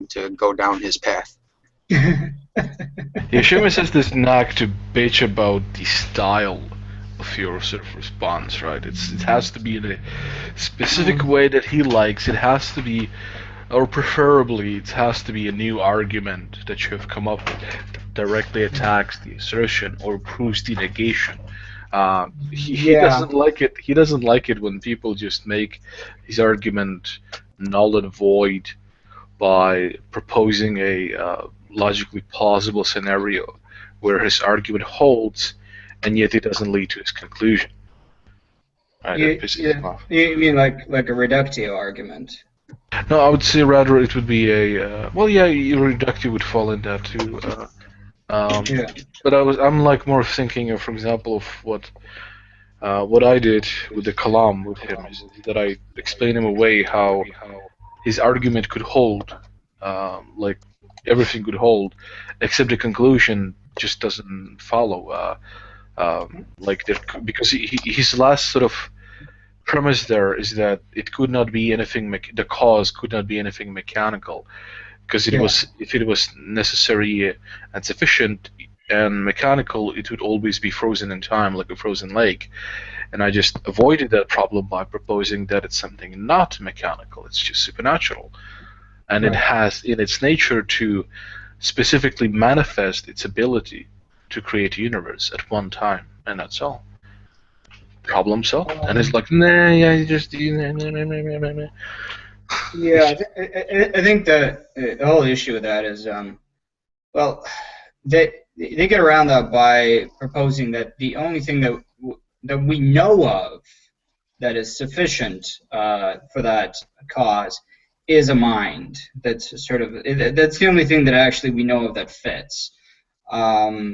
to go down his path. Yoshimi has this knack to bitch about the style of your sort of response, right? It has to be in a specific way that he likes. It has to be, or preferably, it has to be a new argument that you have come up with that directly attacks the assertion or proves the negation. He Yeah. doesn't like it. He doesn't like it when people just make his argument null and void by proposing a logically plausible scenario where his argument holds, and yet it doesn't lead to his conclusion. Right, that pisses him off. You mean like a reductio argument? No, I would say rather it would be a well, yeah, reductive would fall in that too. Yeah. But I'm like more thinking of, for example, of what I did with the Kalam with him is that I explained him away how his argument could hold, like everything could hold, except the conclusion just doesn't follow. Like that, because his last sort of premise there is that it could not be anything. The cause could not be anything mechanical, because it was, if it was necessary and sufficient and mechanical, it would always be frozen in time, like a frozen lake. And I just avoided that problem by proposing that it's something not mechanical, it's just supernatural. And it has in its nature to specifically manifest its ability to create a universe at one time, and that's all. Problem solved. And it's like, nah, yeah, you just do. Yeah, I think the whole issue with that is, well, they get around that by proposing that the only thing that we know of that is sufficient for that cause is a mind. That's that's the only thing that actually we know of that fits. So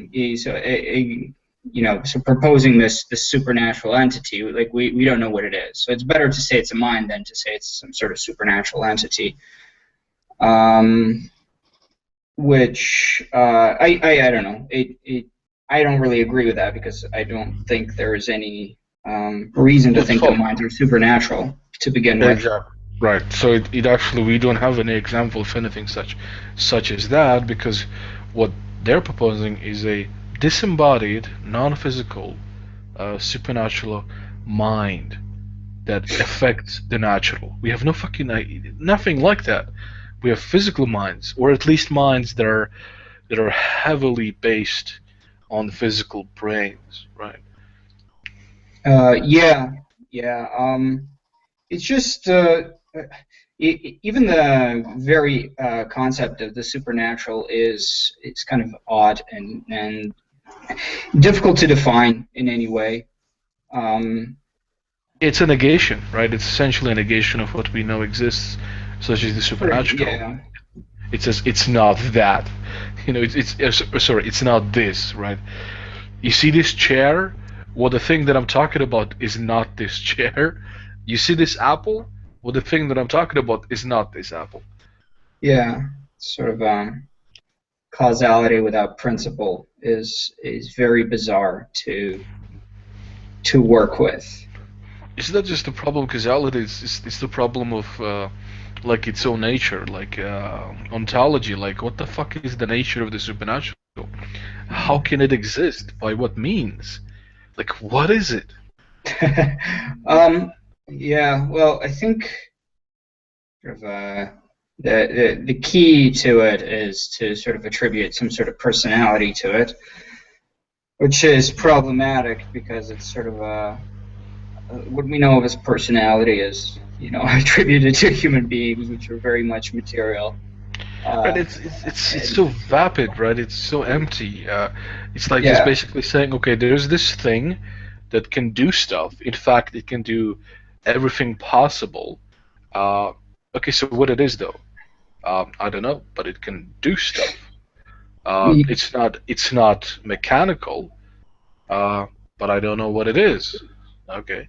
proposing this supernatural entity, like we don't know what it is. So it's better to say it's a mind than to say it's some sort of supernatural entity. Which I don't know. I don't really agree with that because I don't think there is any reason to think that minds are supernatural to begin with. Exactly. Right. So it actually, we don't have any example of anything such as that, because what they're proposing is a disembodied, non-physical, supernatural mind that affects the natural. We have nothing like that. We have physical minds, or at least minds that are heavily based on physical brains, right? Yeah. It's just even the very concept of the supernatural is kind of odd and difficult to define in any way. It's a negation, right? It's essentially a negation of what we know exists, such as the supernatural. Yeah. It says it's not that, it's not this, right? You see this chair? Well, the thing that I'm talking about is not this chair. You see this apple? Well, the thing that I'm talking about is not this apple. Yeah, sort of causality without principle is very bizarre to work with. It's not just the problem of causality, it's the problem of like its own nature, like ontology. Like, what the fuck is the nature of the supernatural? How can it exist? By what means? Like, what is it? Yeah, well, I think sort of the key to it is to sort of attribute some sort of personality to it, which is problematic because it's sort of what we know of as personality is, attributed to human beings, which are very much material. Right, it's so vapid, right? It's so empty. It's like just basically saying, okay, there's this thing that can do stuff. In fact, it can do everything possible. Okay, so what it is though? I don't know, but it can do stuff. It's not mechanical, but I don't know what it is. Okay.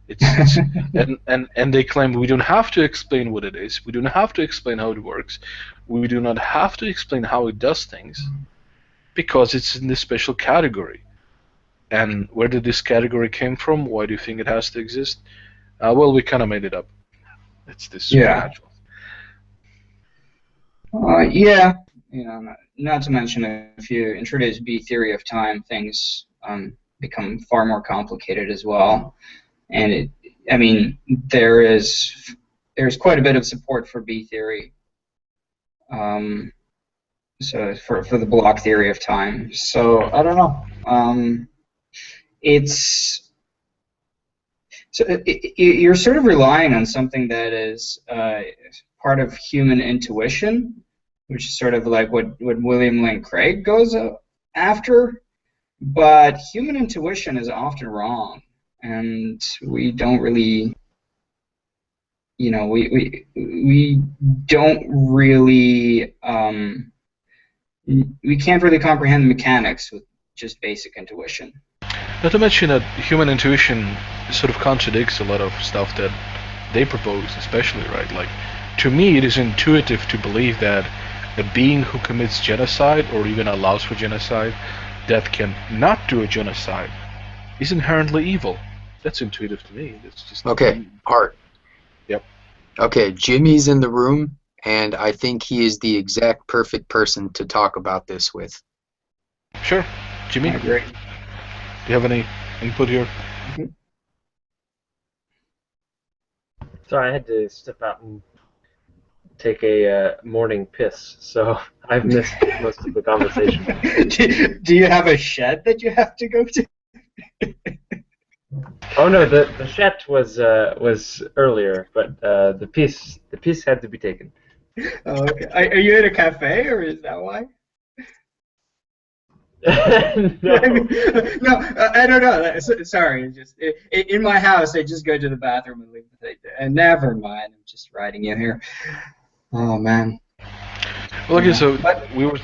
It's and they claim we don't have to explain what it is. We don't have to explain how it works. We do not have to explain how it does things because it's in this special category. And where did this category came from? Why do you think it has to exist? Well, we kind of made it up. It's this supernatural. Yeah, not to mention if you introduce B theory of time, things become far more complicated as well. And I mean, there's quite a bit of support for B theory. So for the block theory of time. So I don't know. It's so you're sort of relying on something that is part of human intuition, which is sort of like what William Lane Craig goes after. But human intuition is often wrong, and we don't really, we don't really, we can't really comprehend the mechanics with just basic intuition. Not to mention that human intuition sort of contradicts a lot of stuff that they propose, especially, right? Like, to me, it is intuitive to believe that a being who commits genocide or even allows for genocide that can not do a genocide is inherently evil. That's intuitive to me. It's just Okay, Art. Yep. Okay, Jimmy's in the room, and I think he is the exact perfect person to talk about this with. Sure. Jimmy, I agree. do you have any input here? Sorry, I had to step out and take a morning piss, so I've missed most of the conversation. Do you have a shed that you have to go to? Oh no, the chat was earlier, but the piece had to be taken. Oh, okay. Are you at a cafe, or is that why? No. No, I don't know. Sorry, just in my house, I just go to the bathroom and leave the thing there. And never mind, I'm just writing you here. Oh man. Well, okay, Yeah. so But- we were.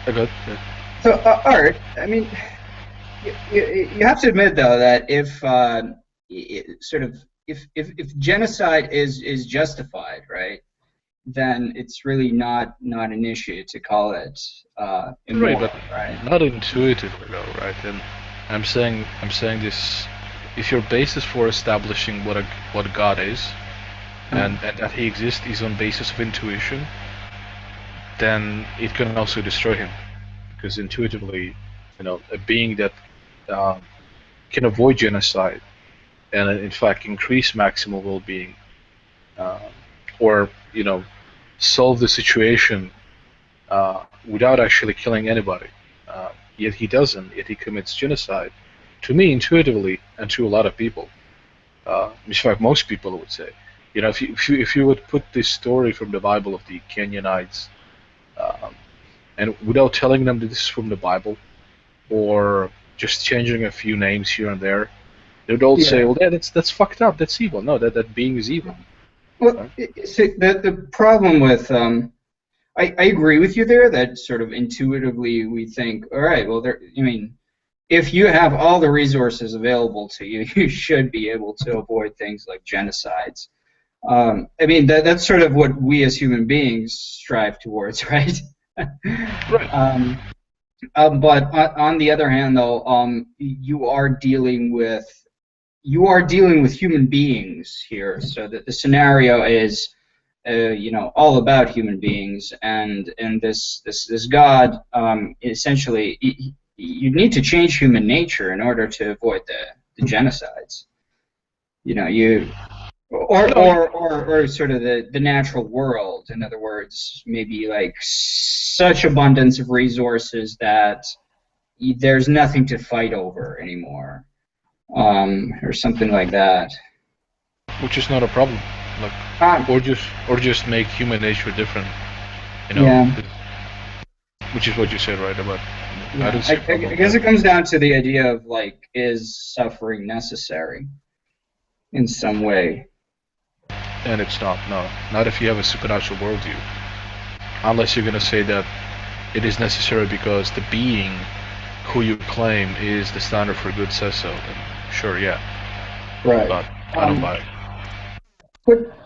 Good. So Art, I mean, you have to admit though that if if genocide is justified, right, then it's really not an issue to call it immoral, Right, but right? not intuitively though, right? And I'm saying this: if your basis for establishing what God is, and that He exists is on basis of intuition, then it can also destroy Him, because intuitively, a being that can avoid genocide and in fact increase maximal well-being, or solve the situation without actually killing anybody. Yet he doesn't. Yet he commits genocide. To me, intuitively, and to a lot of people, in fact, most people would say, if you would put this story from the Bible of the Canaanites, and without telling them that this is from the Bible, or just changing a few names here and there, they'd all say, "Well, that's fucked up. That's evil. No, that being is evil." Well, see, the problem with I agree with you there that sort of intuitively we think, all right, well, if you have all the resources available to you, you should be able to avoid things like genocides. I mean, that's sort of what we as human beings strive towards, right? Right. But on the other hand, though, you are dealing with human beings here, so that the scenario is, all about human beings, and this God, essentially, you need to change human nature in order to avoid the genocides. Or sort of the natural world. In other words, maybe like such abundance of resources that there's nothing to fight over anymore, or something like that. Which is not a problem. Like, or just make human nature different. Yeah. Which is what you said, right? About Yeah. I don't see a I problem guess with it comes down to the idea of like, is suffering necessary in some way? that. And it's not. No, not if you have a supernatural worldview. Unless you're gonna say that it is necessary because the being who you claim is the standard for good says so. Then sure, yeah. Right. But I don't buy it.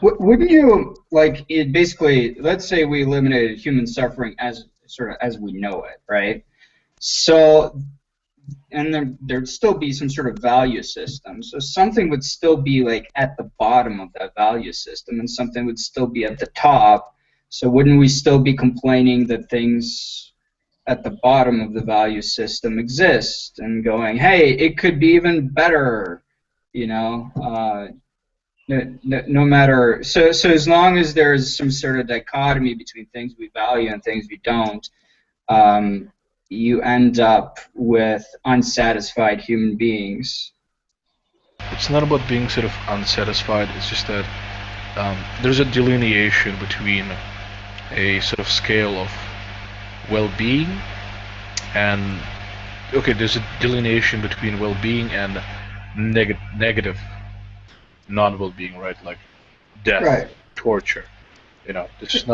Wouldn't you like it? Basically, let's say we eliminated human suffering as we know it, right? So, and there'd still be some sort of value system. So something would still be like at the bottom of that value system, and something would still be at the top So wouldn't we still be complaining that things at the bottom of the value system exist and going, hey, it could be even better, you know? No matter, so as long as there's some sort of dichotomy between things we value and things we don't, you end up with unsatisfied human beings. It's not about being sort of unsatisfied. It's just that there's a delineation between a sort of scale of well-being and there's a delineation between well-being and negative non-well-being, right? Like death, Right. torture. You know, this is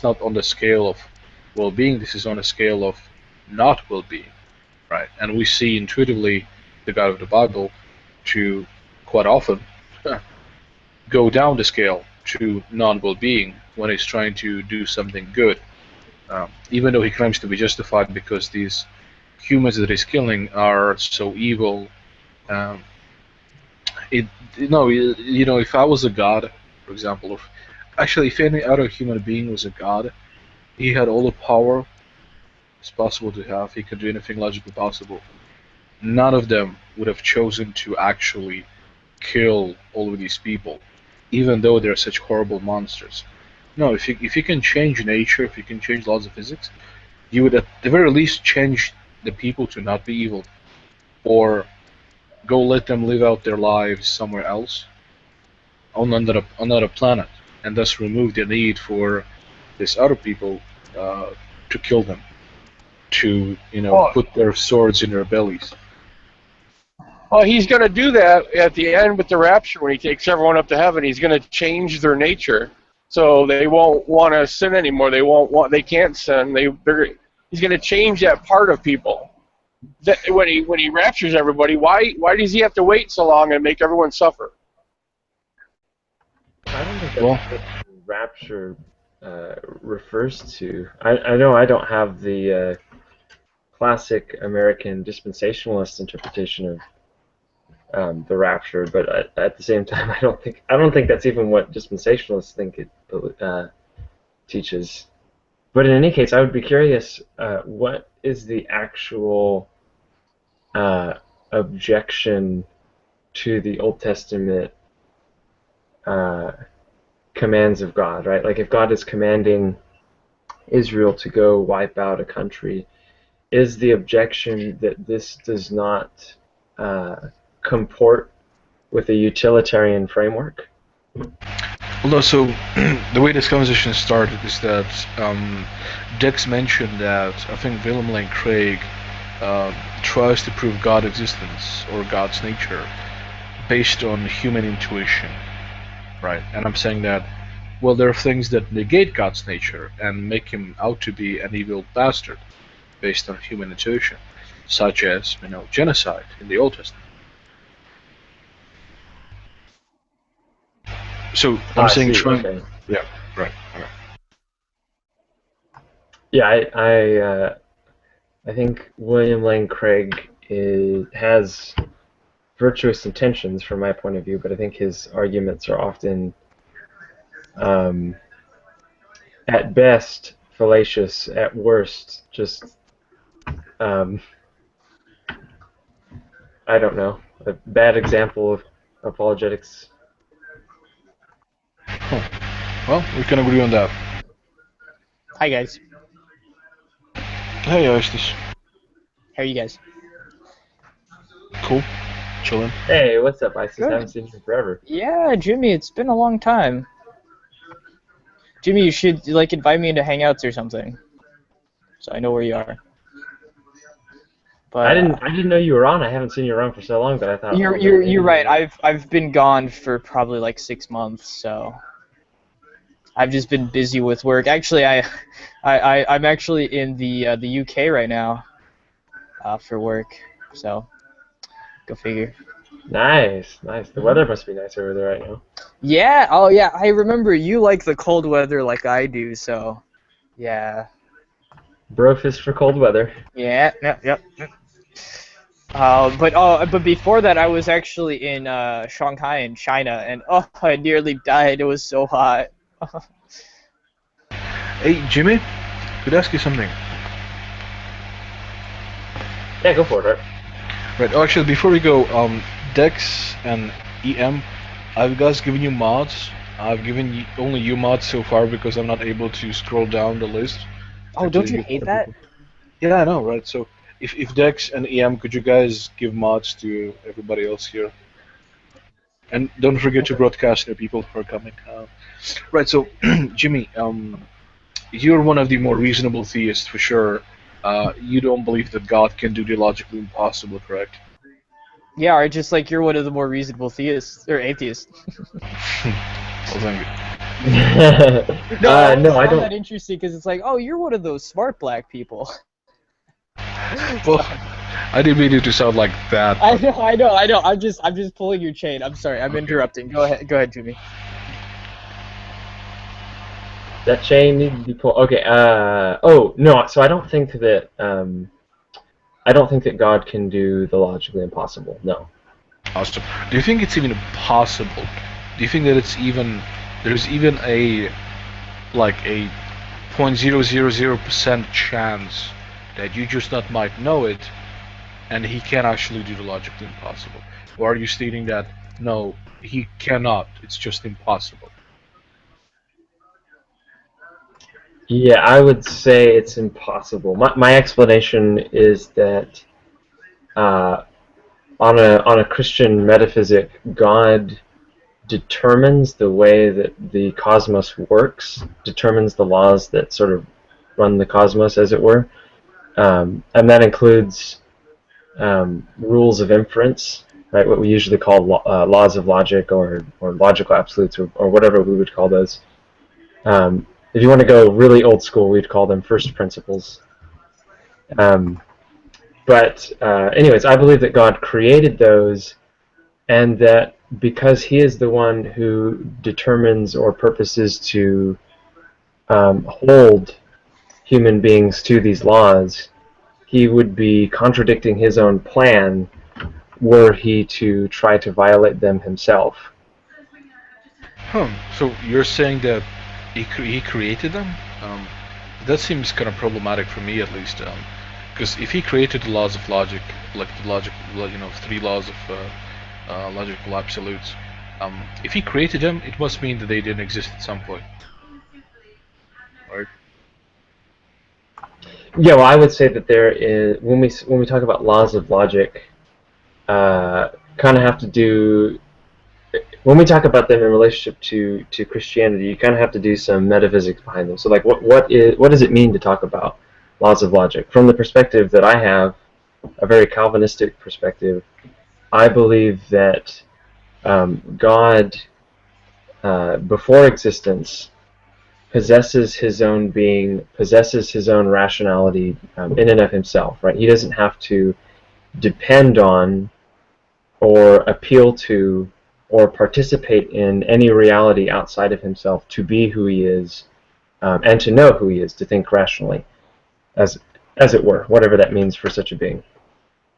not on the scale of well-being. This is on a scale of not well-being, right? And we see intuitively the God of the Bible to quite often go down the scale to non-well-being when he's trying to do something good, even though he claims to be justified because these humans that he's killing are so evil. If I was a god, for example, if any other human being was a god, he had all the power it's possible to have. He could do anything logically possible. None of them would have chosen to actually kill all of these people, even though they're such horrible monsters. No, if you can change nature, if you can change laws of physics, you would at the very least change the people to not be evil, or go let them live out their lives somewhere else on another planet, and thus remove the need for these other people to kill them, to put their swords in their bellies. Well, he's going to do that at the end with the rapture when he takes everyone up to heaven. He's going to change their nature, so they won't want to sin anymore. They can't sin. He's going to change that part of people. When he raptures everybody, why does he have to wait so long and make everyone suffer? I don't think that's what the rapture refers to. I know I don't have the classic American dispensationalist interpretation of the rapture, but at the same time, I don't think that's even what dispensationalists think it teaches. But in any case, I would be curious, what is the actual objection to the Old Testament commands of God, right? Like if God is commanding Israel to go wipe out a country, is the objection that this does not comport with a utilitarian framework? Well, no, so the way this conversation started is that Dex mentioned that I think William Lane Craig tries to prove God's existence or God's nature based on human intuition, right? And I'm saying that, well, there are things that negate God's nature and make him out to be an evil bastard based on human intuition, such as, genocide in the Old Testament. So I'm saying, okay. Yeah, right. Yeah, I think William Lane Craig has virtuous intentions from my point of view, but I think his arguments are often, at best, fallacious, at worst, just, I don't know, a bad example of apologetics. Oh. Well, we can agree on that. Hi guys. Hey, Estes. How are you guys? Cool. Chilling. Hey, what's up, Isis? Good. I haven't seen you forever. Yeah, Jimmy, it's been a long time. Jimmy, you should invite me into Hangouts or something, so I know where you are. But I didn't know you were on. I haven't seen you around for so long, but I thought you're right. I've been gone for probably like 6 months, so I've just been busy with work. Actually, I'm actually in the UK right now for work, so go figure. Nice. The weather must be nice over there right now. Yeah. Oh yeah. I remember you like the cold weather like I do, so yeah. Brofist for cold weather. Yeah. Yep. But before that, I was actually in Shanghai in China, and I nearly died. It was so hot. Hey, Jimmy, could I ask you something? Yeah, go for it. Art. Right. Oh, actually, before we go, Dex and EM, I've guys given you mods. I've given only you mods so far because I'm not able to scroll down the list. Oh, And to don't you give hate other that? people. Yeah, I know, right? So if Dex and EM, could you guys give mods to everybody else here? And don't forget to broadcast to people who are coming. Right. So, Jimmy, you're one of the more reasonable theists for sure. You don't believe that God can do the logically impossible, correct? Yeah, or just like you're one of the more reasonable theists or atheists. Well, thank you. No, I always no, I found don't. that interesting because it's like, oh, you're one of those smart black people. Well, I didn't mean it to sound like that. I know. I'm just pulling your chain. I'm sorry. I'm interrupting. Go ahead, Jimmy. That chain needed to be pulled. Okay. Oh no. So I don't think that. I don't think that God can do the logically impossible. No. Awesome. Do you think it's even possible? Do you think that there's even a 0.000% chance that you just not might know it, and he can actually do the logically impossible? Or are you stating that no, he cannot? It's just impossible. Yeah, I would say it's impossible. My explanation is that on a Christian metaphysic, God determines the way that the cosmos works, determines the laws that sort of run the cosmos, as it were, and that includes rules of inference, right? What we usually call laws of logic or logical absolutes or whatever we would call those. If you want to go really old school, we'd call them first principles. Anyways, I believe that God created those, and that because He is the one who determines or purposes to hold human beings to these laws, He would be contradicting His own plan were He to try to violate them Himself. So you're saying that he created them? That seems kind of problematic for me, at least. Because if he created the laws of logic, like the logic, three laws of logical absolutes, if he created them, it must mean that they didn't exist at some point, right? Yeah, well, I would say that there is when we talk about laws of logic, kind of have to do when we talk about them in relationship to Christianity, you kind of have to do some metaphysics behind them. So, like, what does it mean to talk about laws of logic? From the perspective that I have, a very Calvinistic perspective, I believe that God, before existence, possesses his own being, possesses his own rationality in and of himself, right? He doesn't have to depend on or appeal to or participate in any reality outside of himself to be who he is and to know who he is, to think rationally, as it were, whatever that means for such a being.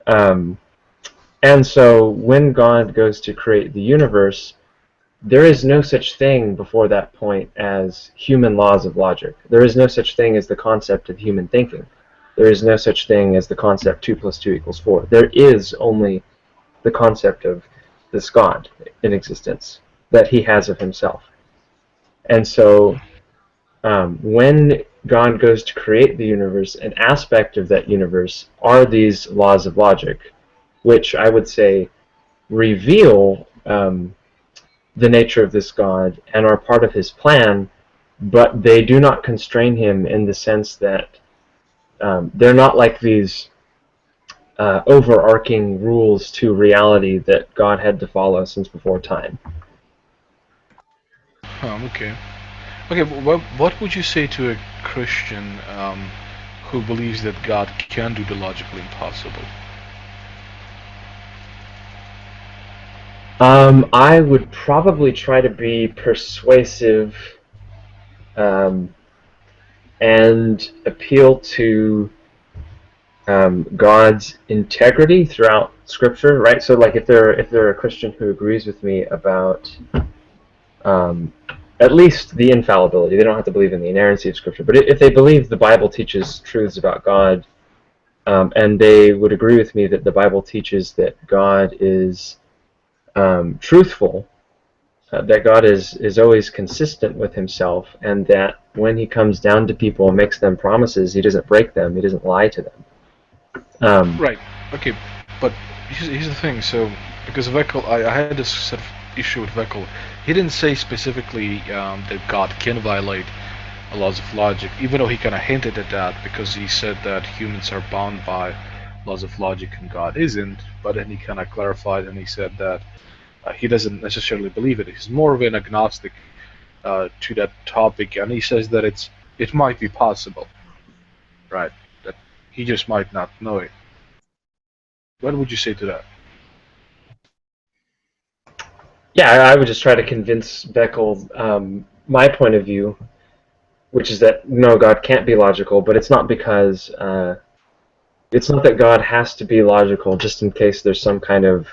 And so when God goes to create the universe, there is no such thing before that point as human laws of logic. There is no such thing as the concept of human thinking. There is no such thing as the concept 2 + 2 = 4. There is only the concept of this God in existence that he has of himself. And so when God goes to create the universe, an aspect of that universe are these laws of logic, which I would say reveal the nature of this God and are part of his plan, but they do not constrain him in the sense that they're not like these overarching rules to reality that God had to follow since before time. Okay. Okay, what would you say to a Christian who believes that God can do the logically impossible? I would probably try to be persuasive and appeal to God's integrity throughout Scripture, right? So, like, if they're a Christian who agrees with me about at least the infallibility. They don't have to believe in the inerrancy of Scripture, but if they believe the Bible teaches truths about God, and they would agree with me that the Bible teaches that God is truthful, that God is always consistent with himself, and that when he comes down to people and makes them promises, he doesn't break them, he doesn't lie to them. Right. Okay. But here's the thing. So because Veckel, I had this sort of issue with Veckel. He didn't say specifically that God can violate laws of logic, even though he kind of hinted at that because he said that humans are bound by laws of logic and God isn't. But then he kind of clarified and he said that he doesn't necessarily believe it. He's more of an agnostic to that topic, and he says that it might be possible, right? That he just might not know it. What would you say to that? Yeah, I would just try to convince Beckel my point of view, which is that no, God can't be logical, but it's not because it's not that God has to be logical just in case there's some kind of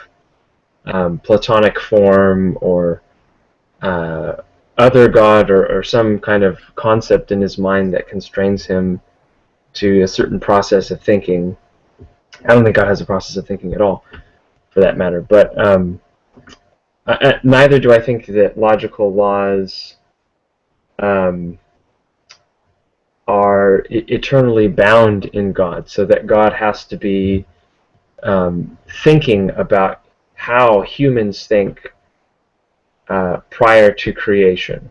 Platonic form or other God or some kind of concept in his mind that constrains him to a certain process of thinking. I don't think God has a process of thinking at all, for that matter. But neither do I think that logical laws are eternally bound in God, so that God has to be thinking about how humans think prior to creation.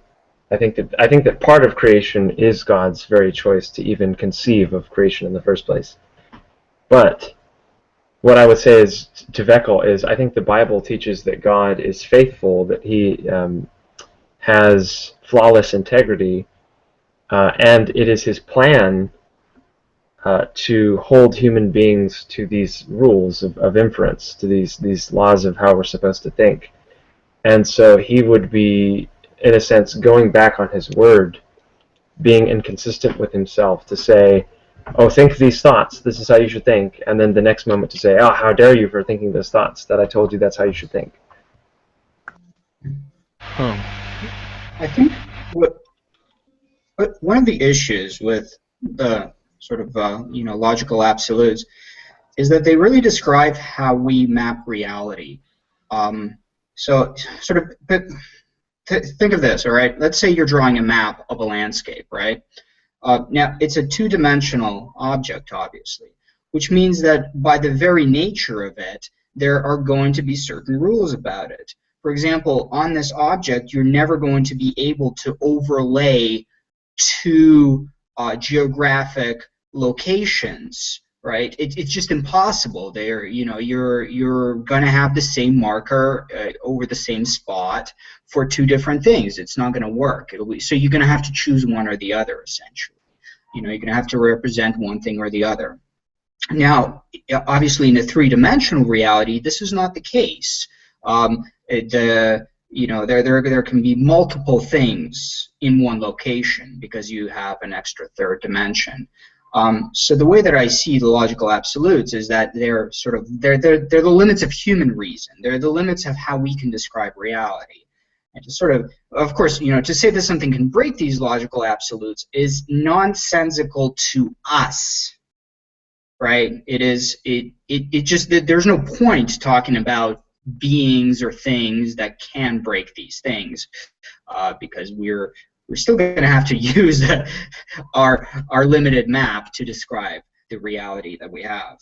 I think that part of creation is God's very choice to even conceive of creation in the first place. But what I would say is to Veckel is I think the Bible teaches that God is faithful, that he has flawless integrity, and it is his plan to hold human beings to these rules of inference, to these laws of how we're supposed to think. And so he would be, in a sense, going back on his word, being inconsistent with himself to say, oh, think these thoughts, this is how you should think, and then the next moment to say, oh, how dare you for thinking those thoughts, that I told you that's how you should think. I think one of the issues with the sort of logical absolutes is that they really describe how we map reality. So sort of think of this, all right? Let's say you're drawing a map of a landscape, right? Now, it's a two-dimensional object, obviously, which means that by the very nature of it, there are going to be certain rules about it. For example, on this object, you're never going to be able to overlay two geographic locations, right? It's just impossible. You're going to have the same marker over the same spot for two different things. It's not going to work. So you're going to have to choose one or the other, essentially. You're going to have to represent one thing or the other. Now, obviously, in a three-dimensional reality, this is not the case. There can be multiple things in one location because you have an extra third dimension. So the way that I see the logical absolutes is that they're the limits of human reason. They're the limits of how we can describe reality. And to of course, to say that something can break these logical absolutes is nonsensical to us, right? It just there's no point talking about beings or things that can break these things because we're still going to have to use our limited map to describe the reality that we have.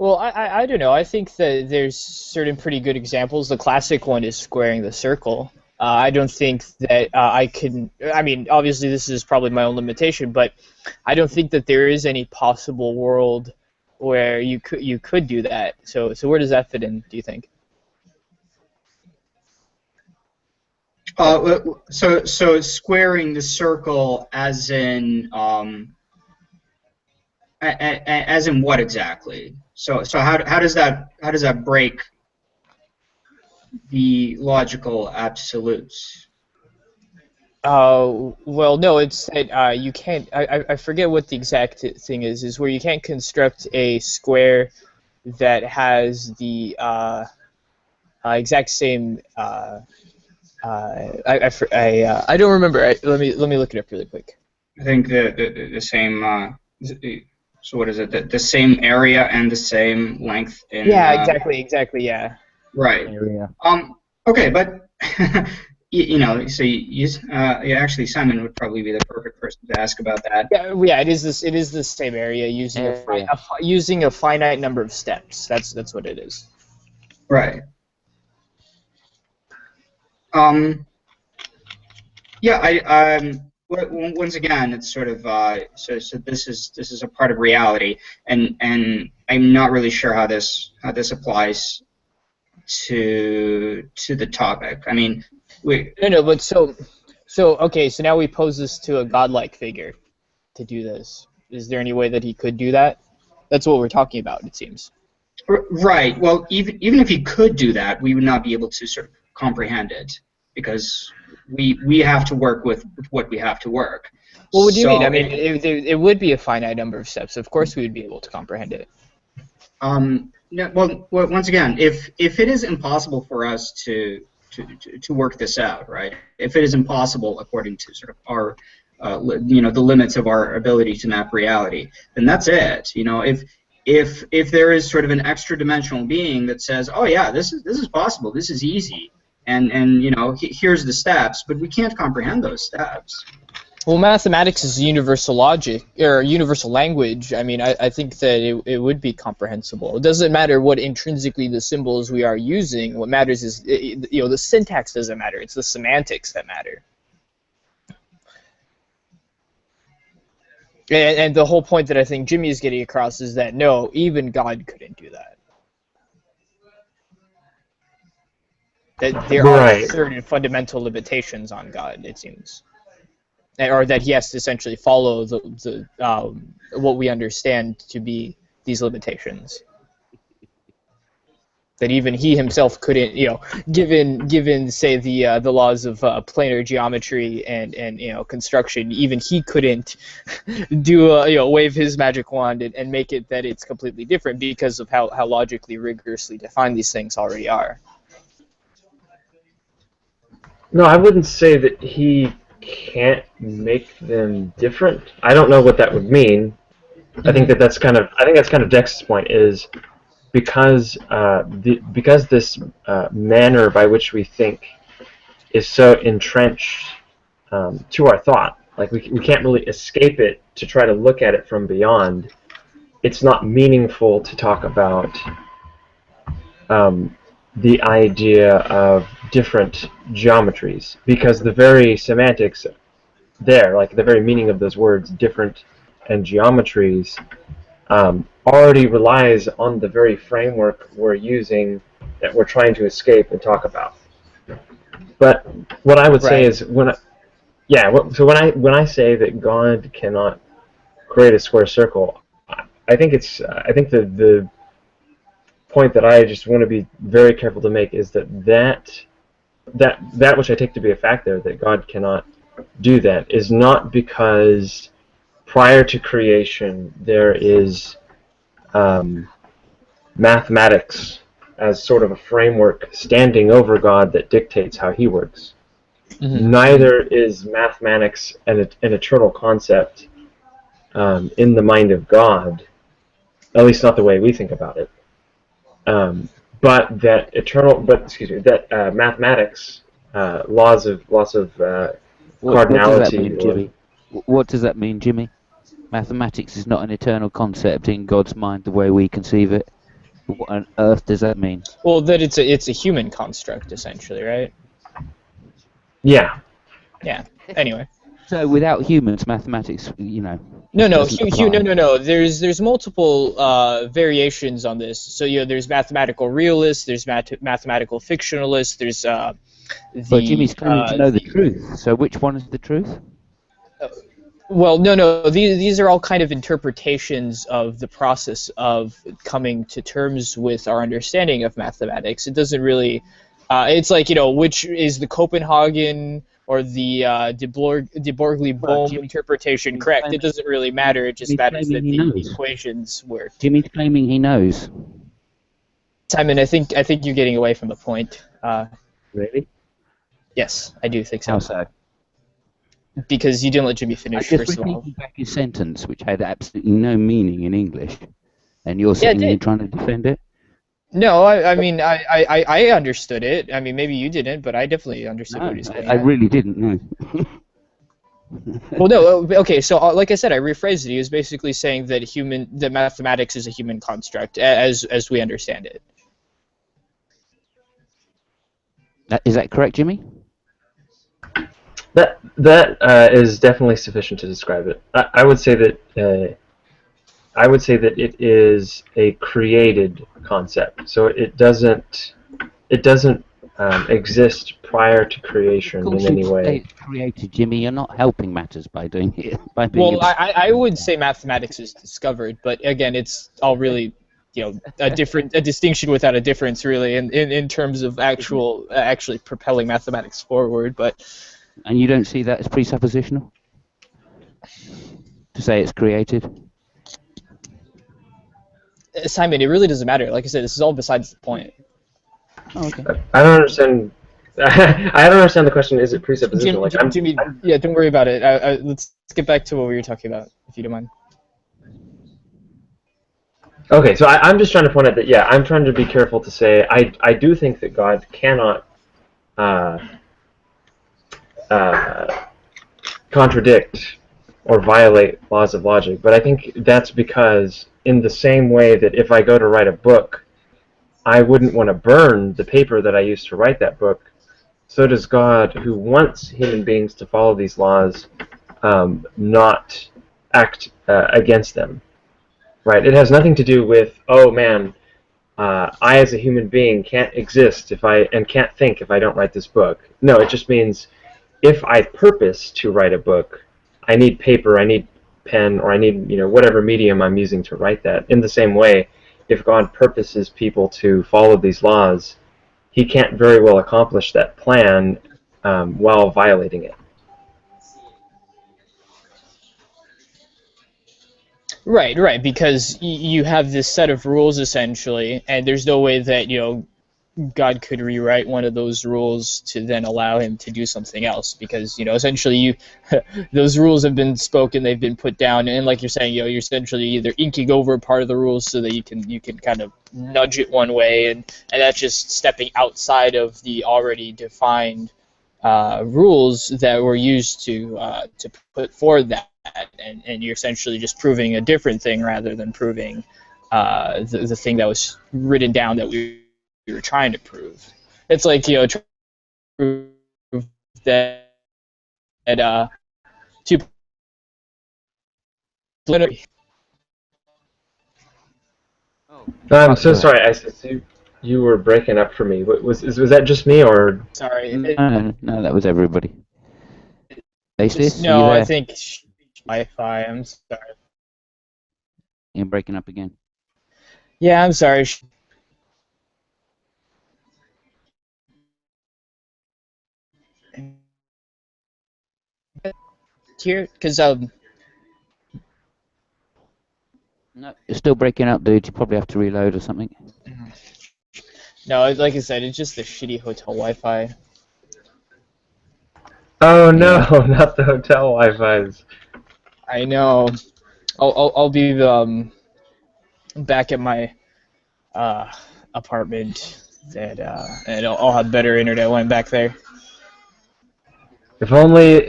Well, I don't know. I think that there's certain pretty good examples. The classic one is squaring the circle. I don't think that I can. I mean, obviously, this is probably my own limitation, but I don't think that there is any possible world where you could do that. So where does that fit in, do you think? So squaring the circle as in what exactly? So how does that break the logical absolutes? Well, no, it's that you can't. I forget what the exact thing is where you can't construct a square that has the exact same I don't remember. Let me look it up really quick. I think the same. So what is it? The same area and the same length in. Yeah, exactly. Yeah. Right. Area. Okay, but so actually Simon would probably be the perfect person to ask about that. Yeah. It is this. It is the same area using using a finite number of steps. That's what it is. Right. Once again, it's sort of so this is a part of reality, and I'm not really sure how this applies to the topic. I mean, but so okay, so now we pose this to a godlike figure to do this. Is there any way that he could do that? That's what we're talking about, it seems. Right. Well, even if he could do that, we would not be able to sort of comprehend it, because we have to work with what we have to work. Well, what do you mean? I mean, it would be a finite number of steps. Of course we would be able to comprehend it. No, well, once again, if it is impossible for us to work this out, right? If it is impossible according to sort of our the limits of our ability to map reality, then that's it. If there is sort of an extra dimensional being that says, oh yeah, this is possible, this is easy, and here's the steps, but we can't comprehend those steps. Well, mathematics is universal logic or universal language. I mean, I think that it would be comprehensible. It doesn't matter what intrinsically the symbols we are using. What matters is the syntax doesn't matter. It's the semantics that matter. And the whole point that I think Jimmy is getting across is that no, even God couldn't do that. That there are certain fundamental limitations on God, it seems. Or that he has to essentially follow the what we understand to be these limitations. That even he himself couldn't, given say the laws of planar geometry and construction, even he couldn't do wave his magic wand and make it that it's completely different because of how logically rigorously defined these things already are. No, I wouldn't say that he can't make them different. I don't know what that would mean. I think that's kind of Dex's point, is because this manner by which we think is so entrenched to our thought, like we can't really escape it to try to look at it from beyond. It's not meaningful to talk about the idea of different geometries, because the very semantics there, like the very meaning of those words, different and geometries, already relies on the very framework we're using, that we're trying to escape and talk about. But what I would say is when I say that God cannot create a square circle, I think the point that I just want to be very careful to make is that which I take to be a fact there, that God cannot do that, is not because prior to creation there is mathematics as sort of a framework standing over God that dictates how he works. Mm-hmm. Neither is mathematics an eternal concept in the mind of God, at least not the way we think about it. But mathematics, laws of cardinality. What does that mean, Jimmy? Mathematics is not an eternal concept in God's mind the way we conceive it. What on earth does that mean? Well, that it's a human construct, essentially, right? Yeah. Yeah. Anyway. So without humans, mathematics, No. There's multiple variations on this. So there's mathematical realists, there's mathematical fictionalists, there's But Jimmy's claiming to know the truth. So which one is the truth? Well, no. These are all kind of interpretations of the process of coming to terms with our understanding of mathematics. It doesn't really. It's like which is the Copenhagen or the de Broglie-Bohm interpretation correct? It doesn't really matter. It just matters that the equations work. Jimmy's claiming he knows. Simon, I think you're getting away from the point. Really? Yes, I do think so. How so? Because you didn't let Jimmy I finish, just first of all. repeated back his sentence, which had absolutely no meaning in English, and you're Yeah, it sitting there did. trying to defend it. No, I mean, I understood it. I mean, maybe you didn't, but I definitely understood No, what he's getting I at. really didn't. No. Well, no, okay, so like I said, I rephrased it. He was basically saying that mathematics is a human construct, as we understand it. Is that correct, Jimmy? That is definitely sufficient to describe it. I would say that it is a created concept. So it doesn't exist prior to creation Of course, in any you way. created, Jimmy. You're not helping matters by doing it. By being Well, I would say mathematics is discovered, but again, it's all really, a distinction without a difference, really, in terms of actually propelling mathematics forward. But And you don't see that as presuppositional? To say it's created? Simon, it really doesn't matter. Like I said, this is all besides the point. Oh, okay. I don't understand. I don't understand the question. Is it presuppositional? Jimmy, yeah, don't worry about it. Let's get back to what we were talking about, if you don't mind. Okay, so I'm just trying to point out that, yeah, I'm trying to be careful to say I do think that God cannot contradict or violate laws of logic, but I think that's because in the same way that if I go to write a book, I wouldn't want to burn the paper that I used to write that book, so does God, who wants human beings to follow these laws, not act against them. Right? It has nothing to do with, oh man, I as a human being can't exist and can't think if I don't write this book. No, it just means if I purpose to write a book, I need paper, I need pen, or I need whatever medium I'm using to write that. In the same way, if God purposes people to follow these laws, He can't very well accomplish that plan while violating it. Right, because you have this set of rules essentially, and there's no way that God could rewrite one of those rules to then allow him to do something else, because essentially those rules have been spoken, they've been put down, and like you're saying, you're essentially either inking over part of the rules so that you can kind of nudge it one way, and that's just stepping outside of the already defined rules that were used to put forward that, and you're essentially just proving a different thing rather than proving the thing that was written down that we were trying to prove. It's like trying to prove that two. I'm so sorry. I said you were breaking up for me. Was that just me or? Sorry. No, that was everybody. Basis? No, I think Wi-Fi. I'm sorry. You're breaking up again. Yeah, I'm sorry. Here, because No, you're still breaking up, dude. You probably have to reload or something. no, like I said, it's just the shitty hotel Wi-Fi. Oh no, not the hotel Wi-Fi's. I know. I'll be back at my apartment and I'll have better internet when I'm back there. If only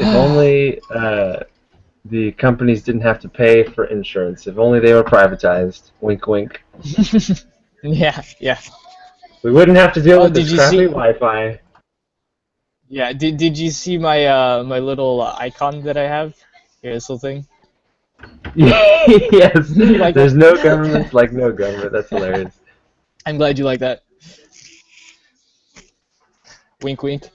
the companies didn't have to pay for insurance. If only they were privatized. Wink, wink. Yeah. We wouldn't have to deal with did this you crappy see- Wi-Fi. Yeah. Did you see my my little icon that I have? Yeah, this little thing. Yes. Like There's that? no government like no government. That's hilarious. I'm glad you like that. Wink, wink.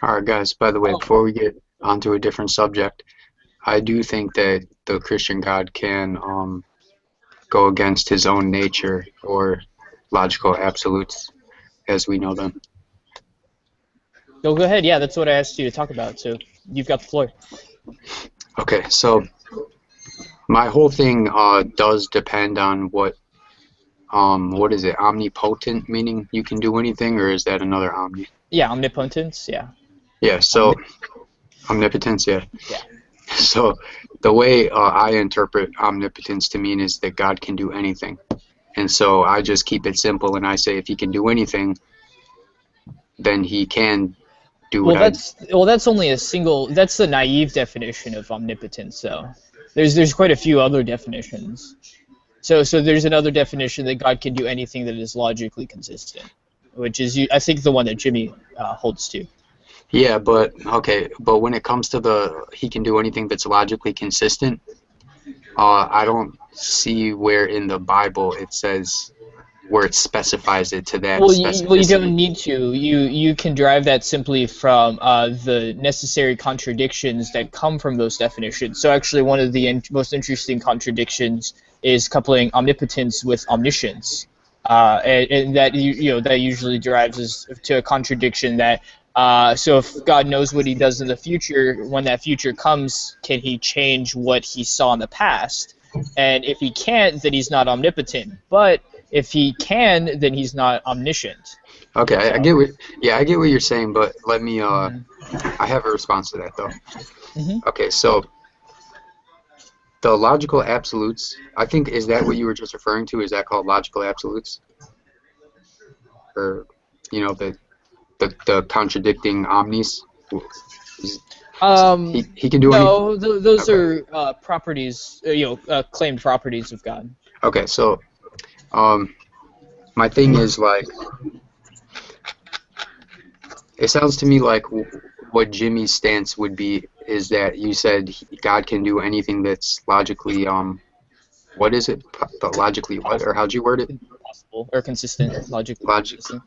Alright, guys, by the way, before we get onto a different subject, I do think that the Christian God can go against his own nature or logical absolutes as we know them. No, go ahead. Yeah, that's what I asked you to talk about. So you've got the floor. Okay, so my whole thing does depend on what is it, omnipotent, meaning you can do anything, or is that another omni? Yeah, omnipotence. Yeah. Yeah. So omnipotence. Yeah. Yeah. So the way I interpret omnipotence to mean is that God can do anything, and so I just keep it simple and I say if he can do anything, then he can do Well, what that's only a single. That's the naive definition of omnipotence. So there's quite a few other definitions. So there's another definition that God can do anything that is logically consistent, which is I think the one that Jimmy holds to. Yeah, but okay, but when it comes to he can do anything that's logically consistent, I don't see where in the Bible it says where it specifies it to that specificity. Well, you don't need to. You can derive that simply from the necessary contradictions that come from those definitions. So actually, one of the most interesting contradictions is coupling omnipotence with omniscience, and that that usually derives to a contradiction that. So if God knows what he does in the future, when that future comes, can he change what he saw in the past? And if he can't, then he's not omnipotent. But if he can, then he's not omniscient. Okay, I get what you're saying, but let me I have a response to that though. Okay, so the logical absolutes, I think, is that what you were just referring to? Is that called logical absolutes? Or the contradicting omnis? He can do anything. No, those are properties, claimed properties of God. Okay, so my thing is like, it sounds to me like what Jimmy's stance would be is that you said God can do anything that's logically what is it? Logically what, or how'd you word it? Possible or consistent, logically. Consistent.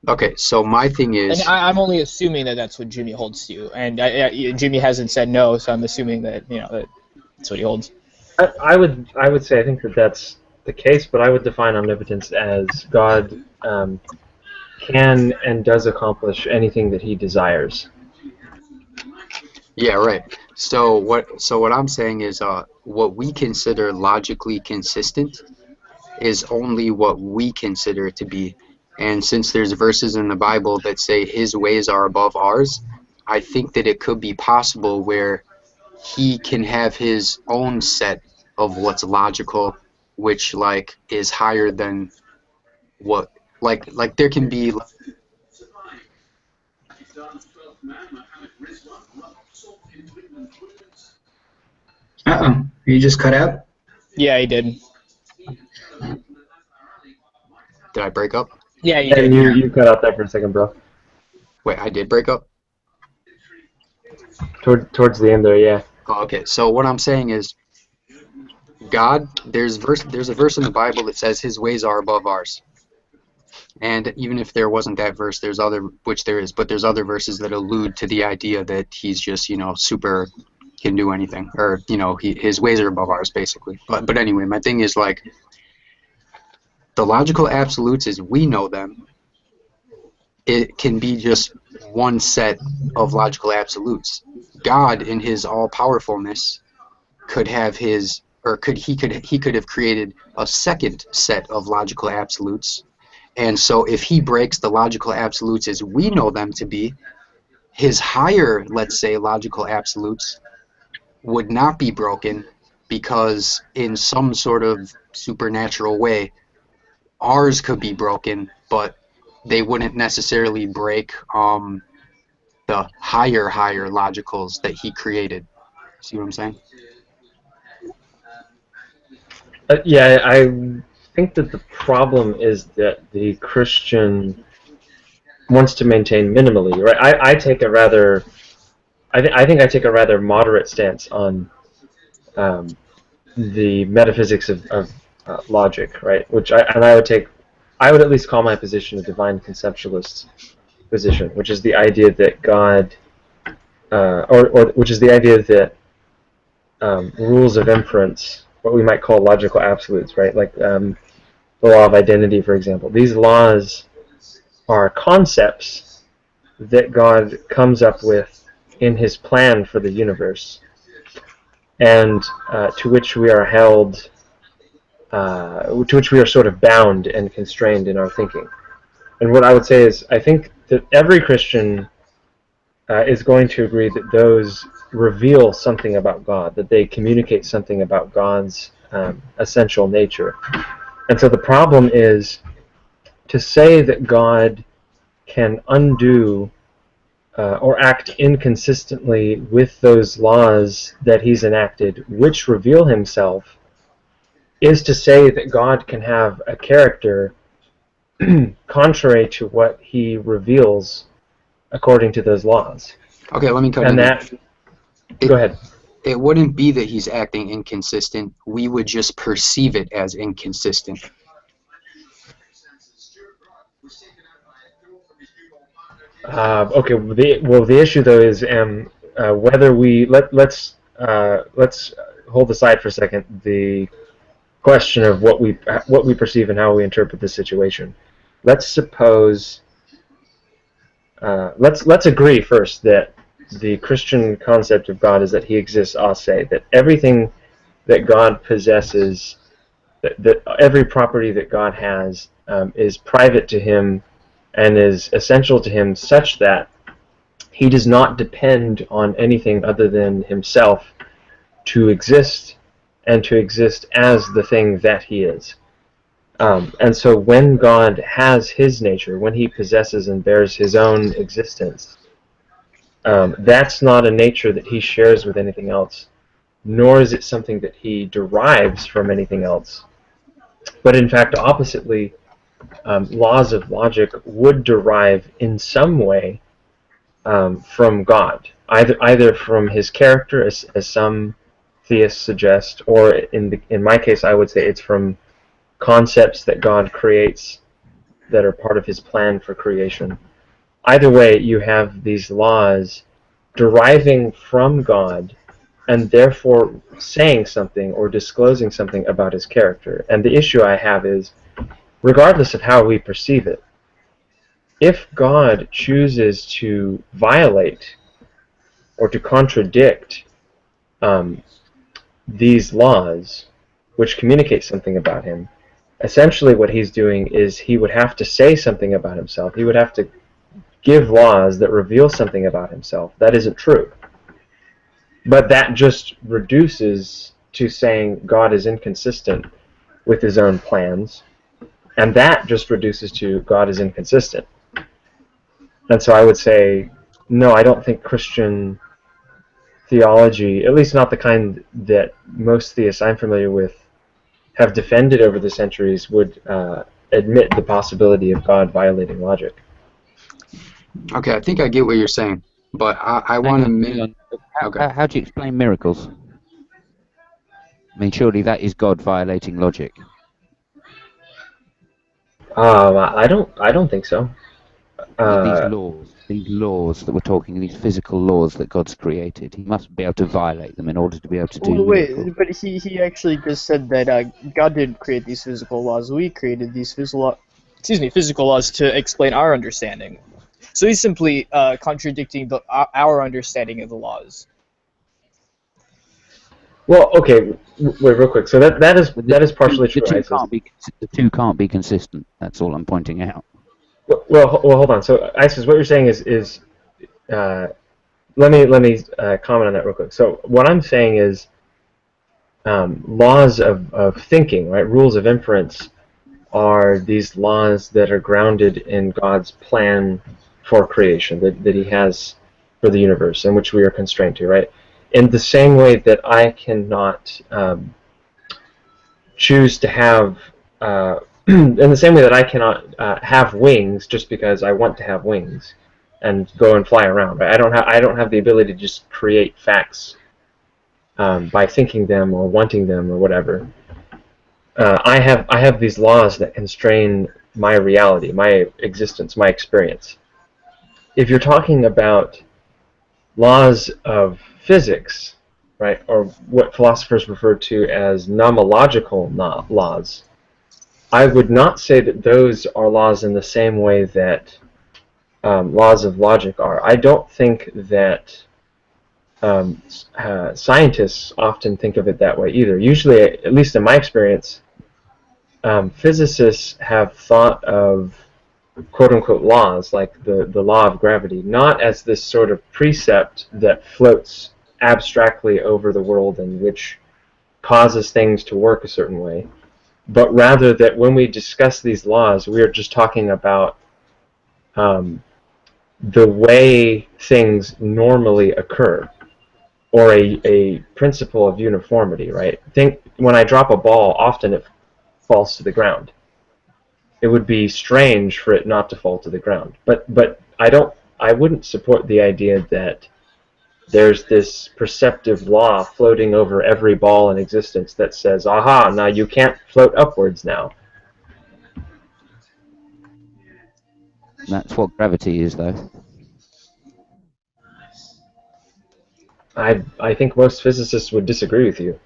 Okay, so my thing is... And I'm only assuming that that's what Jimmy holds to, and Jimmy hasn't said no, so I'm assuming that that's what he holds. I would say I think that's the case, but I would define omnipotence as God can and does accomplish anything that he desires. Yeah, right. So what I'm saying is what we consider logically consistent is only what we consider it to be. And since there's verses in the Bible that say his ways are above ours, I think that it could be possible where he can have his own set of what's logical, which like is higher than what like there can be. You just cut out? Yeah, he did. Did I break up? Yeah, you did. You cut out there for a second, bro. Wait, I did break up? Towards the end there, yeah. Oh, okay, so what I'm saying is God, there's a verse in the Bible that says his ways are above ours. And even if there wasn't that verse, there's other verses that allude to the idea that he's just, super, can do anything, or his ways are above ours basically. But anyway, my thing is like the logical absolutes as we know them, it can be just one set of logical absolutes. God in his all-powerfulness could have he could have created a second set of logical absolutes. And so if he breaks the logical absolutes as we know them to be, his higher, let's say, logical absolutes would not be broken because in some sort of supernatural way, ours could be broken, but they wouldn't necessarily break the higher logicals that he created. See what I'm saying? Yeah, I think that the problem is that the Christian wants to maintain minimally, right? I think I take a rather moderate stance on the metaphysics of logic, right? I would at least call my position a divine conceptualist position, which is the idea that God, which is the idea that rules of inference, what we might call logical absolutes, right? Like the law of identity, for example. These laws are concepts that God comes up with in his plan for the universe, and to which we are held, to which we are sort of bound and constrained in our thinking. And what I would say is, I think that every Christian is going to agree that those reveal something about God, that they communicate something about God's essential nature. And so the problem is to say that God can undo or act inconsistently with those laws that he's enacted, which reveal himself, is to say that God can have a character contrary to what he reveals according to those laws. Okay, let me cut And in. that, go ahead. It wouldn't be that he's acting inconsistent. We would just perceive it as inconsistent. Okay. The issue though is whether let's hold aside for a second the question of what we perceive and how we interpret the situation. Let's suppose let's agree first that the Christian concept of God is that he exists a se, that everything that God possesses, that every property that God has is private to him and is essential to him, such that he does not depend on anything other than himself to exist, and to exist as the thing that he is. And so when God has his nature, when he possesses and bears his own existence, that's not a nature that he shares with anything else, nor is it something that he derives from anything else. But in fact, oppositely, laws of logic would derive in some way from God, either from his character, as some theists suggest, or in my case, I would say it's from concepts that God creates that are part of his plan for creation. Either way, you have these laws deriving from God and therefore saying something or disclosing something about his character. And the issue I have is, regardless of how we perceive it, if God chooses to violate or to contradict these laws, which communicate something about him, essentially what he's doing is he would have to say something about himself. He would have to give laws that reveal something about himself. That isn't true. But that just reduces to saying God is inconsistent with his own plans, and that just reduces to God is inconsistent. And so I would say, no, I don't think Christian theology, at least not the kind that most theists I'm familiar with have defended over the centuries, would admit the possibility of God violating logic. Okay, I think I get what you're saying, but I want to... Okay. How do you explain miracles? I mean, surely that is God violating logic. I don't think so. These laws that we're talking, these physical laws that God's created, he must be able to violate them in order to be able to do miracles. Wait, but he actually just said that God didn't create these physical laws. We created these physical laws to explain our understanding. So he's simply contradicting our understanding of the laws. Well, okay, wait, real quick. So that is partially true. The two can't be consistent. That's all I'm pointing out. Well, hold on. So, Isis, what you're saying is, let me comment on that real quick. So, what I'm saying is, laws of thinking, right? Rules of inference are these laws that are grounded in God's plan for creation that He has for the universe, in which we are constrained to, right? In the same way that I cannot choose to have. In the same way that I cannot have wings just because I want to have wings and go and fly around, right? I don't have the ability to just create facts by thinking them or wanting them or whatever. I have these laws that constrain my reality, my existence, my experience. If you're talking about laws of physics, right, or what philosophers refer to as nomological laws, I would not say that those are laws in the same way that laws of logic are. I don't think that scientists often think of it that way either. Usually, at least in my experience, physicists have thought of quote-unquote laws, like the law of gravity, not as this sort of precept that floats abstractly over the world and which causes things to work a certain way, but rather that when we discuss these laws, we are just talking about the way things normally occur, or a principle of uniformity, right? Think when I drop a ball, often it falls to the ground. It would be strange for it not to fall to the ground. But I wouldn't support the idea that there's this perceptive law floating over every ball in existence that says, aha, now you can't float upwards now. That's what gravity is, though. I think most physicists would disagree with you.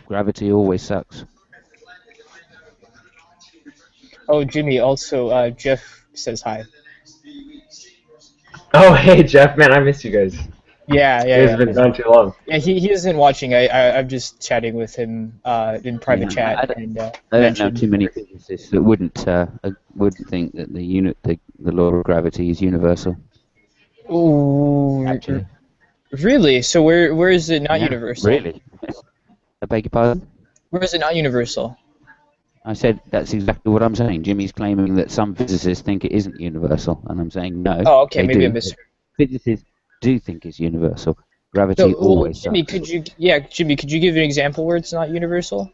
Gravity always sucks. Oh, Jimmy, also, Jeff says hi. Oh, hey, Jeff, man, I miss you guys. Yeah, You guys have been gone too long. Yeah, he isn't watching. I'm just chatting with him in private chat. I don't know too many physicists that wouldn't think that the law of gravity is universal. Ooh, Actually. Really? So where is it not universal? Really? I beg your pardon? Where is it not universal? I said that's exactly what I'm saying. Jimmy's claiming that some physicists think it isn't universal, and I'm saying no. Oh, okay, maybe do. I misheard. Physicists do think it's universal. Gravity So, always Jimmy, sucks. could you give an example where it's not universal?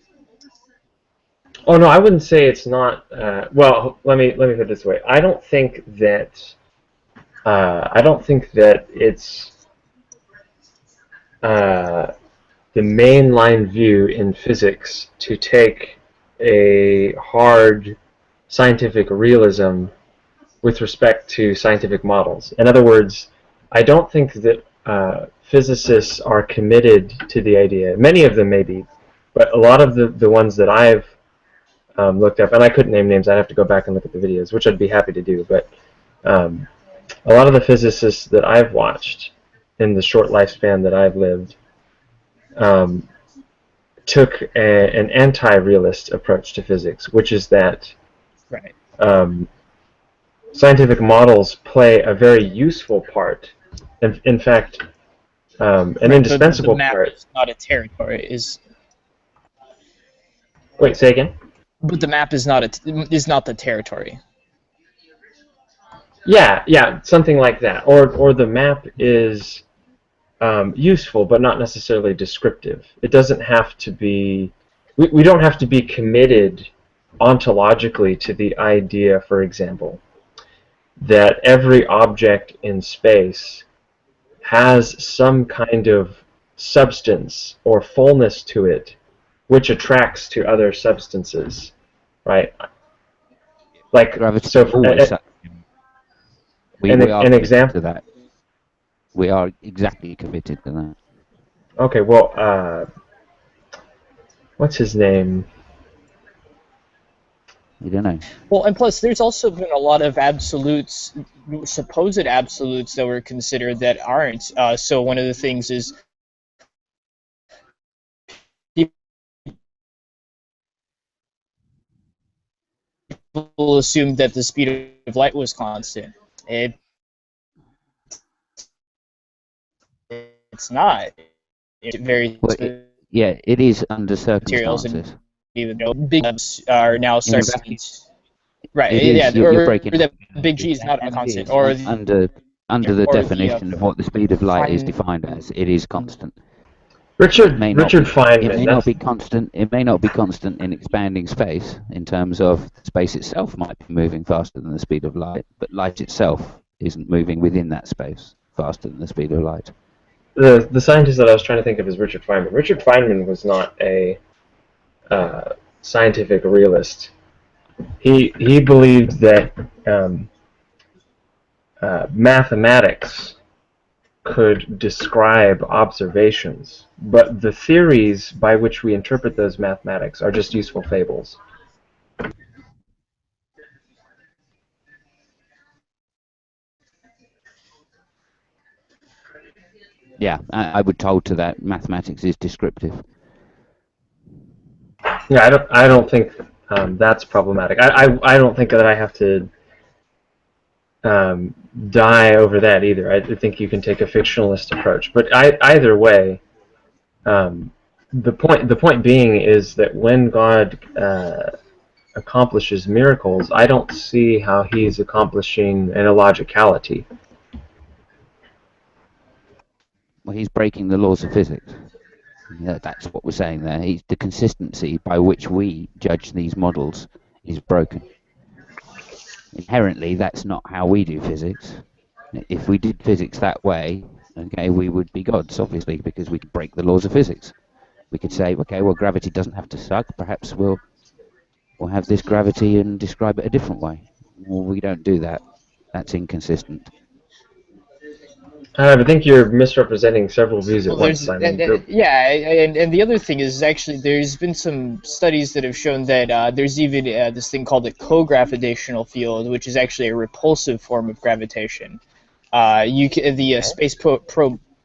Oh no, I wouldn't say it's not. Well, let me put it this way. I don't think that it's the mainline view in physics to take a hard scientific realism with respect to scientific models. In other words, I don't think that physicists are committed to the idea. Many of them may be, but a lot of the ones that I've looked up, and I couldn't name names, I'd have to go back and look at the videos, which I'd be happy to do, but a lot of the physicists that I've watched in the short lifespan that I've lived took an anti-realist approach to physics, which is that Right. Scientific models play a very useful part. In fact, an indispensable the map part. is not a territory. Wait, say again? But the map is not the territory. Yeah, something like that. Or the map is useful, but not necessarily descriptive. It doesn't have to be. We don't have to be committed ontologically to the idea, for example, that every object in space has some kind of substance or fullness to it which attracts to other substances, right? Like, Gravity so always sucks. We are an committed example to that. We are exactly committed to that. Okay, well, what's his name? You don't know. Well, and plus, there's also been a lot of absolutes, supposed absolutes, that were considered that aren't. So one of the things is people assumed that the speed of light was constant. It's not. It's very Yeah, it is under materials circumstances. and even big are now starting. Right. It is, Yeah. you're breaking or up. that big G is not a It constant. is Or under the or the, definition of what the speed of light is Feynman- defined as, it is constant. Richard It may not Feynman. be constant. It may not be constant in expanding space, in terms of space itself might be moving faster than the speed of light, but light itself isn't moving within that space faster than the speed of light. The scientist that I was trying to think of is Richard Feynman. Richard Feynman was not a scientific realist. He believed that mathematics could describe observations, but the theories by which we interpret those mathematics are just useful fables. Yeah, I would hold to that. Mathematics is descriptive. Yeah, I don't think that's problematic. I don't think that I have to die over that either. I think you can take a fictionalist approach. But either way, the point being is that when God accomplishes miracles, I don't see how he's accomplishing an illogicality. Well, he's breaking the laws of physics. Yeah, that's what we're saying there. The consistency by which we judge these models is broken. Inherently, that's not how we do physics. If we did physics that way, okay, we would be gods, obviously, because we could break the laws of physics. We could say, okay, well, gravity doesn't have to suck. Perhaps we'll have this gravity and describe it a different way. Well, we don't do that. That's inconsistent. I think you're misrepresenting several views at once, there's, Simon. and the other thing is actually there's been some studies that have shown that there's even this thing called a co-gravitational field, which is actually a repulsive form of gravitation. The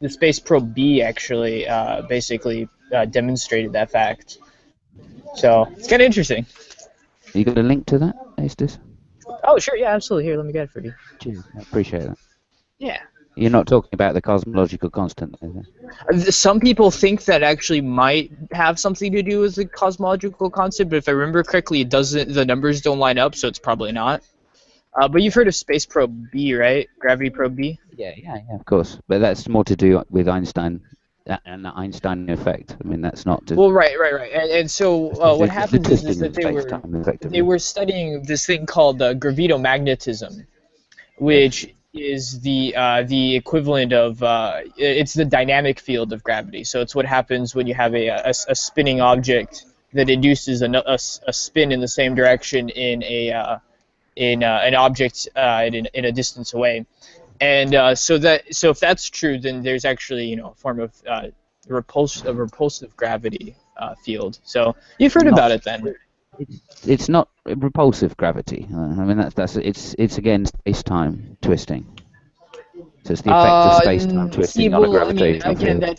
Space Probe B actually basically demonstrated that fact. So it's kind of interesting. You got a link to that, Estes? Oh sure, yeah, absolutely. Here, let me get it for you. Cheers, I appreciate that. Yeah. You're not talking about the cosmological constant, is it? Some people think that actually might have something to do with the cosmological constant, but if I remember correctly, it doesn't. The numbers don't line up, so it's probably not. But you've heard of Space Probe B, right? Gravity Probe B. Yeah, of course. But that's more to do with Einstein and the Einstein effect. I mean, that's not to. Well, right. And so what happened is that they were studying this thing called gravitomagnetism, which is the equivalent of it's the dynamic field of gravity. So it's what happens when you have a spinning object that induces a spin in the same direction in an object in a distance away. And so if that's true, then there's actually a form of repulsive gravity field. So you've heard about it then. It's not repulsive gravity. I mean it's again space-time twisting. So it's the effect of space-time twisting on a gravitational field. Again,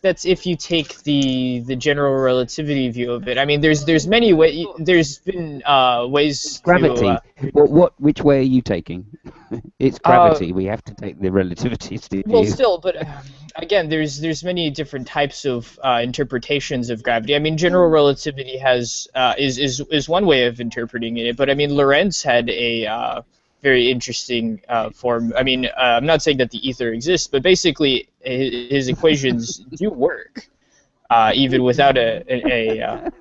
that's if you take the general relativity view of it. I mean, there's many ways. There's been ways. Gravity. Which way are you taking? It's gravity. We have to take the relativistic view. Well, still, but again, there's many different types of interpretations of gravity. I mean, general relativity is one way of interpreting it. But I mean, Lorentz had a very interesting form. I mean, I'm not saying that the ether exists, but basically his equations do work, even without and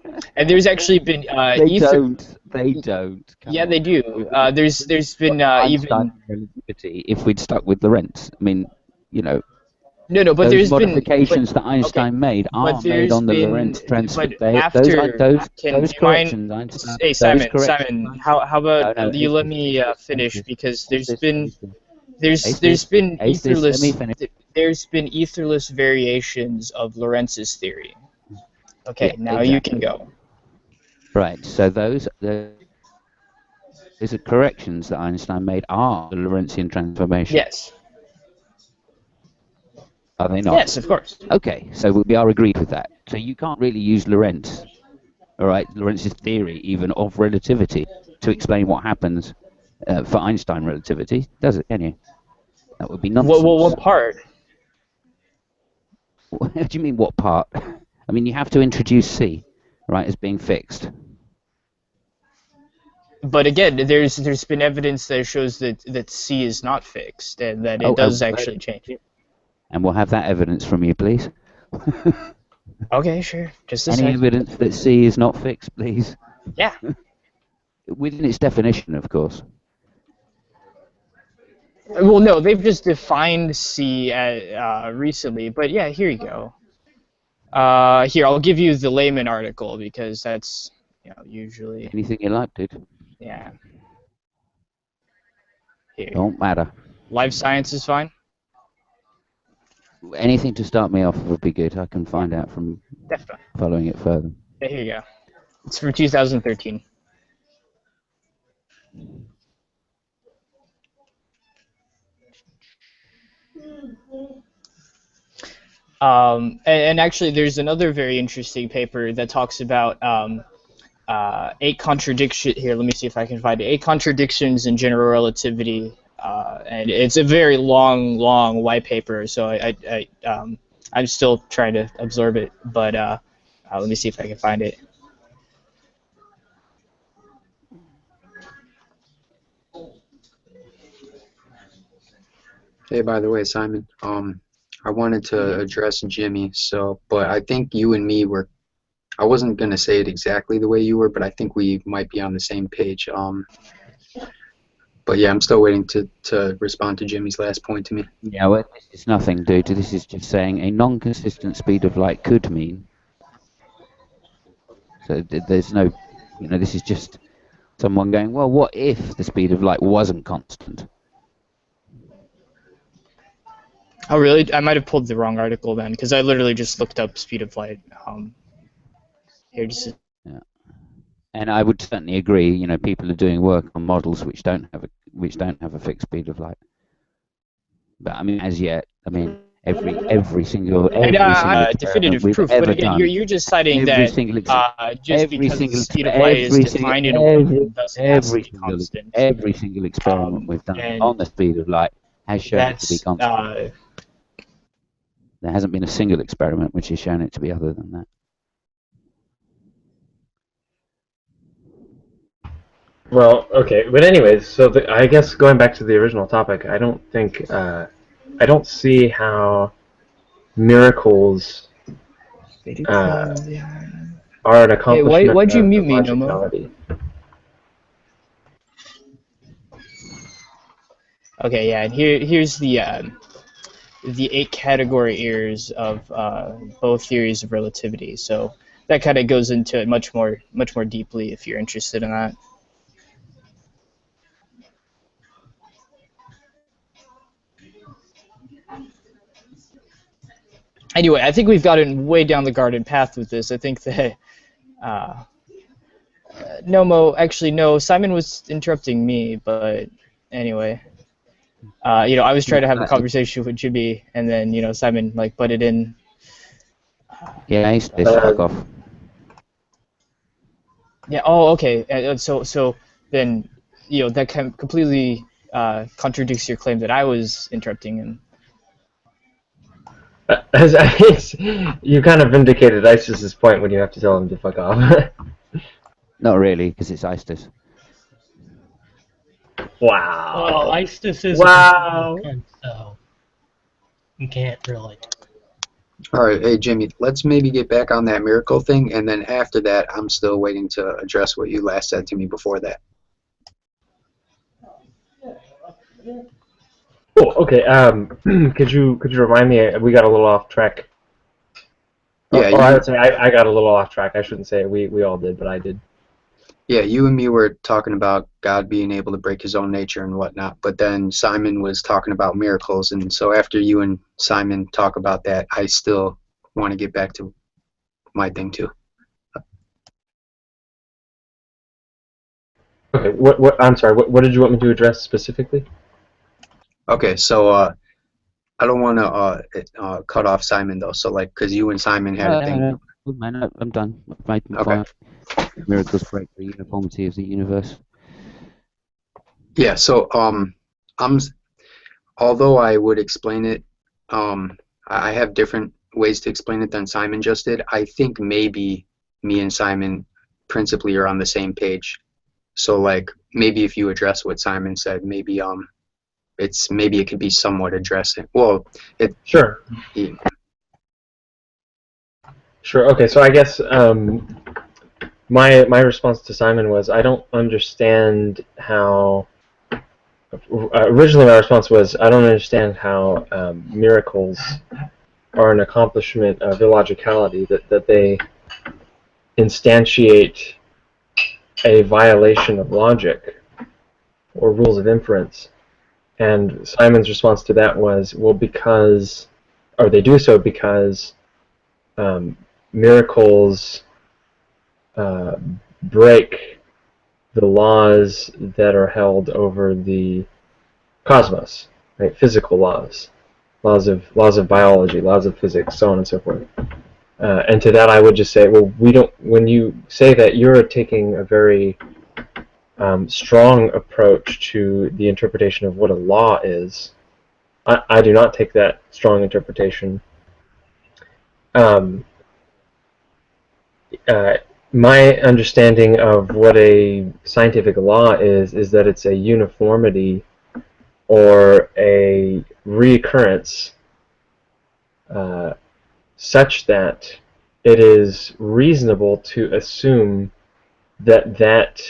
there's actually been ether. They don't. Yeah, they do. There's been even relativity. If we'd stuck with Lorentz, I mean, No, but those there's modifications that Einstein made aren't made on the Lorentz transfer. Those corrections, Einstein. Hey, Simon, how about you let me finish, because there's been etherless variations of Lorentz's theory. Okay, now you can go. Right. So those corrections that Einstein made are the Lorentzian transformation. Yes. Are they not? Yes, of course. Okay, so we are agreed with that. So you can't really use Lorentz, all right, Lorentz's theory even of relativity to explain what happens for Einstein relativity, does it? Can you? That would be nonsense. What part? What do you mean, what part? I mean, you have to introduce C, right, as being fixed. But again, there's been evidence that shows that C is not fixed and that it does actually change. And we'll have that evidence from you, please. Okay, sure. Just a Any second. evidence that C is not fixed, please? Yeah. Within its definition, of course. Well, no, they've just defined C recently, but yeah, here you go. Here, I'll give you the layman article, because that's usually. Anything you like, dude. Yeah. Here. Don't matter. Life science is fine. Anything to start me off would be good. I can find out from Definitely. following it further. Yeah, here you go. It's from 2013. And actually, there's another very interesting paper that talks about 8 contradictions. Here, let me see if I can find it. 8 contradictions in general relativity, and it's a very long white paper. So I'm still trying to absorb it, but let me see if I can find it. Hey, by the way, Simon, I wanted to address Jimmy, but I think you and me were, I wasn't going to say it exactly the way you were, but I think we might be on the same page. But yeah, I'm still waiting to respond to Jimmy's last point to me. Yeah, well, this is nothing, dude. This is just saying a non-consistent speed of light could mean. So there's no, this is just someone going, well, what if the speed of light wasn't constant? Oh, really? I might have pulled the wrong article then, because I literally just looked up speed of light. Here, just. Yeah. And I would certainly agree. People are doing work on models which don't have a fixed speed of light. But I mean, as yet, every single definitive proof. But again, you're just citing that just because the speed of light is defined in a way that doesn't have to be constant. Every single experiment we've done on the speed of light has shown it to be constant. There hasn't been a single experiment which has shown it to be other than that. Well, okay, but anyways, so I guess going back to the original topic, I don't see how miracles are an accomplishment. Hey, why'd you mute me, Nomo? Okay, yeah, and here's the 8 category errors of both theories of relativity. So that kind of goes into it much more deeply if you're interested in that. Anyway, I think we've gotten way down the garden path with this. I think that actually no, Simon was interrupting me, but anyway. I was trying to have a conversation with Jimmy, and then, Simon, butted in. Yeah, he's fuck off. Yeah, oh, okay. So then, that completely contradicts your claim that I was interrupting him. You kind of vindicated ISIS's point when you have to tell him to fuck off. Not really, because it's ISIS. Wow. Well, ISIS is so you can't really. All right, hey Jimmy, let's maybe get back on that miracle thing, and then after that, I'm still waiting to address what you last said to me before that. Oh, okay. Could you remind me? We got a little off track. Yeah. I would say I got a little off track. I shouldn't say it. We all did, but I did. Yeah, you and me were talking about God being able to break his own nature and whatnot, but then Simon was talking about miracles, and so after you and Simon talk about that, I still want to get back to my thing too. Okay, what? I'm sorry. What did you want me to address specifically? Okay, so I don't want to cut off Simon though. So because you and Simon had a thing. No, I'm done. I've made my point. Miracles break the uniformity of the universe. Yeah. So although I would explain it, I have different ways to explain it than Simon just did. I think maybe me and Simon principally are on the same page. So maybe if you address what Simon said, maybe it could be somewhat addressing. Well, Sure. Yeah. Sure. Okay. So I guess my response to Simon was I don't understand how. Originally, my response was I don't understand how miracles are an accomplishment of illogicality, that they instantiate a violation of logic or rules of inference. And Simon's response to that was, well, they do so because miracles break the laws that are held over the cosmos, right? Physical laws of biology, laws of physics, so on and so forth. And to that, I would just say, well, we don't. When you say that, you're taking a very strong approach to the interpretation of what a law is. I do not take that strong interpretation. My understanding of what a scientific law is that it's a uniformity or a reoccurrence such that it is reasonable to assume that that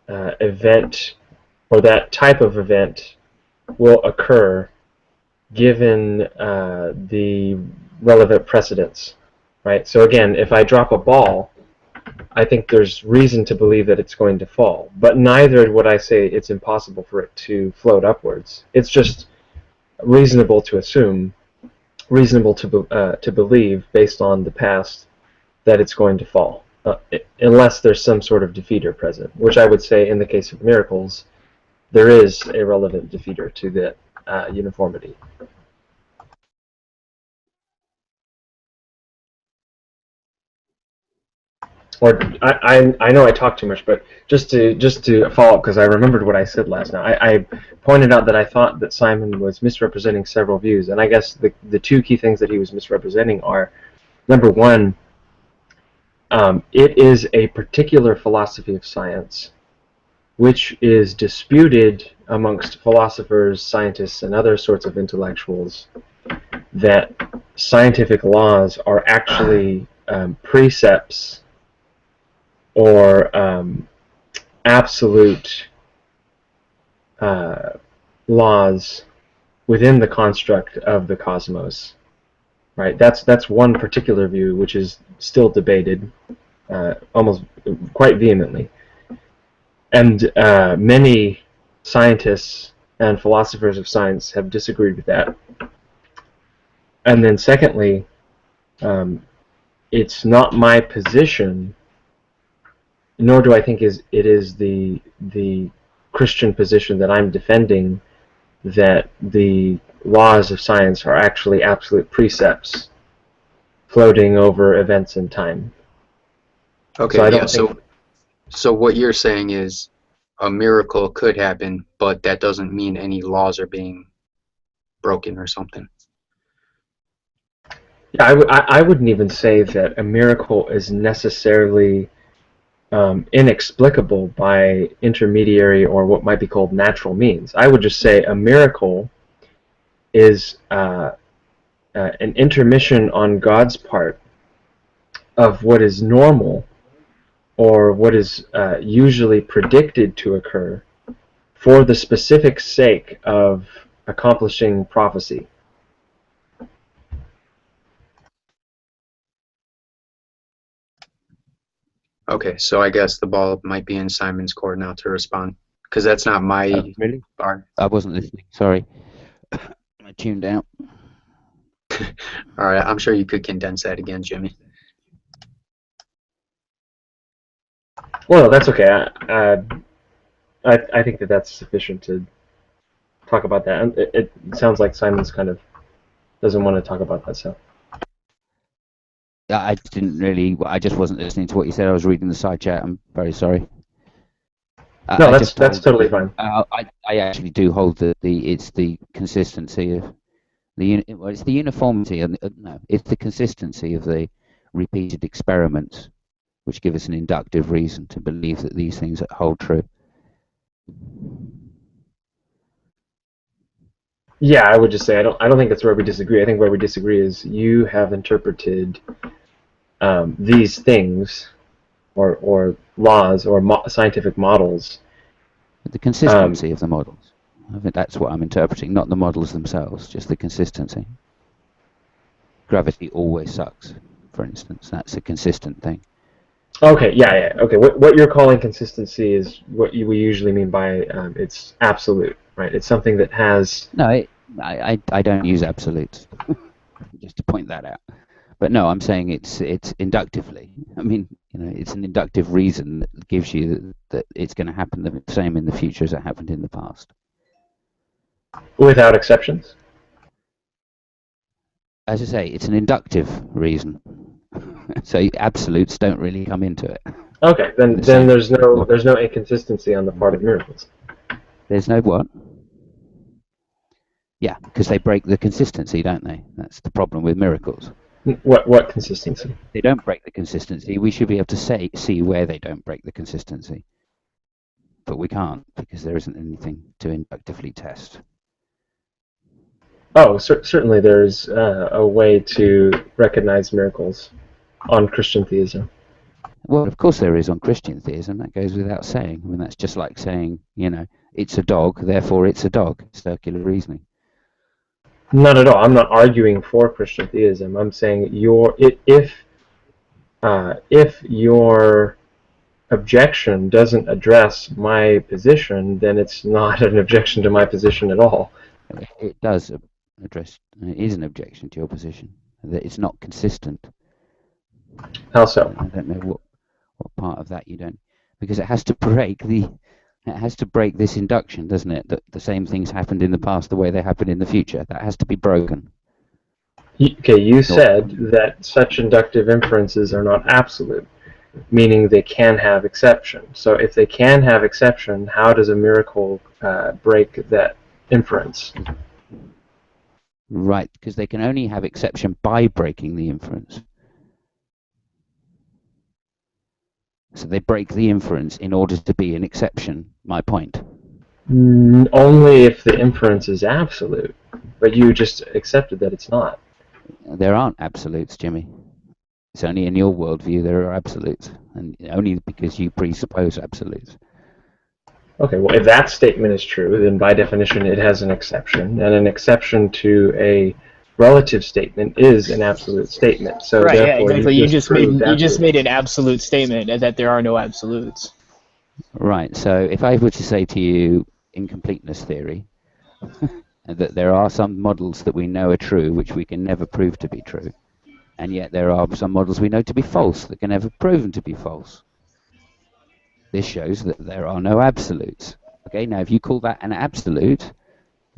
event or that type of event will occur given the relevant precedents, right? So again, if I drop a ball, I think there's reason to believe that it's going to fall, but neither would I say it's impossible for it to float upwards. It's just reasonable to assume, reasonable to believe based on the past that it's going to fall, unless there's some sort of defeater present, which I would say in the case of miracles, there is a relevant defeater to that uniformity. Or I know I talked too much, but just to follow up, because I remembered what I said last night. I pointed out that I thought that Simon was misrepresenting several views, and I guess the two key things that he was misrepresenting are, number one, it is a particular philosophy of science which is disputed amongst philosophers, scientists, and other sorts of intellectuals, that scientific laws are actually precepts or absolute laws within the construct of the cosmos. Right? That's one particular view which is still debated almost quite vehemently. And many scientists and philosophers of science have disagreed with that. And then secondly, it's not my position, nor do I think it is the Christian position that I'm defending, that the laws of science are actually absolute precepts floating over events in time. Okay, So I don't yeah, think, so what you're saying is a miracle could happen, but that doesn't mean any laws are being broken or something. yeah, I wouldn't even say that a miracle is necessarily inexplicable by intermediary or what might be called natural means. I would just say a miracle is an intermission on God's part of what is normal or what is usually predicted to occur for the specific sake of accomplishing prophecy. Okay, so I guess the ball might be in Simon's court now to respond, because that's not my Really? bar. I wasn't listening. Sorry. I tuned out. All right, I'm sure you could condense that again, Jimmy. Well, that's okay. I think that that's sufficient to talk about that. And it sounds like Simon's kind of doesn't want to talk about that stuff. I didn't really. I just wasn't listening to what you said. I was reading the side chat. I'm very sorry. No, that's totally fine. I actually do hold that it's the consistency of it's the uniformity and no, it's the consistency of the repeated experiments which give us an inductive reason to believe that these things hold true. Yeah, I would just say I don't think that's where we disagree. I think where we disagree is you have interpreted these things or laws or scientific models. The consistency of the models. I think that's what I'm interpreting, not the models themselves, just the consistency. Gravity always sucks, for instance. That's a consistent thing. Okay, yeah. Okay, what you're calling consistency is what we usually mean by it's absolute, right? It's something that has... No, I don't use absolutes, just to point that out. But no, I'm saying it's inductively. I mean, it's an inductive reason that gives you that it's going to happen the same in the future as it happened in the past. Without exceptions? As I say, it's an inductive reason. So absolutes don't really come into it. Okay, then there's no inconsistency on the part of miracles. There's no what? Yeah, because they break the consistency, don't they? That's the problem with miracles. What consistency? They don't break the consistency. We should be able to see where they don't break the consistency. But we can't, because there isn't anything to inductively test. Oh, certainly there's a way to recognize miracles on Christian theism. Well, of course there is on Christian theism. That goes without saying. I mean, that's just like saying, it's a dog, therefore it's a dog. Circular reasoning. Not at all. I'm not arguing for Christian theism. I'm saying if your objection doesn't address my position, then it's not an objection to my position at all. It does address. It is an objection to your position. That it's not consistent. How so? I don't know what part of that you don't, because it has to break this induction, doesn't it? That the same things happened in the past the way they happen in the future. That has to be broken. Okay, you said that such inductive inferences are not absolute, meaning they can have exception. So if they can have exception, how does a miracle break that inference? Right, because they can only have exception by breaking the inference. So they break the inference in order to be an exception, my point. Only if the inference is absolute, but you just accepted that it's not. There aren't absolutes, Jimmy. It's only in your worldview there are absolutes, and only because you presuppose absolutes. Okay, well, if that statement is true, then by definition it has an exception, and an exception to a relative statement is an absolute statement. So right, therefore, yeah, exactly. You just made an absolutes. absolute statement that there are no absolutes. Right, so if I were to say to you, incompleteness theory, that there are some models that we know are true which we can never prove to be true, and yet there are some models we know to be false that can never be proven to be false. This shows that there are no absolutes. Okay, now if you call that an absolute,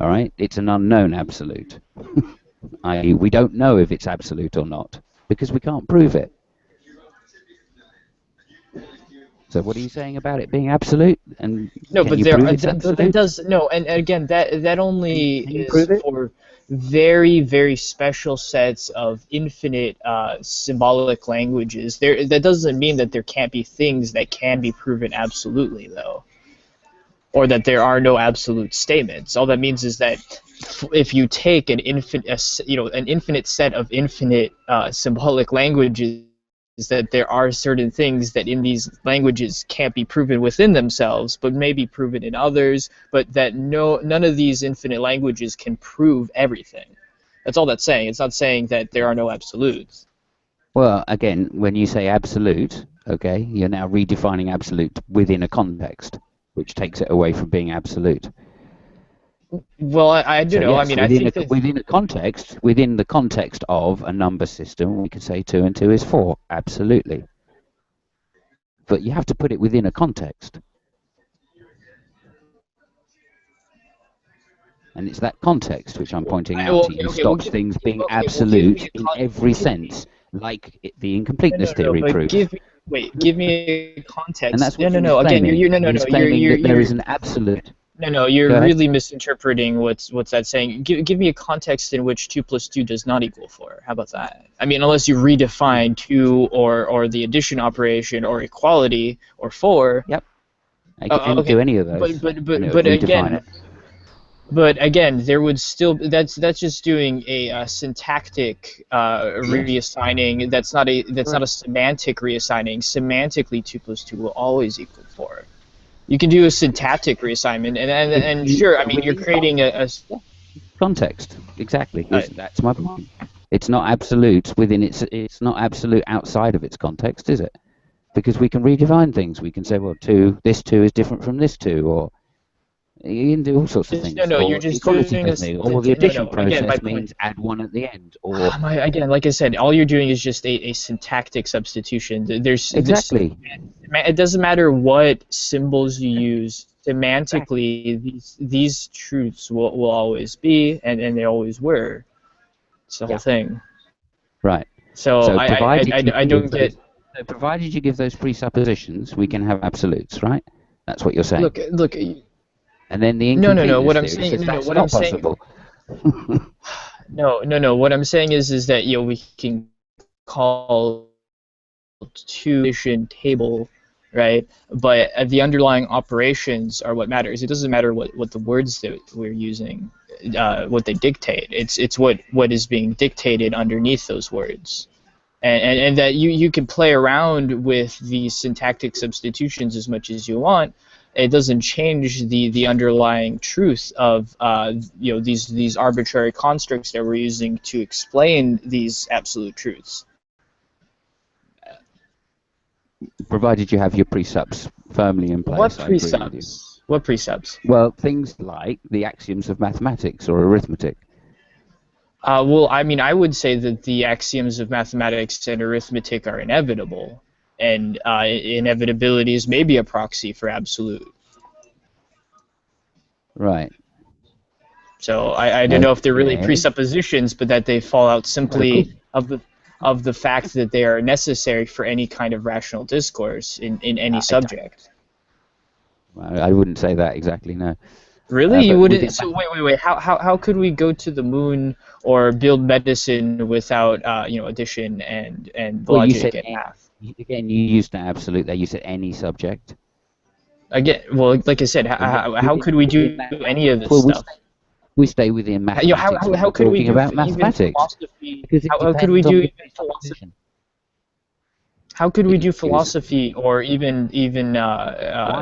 all right, it's an unknown absolute. i.e., we don't know if it's absolute or not, because we can't prove it. So what are you saying about it being absolute? And no, can but you there prove it's absolute? that does no, and again that only Can you is prove it? for very, very special sets of infinite symbolic languages. That doesn't mean that there can't be things that can be proven absolutely, though, or that there are no absolute statements. All that means is that if you take an infinite set of infinite symbolic languages, is that there are certain things that in these languages can't be proven within themselves, but may be proven in others, but that none of these infinite languages can prove everything. That's all that's saying. It's not saying that there are no absolutes. Well, again, when you say absolute, okay, you're now redefining absolute within a context, which takes it away from being absolute. Well, I do So know. yes, I mean, I think that within the context of a number system, we could say 2 and 2 is 4, absolutely. But you have to put it within a context. And it's that context which I'm pointing out to you stops things being absolute in every sense, like the incompleteness theory proves. Give me a context. And that's what no. Again, He's claiming that there is an absolute. No, you're really misinterpreting what's that saying. Give me a context in which 2 + 2 does not equal 4. How about that? I mean, unless you redefine 2 or the addition operation or equality or 4. Yep. I can do any of those. But again, there would still that's just doing a syntactic reassigning. That's not a semantic reassigning. Semantically, 2 + 2 will always equal 4. You can do a syntactic reassignment, and sure, I mean, you're creating a context. Exactly. That's my point. It's not absolute within it's not absolute outside of its context, is it? Because we can redefine things. We can say, well, this 2 is different from this 2, or you can do all sorts of things. No, you're just doing or the addition process means add 1 at the end. Or again, like I said, all you're doing is just a syntactic substitution. Exactly. It doesn't matter what symbols you use. Semantically, these truths will always be, and they always were. It's the whole thing. Right. So I you don't give get. those- so provided you give those presuppositions, we can have absolutes, right? That's what you're saying. Look. And then the No. incompleteness What I'm theory saying. says No. that's What not I'm saying. possible. No. What I'm saying is that we can call two-condition table, right? But the underlying operations are what matters. It doesn't matter what the words that we're using, what they dictate. It's what is being dictated underneath those words. And that you can play around with the syntactic substitutions as much as you want. It doesn't change the underlying truth of these arbitrary constructs that we're using to explain these absolute truths. Provided you have your precepts firmly in place. What I agree with you. precepts? What precepts? Well, things like the axioms of mathematics or arithmetic. Well, I mean, I would say that the axioms of mathematics and arithmetic are inevitable, and inevitability is maybe a proxy for absolute. Right. So I don't know if they're really Okay. presuppositions, but that they fall out simply of the fact that they are necessary for any kind of rational discourse in any subject. I wouldn't say that exactly, no. Really? You but wouldn't? within So wait. How could we go to the moon or build medicine without addition and Well, you logic said and math? Again, you used an absolute there. You said any subject. Again, well, like I said, how could we do any of this Well, stuff? we stay within mathematics. How could we talking do about even mathematics? philosophy? Because it How could we depends on do the even philosophy? presupposition. How could we do Because- philosophy or even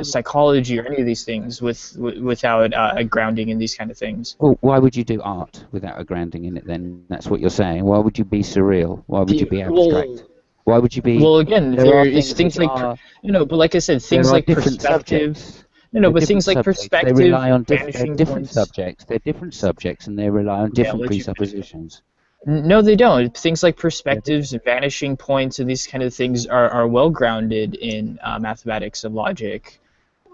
psychology or any of these things without a grounding in these kind of things? Well, why would you do art without a grounding in it then? That's what you're saying. Why would you be surreal? Why would you be abstract? Why would you be... Well, again, there are there is things that like are- but like I said, things there are like different perspective. subjects. But They're things like different subjects. perspective, They rely on vanishing different points. subjects. They're different subjects, and they rely on different logic- presuppositions. No, they don't. Things like perspectives and vanishing points and these kind of things are well grounded in mathematics and logic.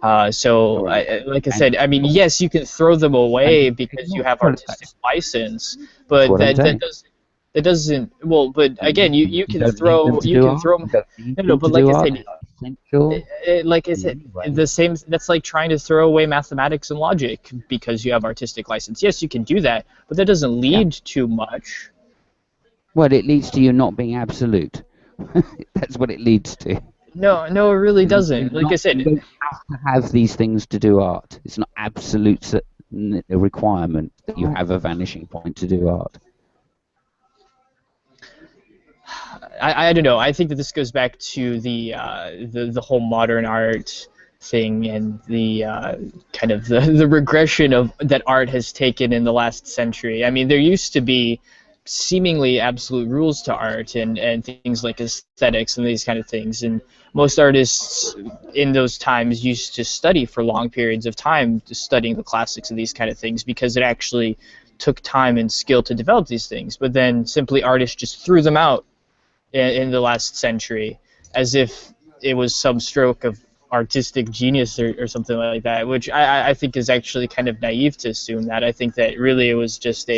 Like I said, I mean, yes, you can throw them away because you have artistic license, but what I'm saying. that doesn't. Well, but again, you can don't need throw them to you do can art. throw. You don't need No, them but to like do I art. said, They're essential. like I said, Anyway. the same. That's like trying to throw away mathematics and logic because you have artistic license. Yes, you can do that, but that doesn't lead to much. Well, it leads to you not being absolute. That's what it leads to. No, it really doesn't. Like I said, You don't have to have these things to do art. It's not absolute a requirement that you have a vanishing point to do art. I don't know. I think that this goes back to the whole modern art thing and the kind of the regression of that art has taken in the last century. I mean, there used to be seemingly absolute rules to art and things like aesthetics and these kind of things, and most artists in those times used to study for long periods of time studying the classics and these kind of things because it actually took time and skill to develop these things. But then simply artists just threw them out in the last century as if it was some stroke of artistic genius or something like that, which I think is actually kind of naive to assume that. I think that really it was just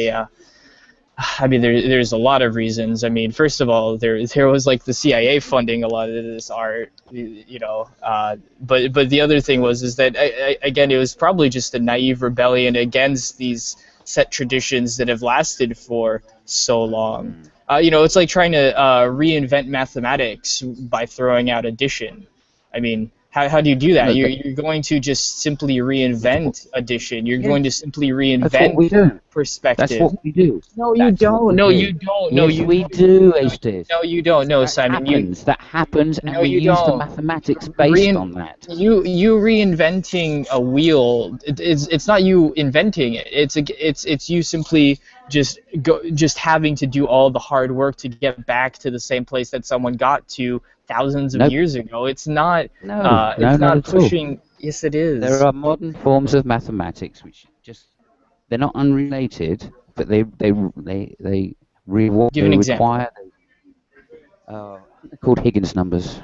I mean, there's a lot of reasons. I mean, first of all, there was like the CIA funding a lot of this art, but the other thing is that again, it was probably just a naive rebellion against these set traditions that have lasted for so long. It's like trying to reinvent mathematics by throwing out addition. I mean, how do you do that? No, You're going to just simply reinvent addition. You're going to simply That's what we reinvent do. perspective. That's what we do. No, you That's what don't. we No, do. you don't. No, Yes, you we do, Estes. No, you don't. No, That Simon. happens. That happens, and No, we you use the don't. mathematics based on that. You reinventing a wheel. It's not you inventing it. It's you simply just having to do all the hard work to get back to the same place that someone got to thousands of Nope. years ago. It's not. No, It's not not at all. pushing. Yes, it is. There are modern forms of mathematics which they're not unrelated, but they Give an example. require. They're called Higgins numbers.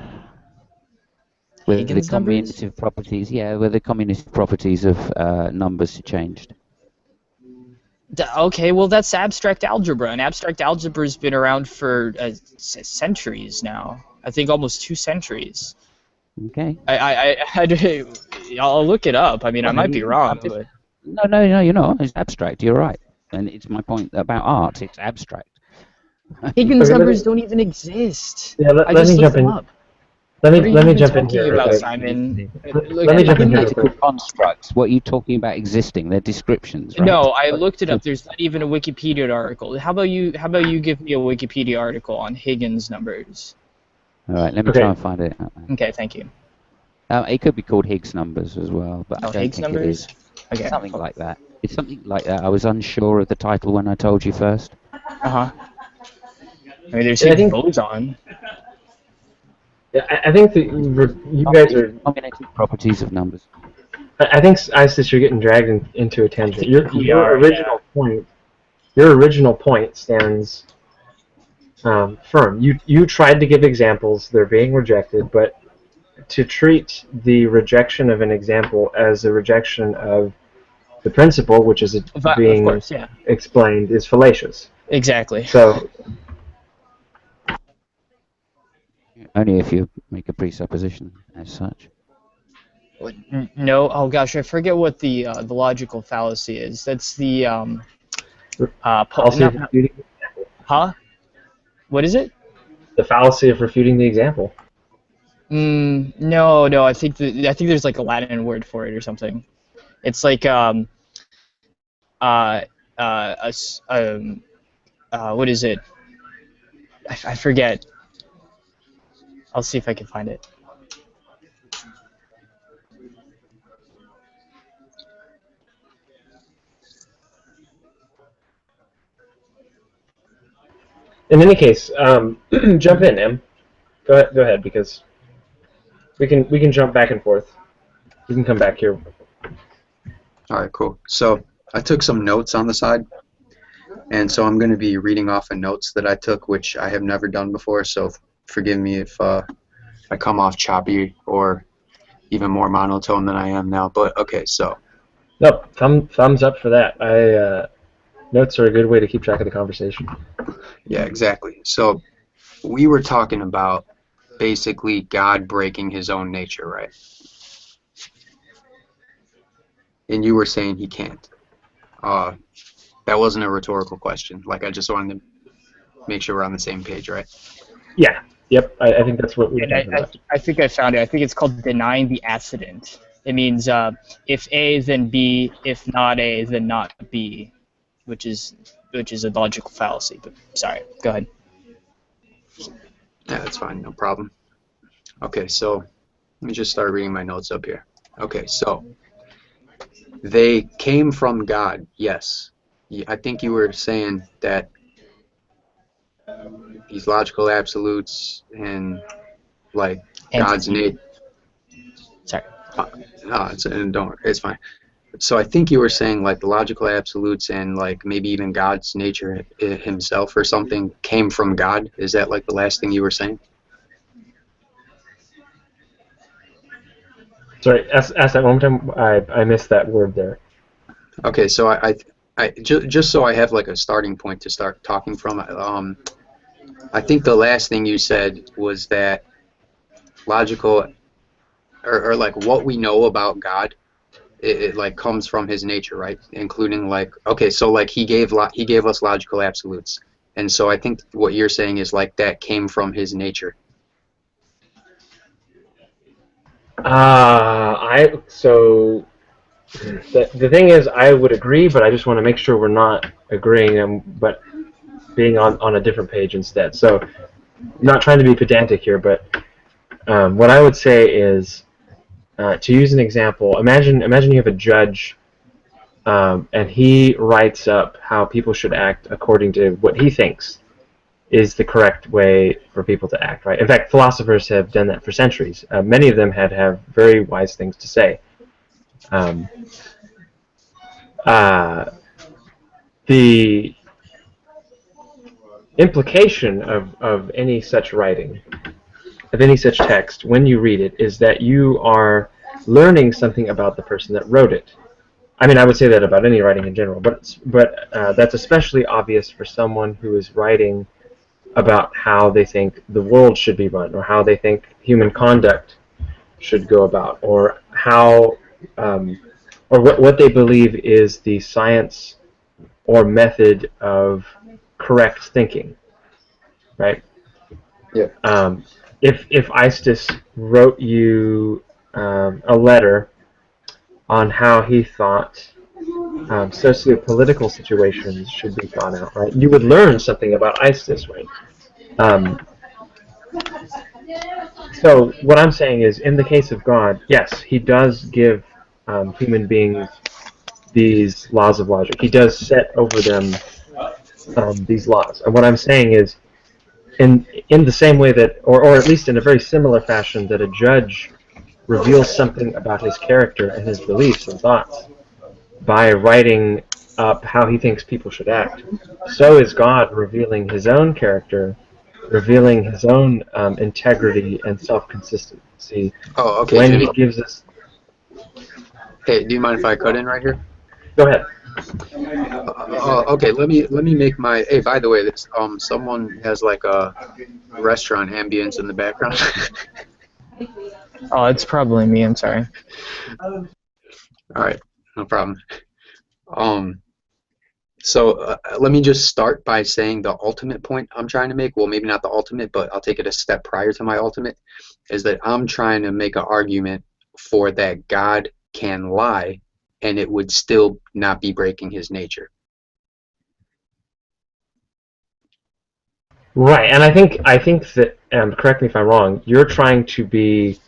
Where Higgins the numbers? commutative properties, where the commutative properties of numbers are changed. Okay, well that's abstract algebra, and abstract algebra's been around for centuries now. I think almost 2 centuries. Okay. I'll look it up. I mean, I might be wrong, but No, you're not. It's abstract. You're right. And it's my point about art. It's abstract. Higgins numbers don't even exist. Yeah, I let just me looked jump in. them up. Let What are me you even jump in talking here. about, Okay. Simon? Let me jump in here. Mathematical constructs. What are you talking about existing? They're descriptions, right? No, I looked it up. There's not even a Wikipedia article. How about you give me a Wikipedia article on Higgins numbers? All right, let me Okay. try and find it. Okay, thank you. It could be called Higgs numbers as well, but I don't Higgs think numbers? it is. Okay. Something like that. It's something like that. I was unsure of the title when I told you first. Uh-huh. I mean, there's Yeah, I Higgs think- boson. Yeah, I think that you guys are. Combinatoric properties of numbers. I think Isis, you're getting dragged into a tangent. we are, Your original point stands firm. You tried to give examples; they're being rejected. But to treat the rejection of an example as a rejection of the principle, which is being of course, yeah. explained, is fallacious. Exactly. So, Only if you make a presupposition as such. No, oh gosh, I forget what the logical fallacy is. That's the fallacy of refuting, huh? What is it? the fallacy of refuting the example. No, I think there's like a Latin word for it or something. It's like what is it? I forget. I'll see if I can find it. In any case, jump in, Em. Go ahead, because we can jump back and forth. We can come back here. All right, cool. So I took some notes on the side, and so I'm going to be reading off of notes that I took, which I have never done before, so forgive me if I come off choppy or even more monotone than I am now. But okay, so. Nope, thumbs up for that. Notes are a good way to keep track of the conversation. Yeah, exactly. So we were talking about basically God breaking his own nature, right? And you were saying he can't. That wasn't a rhetorical question. Like, I just wanted to make sure we're on the same page, right? Yeah. Yep. I think that's what we're talking about. I think I found it. I think it's called denying the accident. It means if A, then B. If not A, then not B, which is a logical fallacy. But sorry, go ahead. Yeah, that's fine. No problem. Okay, so let me just start reading my notes up here. Okay, so they came from God, yes. I think you were saying that these logical absolutes and like God's nature. Sorry. It's fine. So I think you were saying like the logical absolutes and like maybe even God's nature himself or something came from God. Is that like the last thing you were saying? Sorry, ask that one more time. I missed that word there. Okay, so I just so I have like a starting point to start talking from. I think the last thing you said was that logical, or like what we know about God, it like comes from his nature, right? Including like, okay, so like he gave us logical absolutes, and so I think what you're saying is like that came from his nature. So the thing is, I would agree, but I just want to make sure we're not agreeing, but being on a different page instead. So, not trying to be pedantic here, but what I would say is, to use an example, imagine you have a judge, and he writes up how people should act according to what he thinks is the correct way for people to act, right? In fact, philosophers have done that for centuries. Many of them have very wise things to say. The implication of any such writing, of any such text, when you read it, is that you are learning something about the person that wrote it. I mean, I would say that about any writing in general, but that's especially obvious for someone who is writing about how they think the world should be run, or how they think human conduct should go about, or how, or what they believe is the science or method of correct thinking, right? Yeah. If Istis wrote you a letter on how he thought socio-political situations should be thought out, right? You would learn something about Istis, right? So what I'm saying is, in the case of God, yes, he does give human beings these laws of logic. He does set over them these laws. And what I'm saying is, in the same way that, or at least in a very similar fashion, that a judge reveals something about his character and his beliefs and thoughts by writing up how he thinks people should act, so is God revealing his own character, revealing his own integrity and self-consistency. Oh, okay. When Jimmy. he gives us... Hey, do you mind if I cut in right here? Go ahead. Okay, let me make my. Hey, by the way, this someone has like a restaurant ambience in the background. Oh, it's probably me. I'm sorry. All right, no problem. So let me just start by saying the ultimate point I'm trying to make. Well, maybe not the ultimate, but I'll take it a step prior to my ultimate. Is that I'm trying to make an argument for that God can lie, and it would still not be breaking his nature. Right, and I think that, correct me if I'm wrong, you're trying to be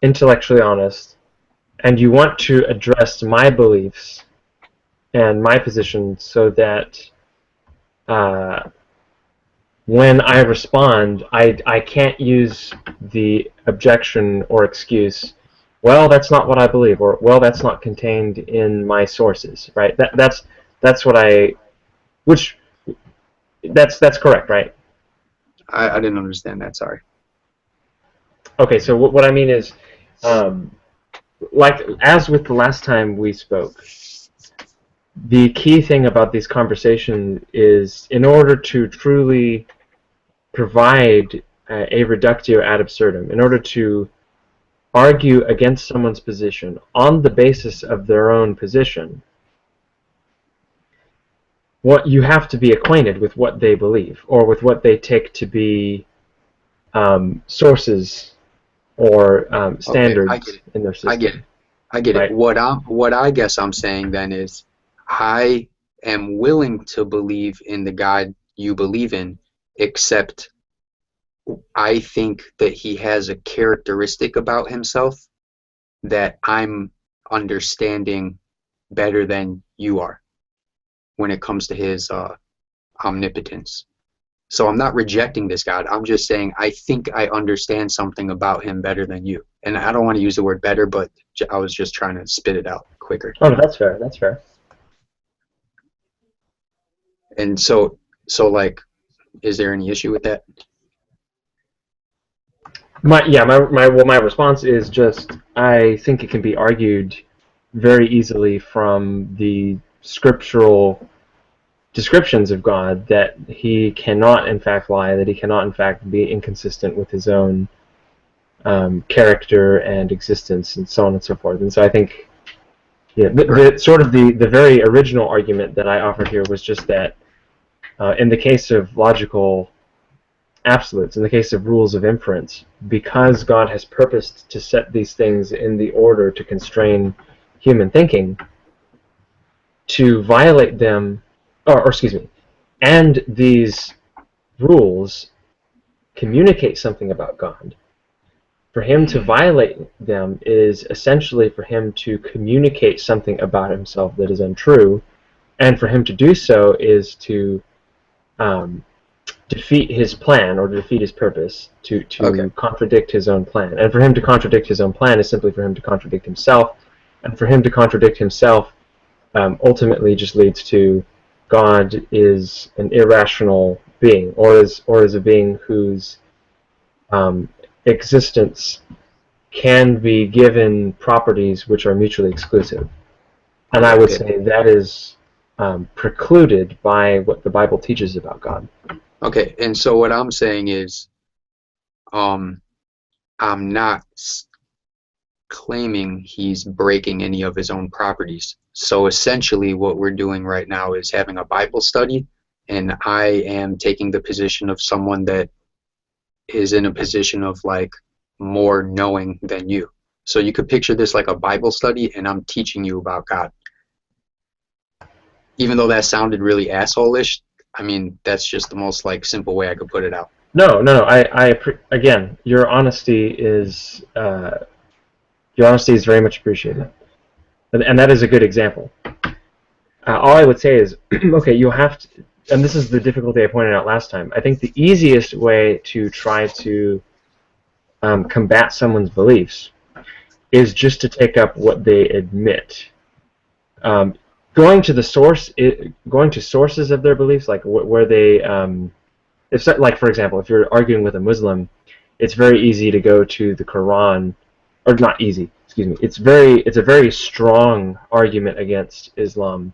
intellectually honest, and you want to address my beliefs and my position so that when I respond, I can't use the objection or excuse, well, that's not what I believe, or well, that's not contained in my sources, right? That's what that's correct, right? I didn't understand that. Sorry. Okay, so what I mean is, like as with the last time we spoke, the key thing about these conversations is, in order to truly provide a reductio ad absurdum, in order to argue against someone's position on the basis of their own position, what you have to be acquainted with what they believe, or with what they take to be sources or standards in their system. I get Right. it. What I guess I'm saying then is, I am willing to believe in the God you believe in, except I think that he has a characteristic about himself that I'm understanding better than you are when it comes to his omnipotence. So I'm not rejecting this God. I'm just saying I think I understand something about him better than you. And I don't want to use the word better, but I was just trying to spit it out quicker. Oh, that's fair. That's fair. And so like, is there any issue with that? My response is just, I think it can be argued very easily from the scriptural descriptions of God that he cannot in fact lie, that he cannot in fact be inconsistent with his own character and existence, and so on and so forth. And so I think, yeah, the very original argument that I offered here was just that in the case of logical absolutes, in the case of rules of inference, because God has purposed to set these things in the order to constrain human thinking, to violate them, or excuse me, and these rules communicate something about God, for him to violate them is essentially for him to communicate something about himself that is untrue, and for him to do so is to defeat his plan, or defeat his purpose, to contradict his own plan. And for him to contradict his own plan is simply for him to contradict himself, and for him to contradict himself ultimately just leads to God is an irrational being, or is a being whose existence can be given properties which are mutually exclusive. And I would Okay. say that is precluded by what the Bible teaches about God. Okay, and so what I'm saying is, I'm not claiming he's breaking any of his own properties. So essentially what we're doing right now is having a Bible study, and I am taking the position of someone that is in a position of like more knowing than you. So you could picture this like a Bible study, and I'm teaching you about God. Even though that sounded really asshole-ish, I mean, that's just the most like simple way I could put it out. No. Again, your honesty is very much appreciated, and that is a good example. All I would say is, okay, you have to, and this is the difficulty I pointed out last time. I think the easiest way to try to combat someone's beliefs is just to take up what they admit. Going to the source, going to sources of their beliefs, like where they, like for example, if you're arguing with a Muslim, it's very easy to go to the Quran, or not easy, excuse me. It's a very strong argument against Islam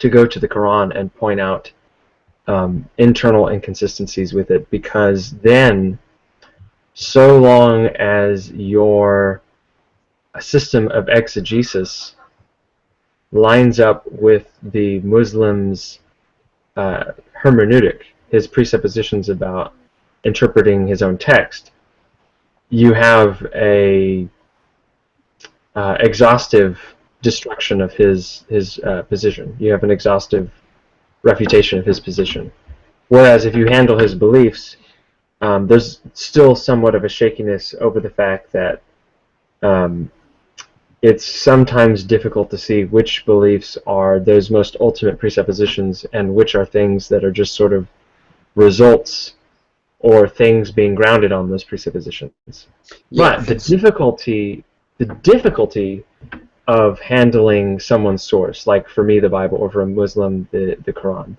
to go to the Quran and point out internal inconsistencies with it, because then, so long as your system of exegesis lines up with the Muslim's hermeneutic, his presuppositions about interpreting his own text, you have a exhaustive destruction of his position. You have an exhaustive refutation of his position. Whereas if you handle his beliefs, there's still somewhat of a shakiness over the fact that it's sometimes difficult to see which beliefs are those most ultimate presuppositions and which are things that are just sort of results or things being grounded on those presuppositions. Yeah, But the difficulty of handling someone's source, like for me the Bible, or for a Muslim the Quran,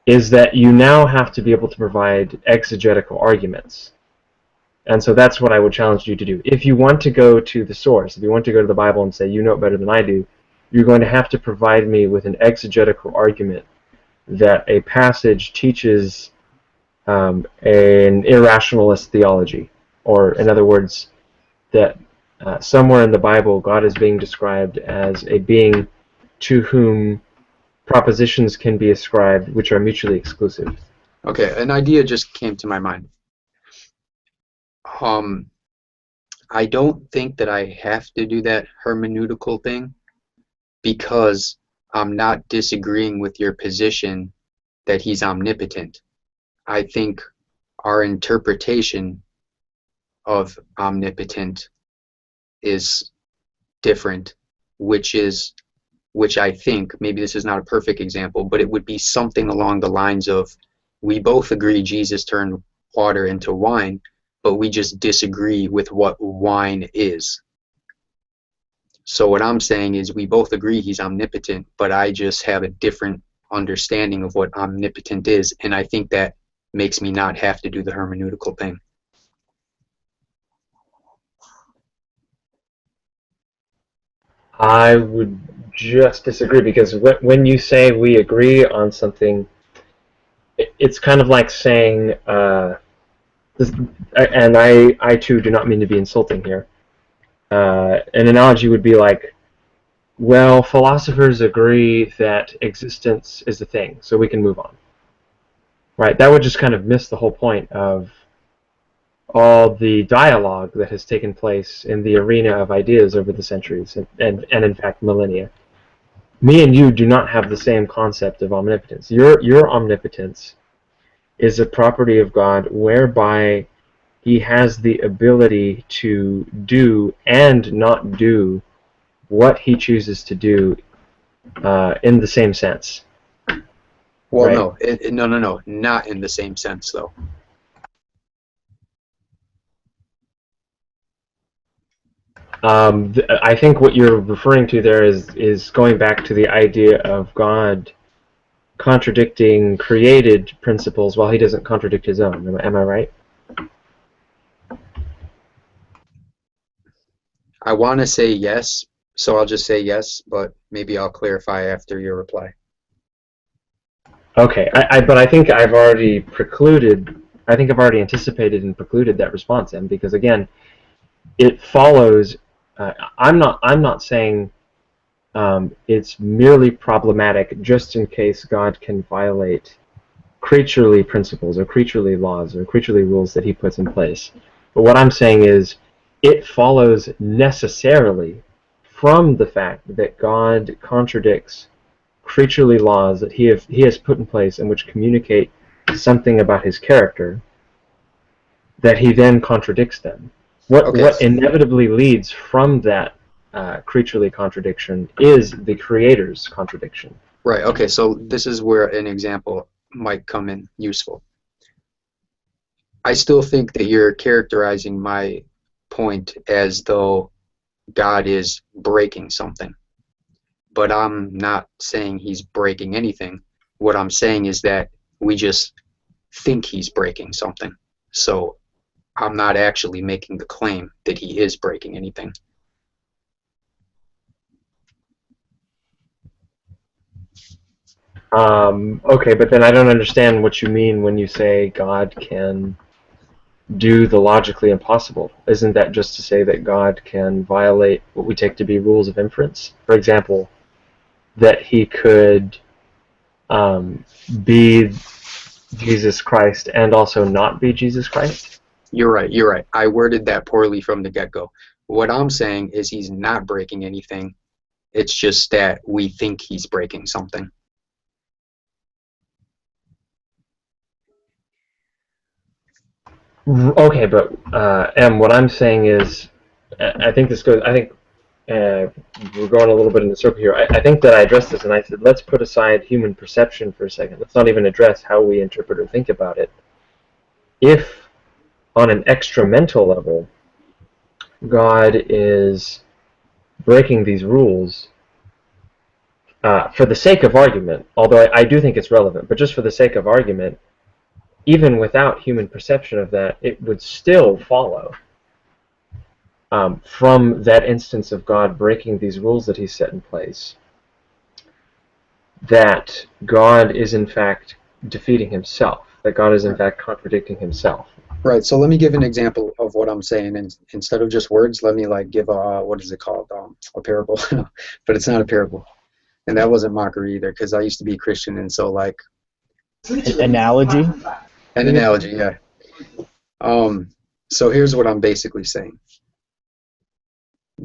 is that you now have to be able to provide exegetical arguments. And so that's what I would challenge you to do. If you want to go to the source, if you want to go to the Bible and say, you know it better than I do, you're going to have to provide me with an exegetical argument that a passage teaches an irrationalist theology. Or, in other words, that somewhere in the Bible, God is being described as a being to whom propositions can be ascribed which are mutually exclusive. Okay, an idea just came to my mind. I don't think that I have to do that hermeneutical thing, because I'm not disagreeing with your position that he's omnipotent. I think our interpretation of omnipotent is different, which I think, maybe this is not a perfect example, but it would be something along the lines of, we both agree Jesus turned water into wine, but we just disagree with what wine is. So what I'm saying is, we both agree he's omnipotent, but I just have a different understanding of what omnipotent is, and I think that makes me not have to do the hermeneutical thing. I would just disagree, because when you say we agree on something, it's kind of like saying, and I too do not mean to be insulting here, an analogy would be like, well, philosophers agree that existence is a thing, so we can move on. Right? That would just kind of miss the whole point of all the dialogue that has taken place in the arena of ideas over the centuries, and in fact millennia. Me and you do not have the same concept of omnipotence. Your omnipotence is a property of God whereby he has the ability to do and not do what he chooses to do in the same sense. Well, right? No, not in the same sense, though. I think what you're referring to there is going back to the idea of God contradicting created principles while he doesn't contradict his own. Am I right? I want to say yes, So I'll just say yes, but maybe I'll clarify after your reply. Okay, but I think I've already precluded. I think I've already anticipated and precluded that response, then, because again, it follows. I'm not saying it's merely problematic just in case God can violate creaturely principles or creaturely laws or creaturely rules that He puts in place. But what I'm saying is, it follows necessarily from the fact that God contradicts creaturely laws that he has put in place and which communicate something about His character, that He then contradicts them. What inevitably leads from that creaturely contradiction is the Creator's contradiction. Right, okay, so this is where an example might come in useful. I still think that you're characterizing my point as though God is breaking something. But I'm not saying He's breaking anything. What I'm saying is that we just think He's breaking something. So I'm not actually making the claim that He is breaking anything. Okay, but then I don't understand what you mean when you say God can do the logically impossible. Isn't that just to say that God can violate what we take to be rules of inference? For example, that He could be Jesus Christ and also not be Jesus Christ? You're right. I worded that poorly from the get-go. What I'm saying is He's not breaking anything. It's just that we think He's breaking something. Okay, but what I'm saying is, I think we're going a little bit in the circle here. I think that I addressed this and I said, let's put aside human perception for a second. Let's not even address how we interpret or think about it. If, on an extramental level, God is breaking these rules, for the sake of argument, although I do think it's relevant, but just for the sake of argument, even without human perception of that, it would still follow from that instance of God breaking these rules that He set in place, that God is in fact defeating Himself, that God is in fact contradicting Himself. Right, so let me give an example of what I'm saying, and instead of just words, let me give a, what is it called, a parable, but it's not a parable, and that wasn't mockery either, because I used to be a Christian, and so Analogy? An analogy, yeah. So here's what I'm basically saying.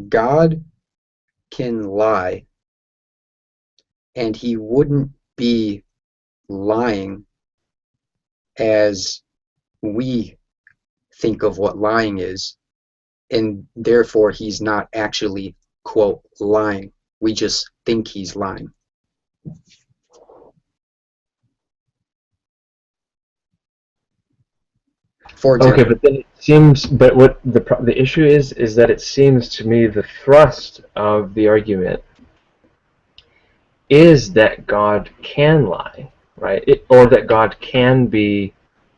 God can lie, and He wouldn't be lying as we think of what lying is, and therefore He's not actually, quote, lying. We just think He's lying. For example, Okay, but then it seems, but what the issue is that it seems to me the thrust of the argument is that God can lie, right? Or that God can be.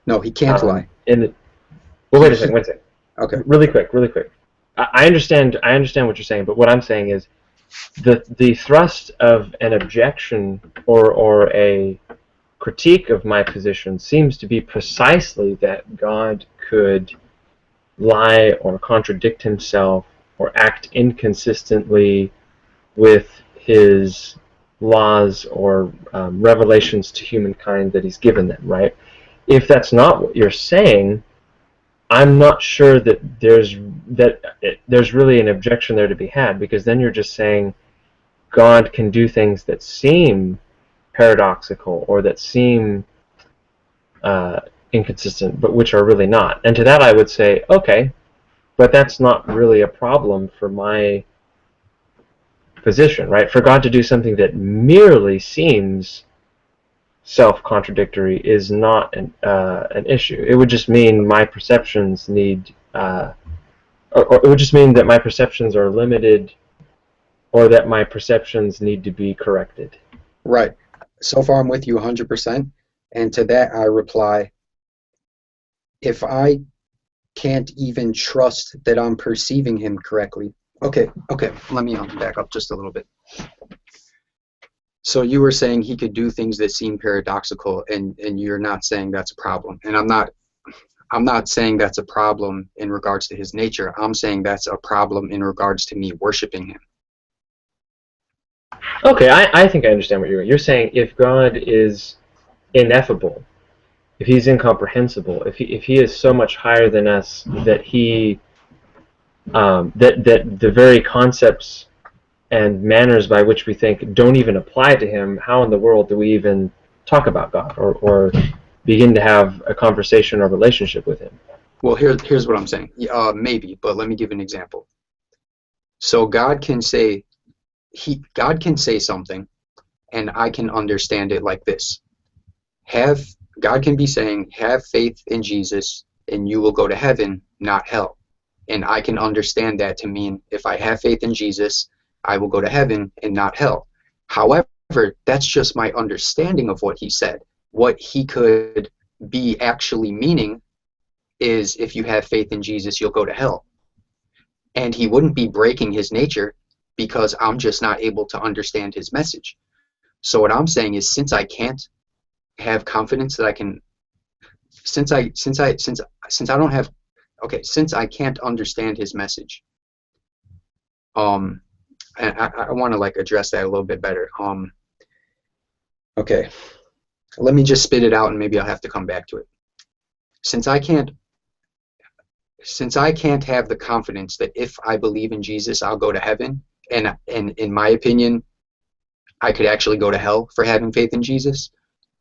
No, He can't lie. Well, wait a second. Okay. Really quick. I understand what you're saying, but what I'm saying is the thrust of an objection or a critique of my position seems to be precisely that God could lie or contradict Himself or act inconsistently with His laws or revelations to humankind that He's given them, right? If that's not what you're saying, I'm not sure that there's really an objection there to be had, because then you're just saying God can do things that seem paradoxical or that seem inconsistent, but which are really not. And to that I would say, okay, but that's not really a problem for my position, right? For God to do something that merely seems self-contradictory is not an issue. It would just mean my perceptions need, or it would just mean that my perceptions are limited, or that my perceptions need to be corrected. Right. So far I'm with you 100%, and to that I reply, if I can't even trust that I'm perceiving Him correctly, Okay. Let me back up just a little bit. So you were saying he could do things that seem paradoxical, and you're not saying that's a problem. And I'm not saying that's a problem in regards to his nature. I'm saying that's a problem in regards to me worshiping him. Okay, I think I understand what you're doing. You're saying if God is ineffable, if he's incomprehensible, if he is so much higher than us that he that the very concepts and manners by which we think don't even apply to him, how in the world do we even talk about God or begin to have a conversation or relationship with him? Well, here's what I'm saying. Maybe, but let me give an example. So God can say something, and I can understand it like this. God can be saying, have faith in Jesus, and you will go to heaven, not hell. And I can understand that to mean, if I have faith in Jesus, I will go to heaven and not hell. However, that's just my understanding of what he said. What he could be actually meaning is, if you have faith in Jesus, you'll go to hell. And he wouldn't be breaking his nature, because I'm just not able to understand his message. So what I'm saying is, since I can't have confidence that I can, since I can't understand his message, and I want to like address that a little bit better. Okay, let me just spit it out, and maybe I'll have to come back to it. Since I can't have the confidence that if I believe in Jesus, I'll go to heaven, and in my opinion, I could actually go to hell for having faith in Jesus,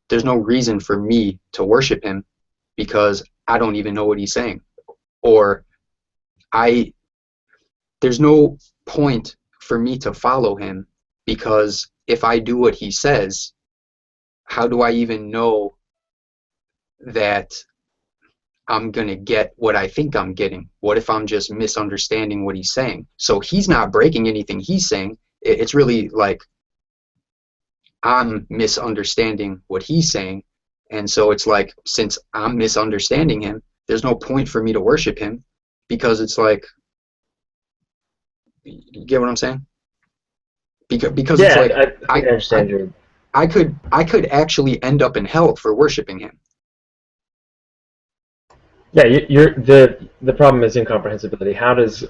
there's no reason for me to worship him, because I don't even know what he's saying. Or there's no point for me to follow him, because if I do what he says, how do I even know that I'm going to get what I think I'm getting? What if I'm just misunderstanding what he's saying? So he's not breaking anything he's saying. It's really like I'm misunderstanding what he's saying. And so it's like, since I'm misunderstanding him, there's no point for me to worship him, because it's like, you get what I'm saying? Because yeah, it's like, I understand you. I could actually end up in hell for worshiping him. Yeah, the problem is incomprehensibility. How does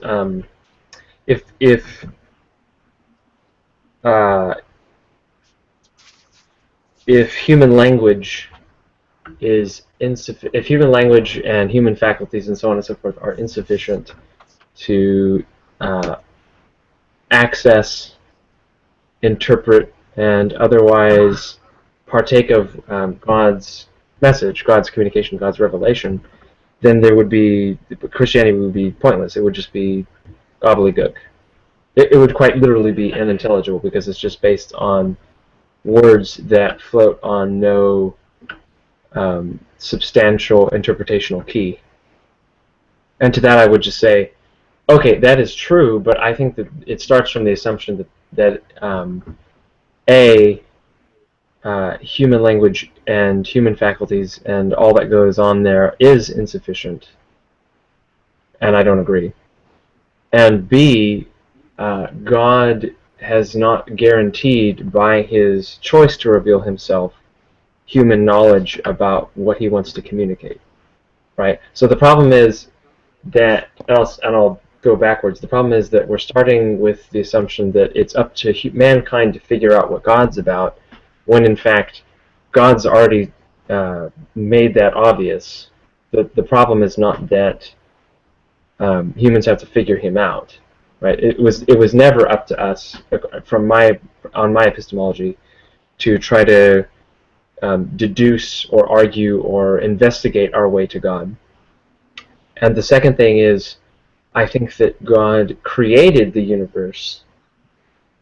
if human language is insufficient, if human language and human faculties and so on and so forth are insufficient to access, interpret, and otherwise partake of God's message, God's communication, God's revelation, then Christianity would be pointless. It would just be gobbledygook. It would quite literally be unintelligible, because it's just based on words that float on no substantial interpretational key. And to that I would just say, okay, that is true, but I think that it starts from the assumption that human language and human faculties and all that goes on there is insufficient, and I don't agree. And B, God has not guaranteed by his choice to reveal himself human knowledge about what he wants to communicate, right? So the problem is that, and I'll go backwards, the problem is that we're starting with the assumption that it's up to mankind to figure out what God's about, when in fact God's already made that obvious. The problem is not that humans have to figure him out, right? It was never up to us, on my epistemology, to try to deduce or argue or investigate our way to God. And the second thing is, I think that God created the universe,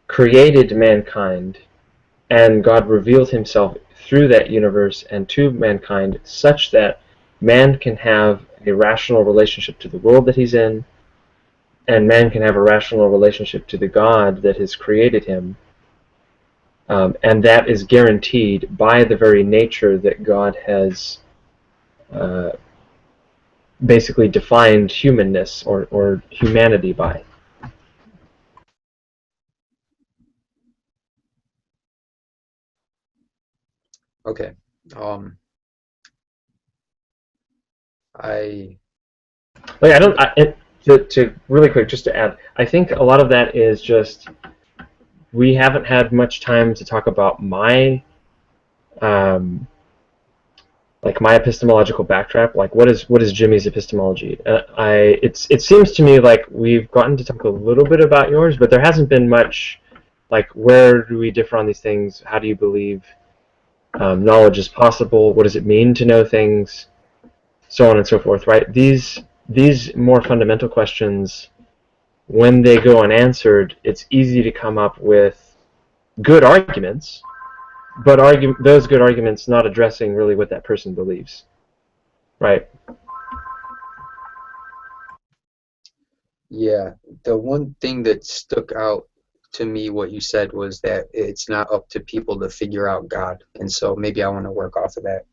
created mankind, and God revealed himself through that universe and to mankind such that man can have a rational relationship to the world that he's in, and man can have a rational relationship to the God that has created him. And that is guaranteed by the very nature that God has basically defined humanness or humanity by. Okay. I Like I don't. To really quick, just to add, I think a lot of that is just we haven't had much time to talk about my my epistemological backdrop. Like what is Jimmy's epistemology? It seems to me like we've gotten to talk a little bit about yours, but there hasn't been much. Like where do we differ on these things? How do you believe knowledge is possible? What does it mean to know things? So on and so forth, right? These more fundamental questions, when they go unanswered, it's easy to come up with good arguments, but those good arguments not addressing really what that person believes, right? Yeah, the one thing that stuck out to me what you said was that it's not up to people to figure out God, and so maybe I want to work off of that.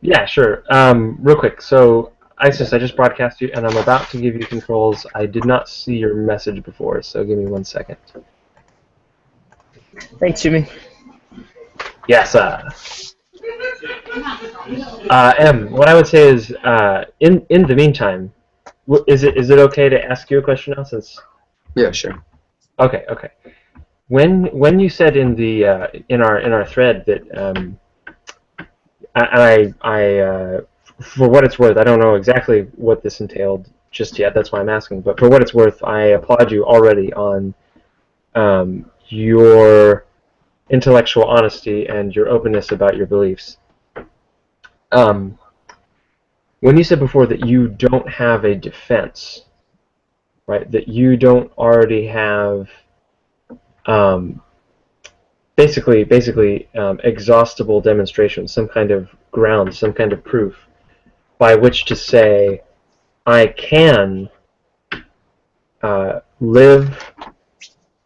Yeah, sure. Real quick, so Isis, I just broadcast you, and I'm about to give you controls. I did not see your message before, so give me 1 second. Thanks, Jimmy. Yes, M, what I would say is, in the meantime, is it okay to ask you a question now? Since Yeah, sure. okay. When you said in the in our thread that I for what it's worth, I don't know exactly what this entailed just yet. That's why I'm asking. But for what it's worth, I applaud you already on your intellectual honesty and your openness about your beliefs. When you said before that you don't have a defense, right? That you don't already have basically exhaustible demonstration, some kind of ground, some kind of proof by which to say, I can live,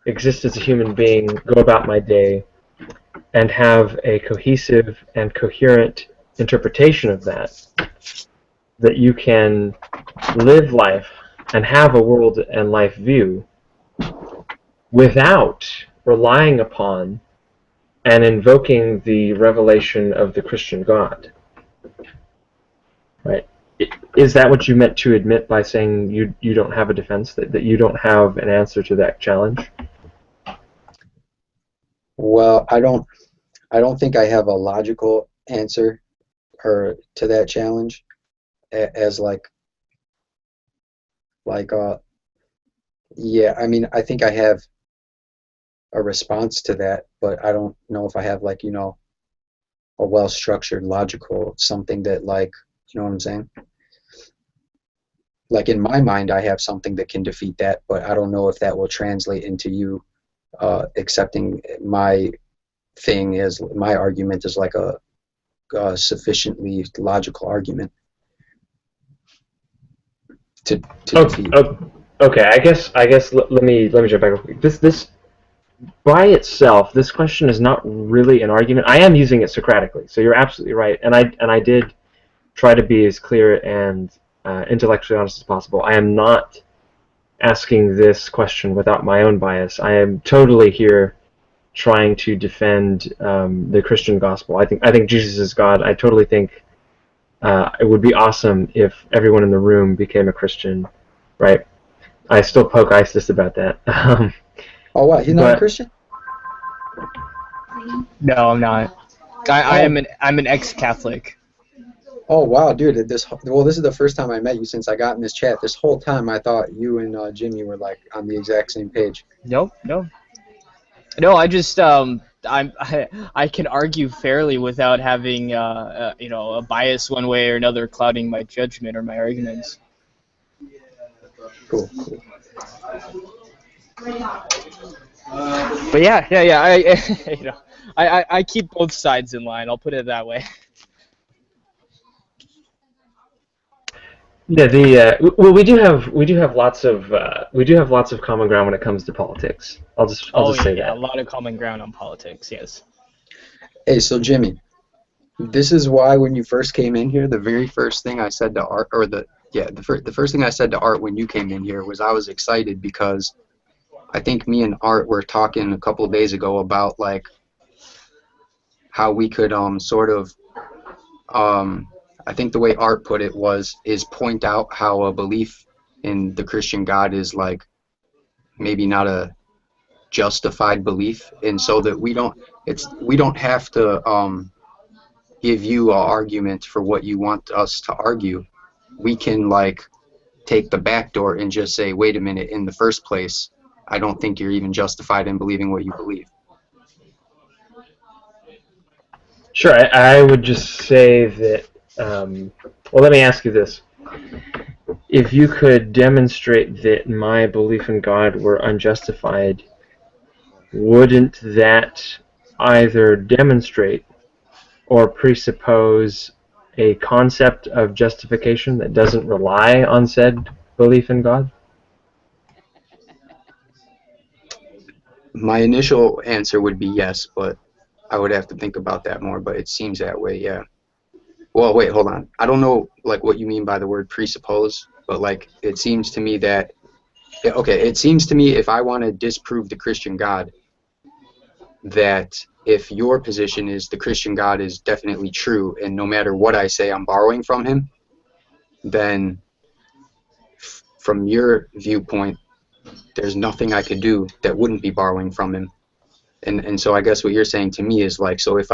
exist as a human being, go about my day, and have a cohesive and coherent interpretation of that you can live life and have a world and life view without relying upon and invoking the revelation of the Christian God. Right? Is that what you meant to admit by saying you don't have a defense, that you don't have an answer to that challenge? Well, I don't think I have a logical answer to that challenge as yeah, I mean, I think I have a response to that, but I don't know if I have a well-structured logical something that you know what I'm saying? Like in my mind I have something that can defeat that, but I don't know if that will translate into you accepting my thing as my argument is like a sufficiently logical argument to defeat. Okay, I guess let me jump back real quick. This by itself, this question is not really an argument. I am using it Socratically, so you're absolutely right, and I did try to be as clear and intellectually honest as possible. I am not asking this question without my own bias. I am totally here trying to defend the Christian gospel. I think Jesus is God. I totally think it would be awesome if everyone in the room became a Christian, right? I still poke Isis about that. Oh, what? He's not a Christian? No, I'm not. I'm an ex-Catholic. Oh wow, dude! This is the first time I met you since I got in this chat. This whole time I thought you and Jimmy were on the exact same page. No. I just I can argue fairly without having a bias one way or another clouding my judgment or my arguments. Cool. But yeah. I keep both sides in line. I'll put it that way. Yeah, well, we do have lots of common ground when it comes to politics. I'll just say that. A lot of common ground on politics. Yes. Hey, so Jimmy, this is why when you first came in here, the very first thing I said to Art, the first thing I said to Art when you came in here was I was excited because I think me and Art were talking a couple of days ago about like how we could sort of I think the way Art put it is point out how a belief in the Christian God is like maybe not a justified belief, and so that we don't have to give you an argument for what you want us to argue. We can like take the back door and just say, wait a minute, in the first place, I don't think you're even justified in believing what you believe. Sure, I would just say that, well, let me ask you this. If you could demonstrate that my belief in God were unjustified, wouldn't that either demonstrate or presuppose a concept of justification that doesn't rely on said belief in God? My initial answer would be yes, but I would have to think about that more, but it seems that way, yeah. Well, wait, hold on. I don't know like what you mean by the word presuppose, but like it seems to me that, okay, it seems to me if I want to disprove the Christian God, that if your position is the Christian God is definitely true and no matter what I say I'm borrowing from him, then from your viewpoint, there's nothing I could do that wouldn't be borrowing from him. And so I guess what you're saying to me is like, so if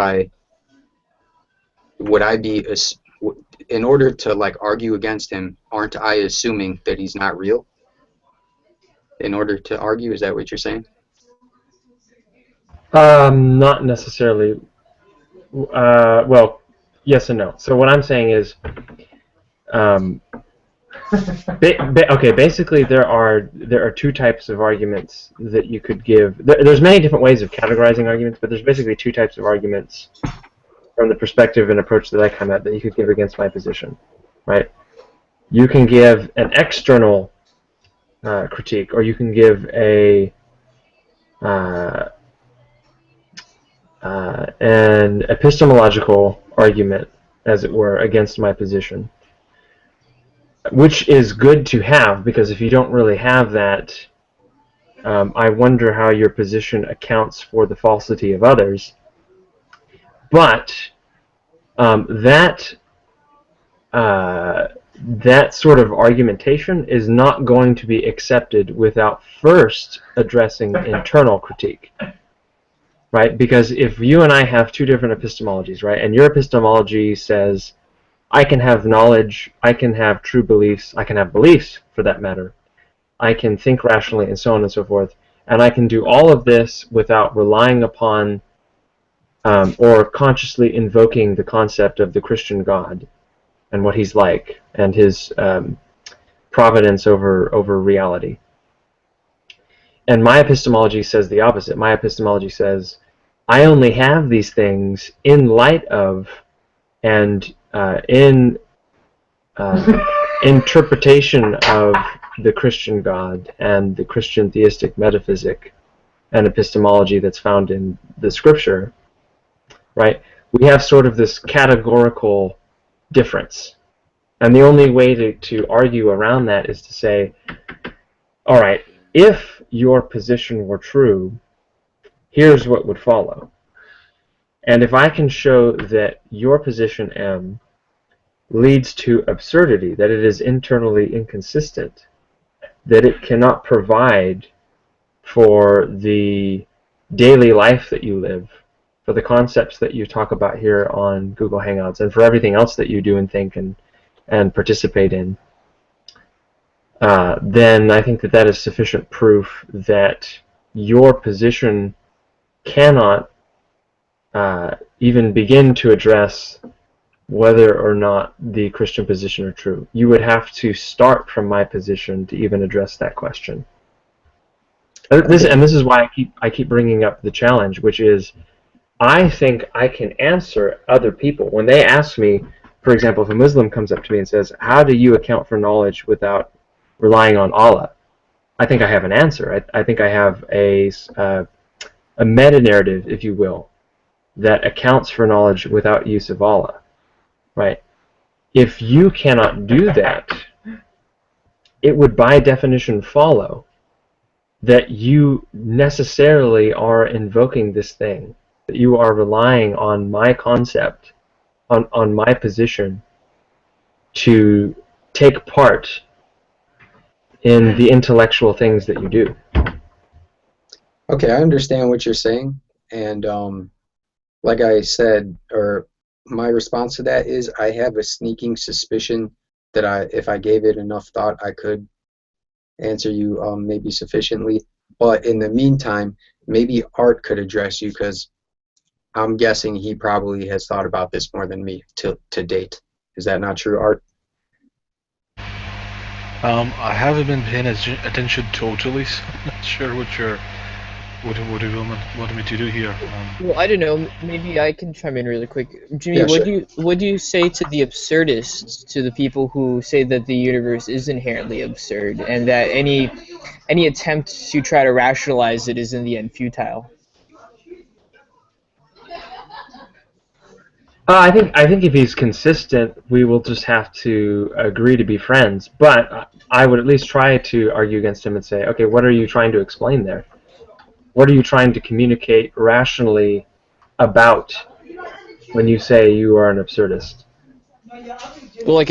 in order to like argue against him, aren't I assuming that he's not real? In order to argue, is that what you're saying? Not necessarily. Well, yes and no. So what I'm saying is, okay, basically there are two types of arguments that you could give. There's many different ways of categorizing arguments, but there's basically two types of arguments from the perspective and approach that I come at that you could give against my position, right? You can give an external critique, or you can give an epistemological argument, as it were, against my position, which is good to have, because if you don't really have that, I wonder how your position accounts for the falsity of others. But that sort of argumentation is not going to be accepted without first addressing internal critique, right? Because if you and I have two different epistemologies, right, and your epistemology says, I can have knowledge, I can have true beliefs, I can have beliefs, for that matter, I can think rationally, and so on and so forth, and I can do all of this without relying upon or consciously invoking the concept of the Christian God and what he's like, and his providence over reality. And my epistemology says the opposite. My epistemology says, I only have these things in light of and in interpretation of the Christian God and the Christian theistic metaphysic and epistemology that's found in the Scripture, right? We have sort of this categorical difference. And the only way to argue around that is to say, all right, if your position were true, here's what would follow. And if I can show that your position, M, leads to absurdity, that it is internally inconsistent, that it cannot provide for the daily life that you live, for the concepts that you talk about here on Google Hangouts, and for everything else that you do and think and participate in, then I think that is sufficient proof that your position cannot even begin to address whether or not the Christian position are true. You would have to start from my position to even address that question. This is why I keep bringing up the challenge, which is, I think I can answer other people when they ask me. For example, if a Muslim comes up to me and says, how do you account for knowledge without relying on Allah? I think I have an answer. I think I have a meta-narrative, if you will, that accounts for knowledge without use of Allah. Right? If you cannot do that, it would by definition follow that you necessarily are invoking this thing, that you are relying on my concept, on my position, to take part in the intellectual things that you do. Okay, I understand what you're saying, and like I said, or my response to that is I have a sneaking suspicion that if I gave it enough thought, I could answer you maybe sufficiently. But in the meantime, maybe Art could address you, because I'm guessing he probably has thought about this more than me to date. Is that not true, Art? I haven't been paying attention totally, so I'm not sure what you want me to do here. Well, I don't know. Maybe I can chime in really quick. Jimmy, Yeah, what do you say to the absurdists, to the people who say that the universe is inherently absurd and that any attempt to try to rationalize it is in the end futile? I think if he's consistent, we will just have to agree to be friends. But I would at least try to argue against him and say, okay, what are you trying to explain there? What are you trying to communicate rationally about when you say you are an absurdist? Well, like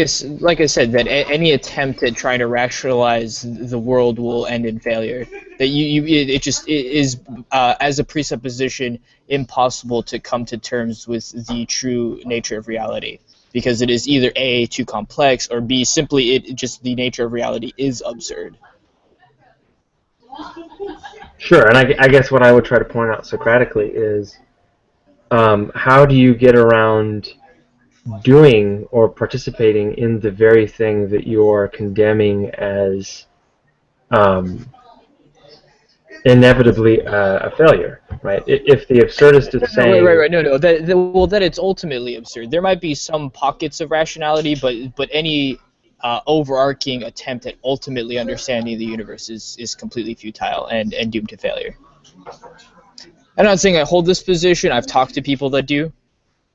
I said, that any attempt at trying to rationalize the world will end in failure. That it is as a presupposition impossible to come to terms with the true nature of reality, because it is either A, too complex, or B, simply the nature of reality is absurd. Sure, and I guess what I would try to point out Socratically is how do you get around doing or participating in the very thing that you're condemning as inevitably a failure, right? If the absurdist is saying... Right. No. That it's ultimately absurd. There might be some pockets of rationality, but any overarching attempt at ultimately understanding the universe is completely futile and doomed to failure. I'm not saying I hold this position. I've talked to people that do,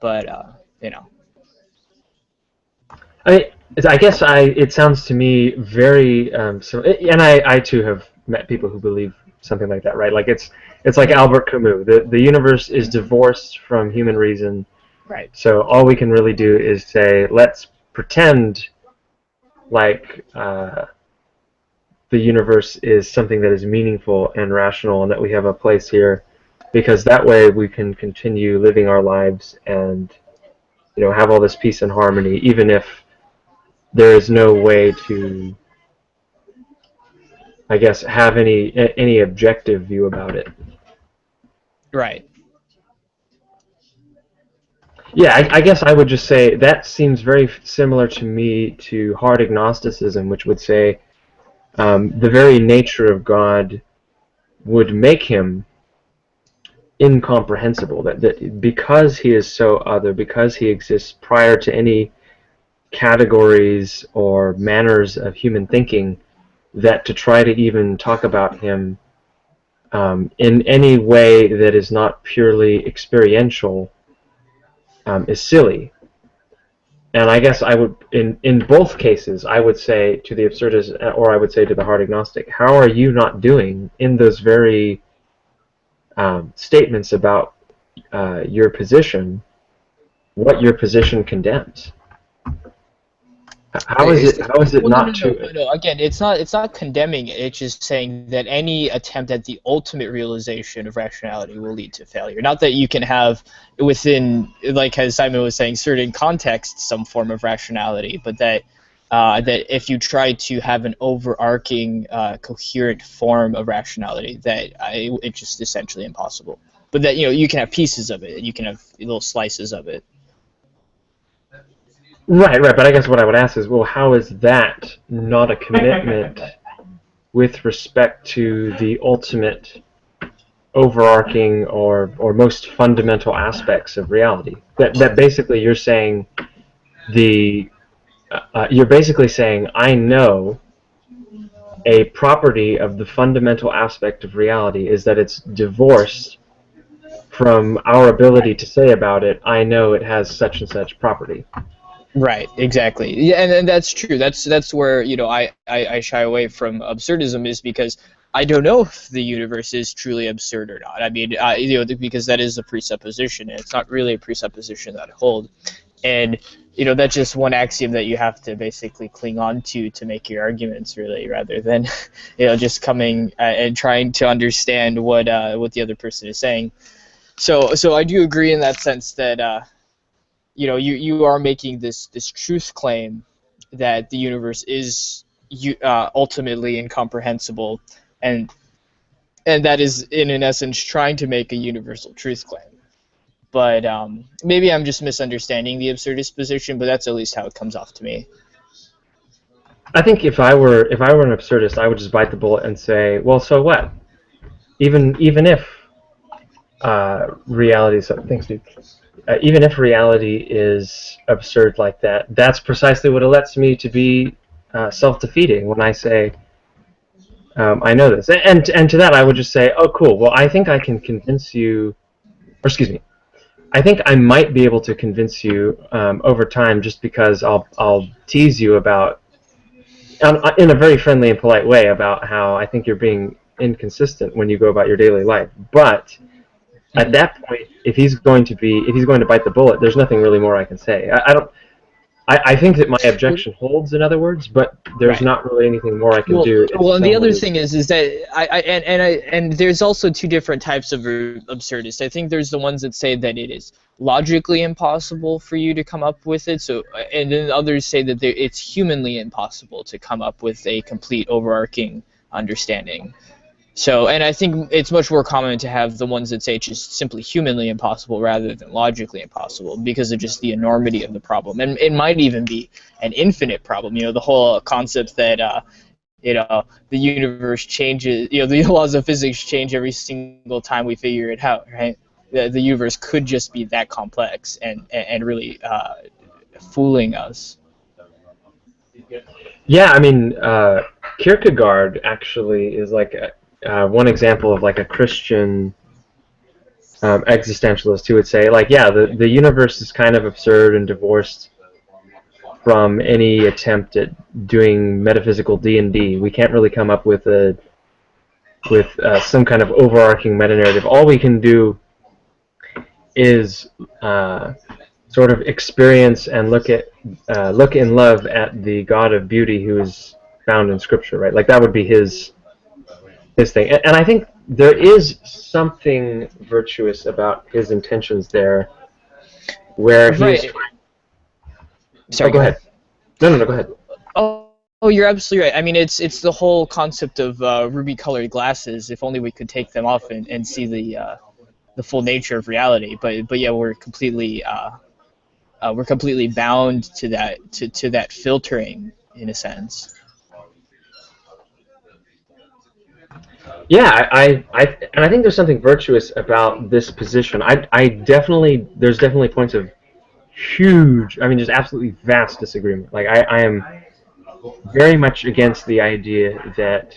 but you know. I guess it sounds to me very and I too have met people who believe something like that, right? Like it's like Albert Camus. The universe is divorced from human reason. Right. So all we can really do is say, let's pretend like the universe is something that is meaningful and rational, and that we have a place here, because that way we can continue living our lives and have all this peace and harmony, even if there is no way to, I guess, have any objective view about it. Right. Yeah, I guess I would just say that seems very similar to me to hard agnosticism, which would say the very nature of God would make him incomprehensible. That because he is so other, because he exists prior to any categories or manners of human thinking, that to try to even talk about him in any way that is not purely experiential is silly. And I guess I would, in both cases, I would say to the absurdist, or I would say to the hard agnostic, how are you not doing in those very statements about your position what your position condemns? How is it not true? No. Again, it's not condemning it. It's just saying that any attempt at the ultimate realization of rationality will lead to failure. Not that you can have within, like as Simon was saying, certain contexts some form of rationality, but that if you try to have an overarching, coherent form of rationality, it's just essentially impossible. But that you can have pieces of it, you can have little slices of it. Right, but I guess what I would ask is, well, how is that not a commitment with respect to the ultimate overarching or most fundamental aspects of reality? That basically you're saying you're basically saying, I know a property of the fundamental aspect of reality is that it's divorced from our ability to say about it, I know it has such and such property. Right, exactly. Yeah, and that's true. That's where, I shy away from absurdism, is because I don't know if the universe is truly absurd or not. I mean, because that is a presupposition, and it's not really a presupposition that I hold. And that's just one axiom that you have to basically cling on to make your arguments, really, rather than just coming and trying to understand what the other person is saying. So I do agree in that sense that you are making this truth claim that the universe is ultimately incomprehensible, and that is in essence trying to make a universal truth claim. But maybe I'm just misunderstanding the absurdist position, but that's at least how it comes off to me. I think if I were an absurdist, I would just bite the bullet and say, well, so what? Even if reality, thanks, dude. Even if reality is absurd like that, that's precisely what it lets me to be self-defeating when I say, I know this. And to that, I would just say, oh, cool. Well, I think I can convince you, or excuse me, I think I might be able to convince you over time, just because I'll tease you about, in a very friendly and polite way, about how I think you're being inconsistent when you go about your daily life. But at that point, if he's going to bite the bullet, there's nothing really more I can say. I think that my objection holds, in other words, but there's not really anything more I can do. Well, and the other thing is that and there's also two different types of absurdists. I think there's the ones that say that it is logically impossible for you to come up with it. So, and then others say that it's humanly impossible to come up with a complete overarching understanding. So, and I think it's much more common to have the ones that say it's just simply humanly impossible rather than logically impossible, because of just the enormity of the problem. And it might even be an infinite problem. The whole concept that the universe changes, the laws of physics change every single time we figure it out, right? The universe could just be that complex and really fooling us. Yeah, I mean, Kierkegaard actually is like one example of like a Christian existentialist who would say, like, yeah, the universe is kind of absurd and divorced from any attempt at doing metaphysical D&D. We can't really come up with some kind of overarching meta-narrative. All we can do is sort of experience and look in love at the God of beauty who is found in Scripture, right? Like, that would be his thing. And I think there is something virtuous about his intentions there, where he's... Sorry, go ahead. No, go ahead. Oh, you're absolutely right. I mean, it's the whole concept of ruby-colored glasses. If only we could take them off and see the full nature of reality. But yeah, we're completely bound to that filtering, in a sense. Yeah, I think there's something virtuous about this position. There's definitely points of huge, I mean, just absolutely vast disagreement. Like, I am very much against the idea that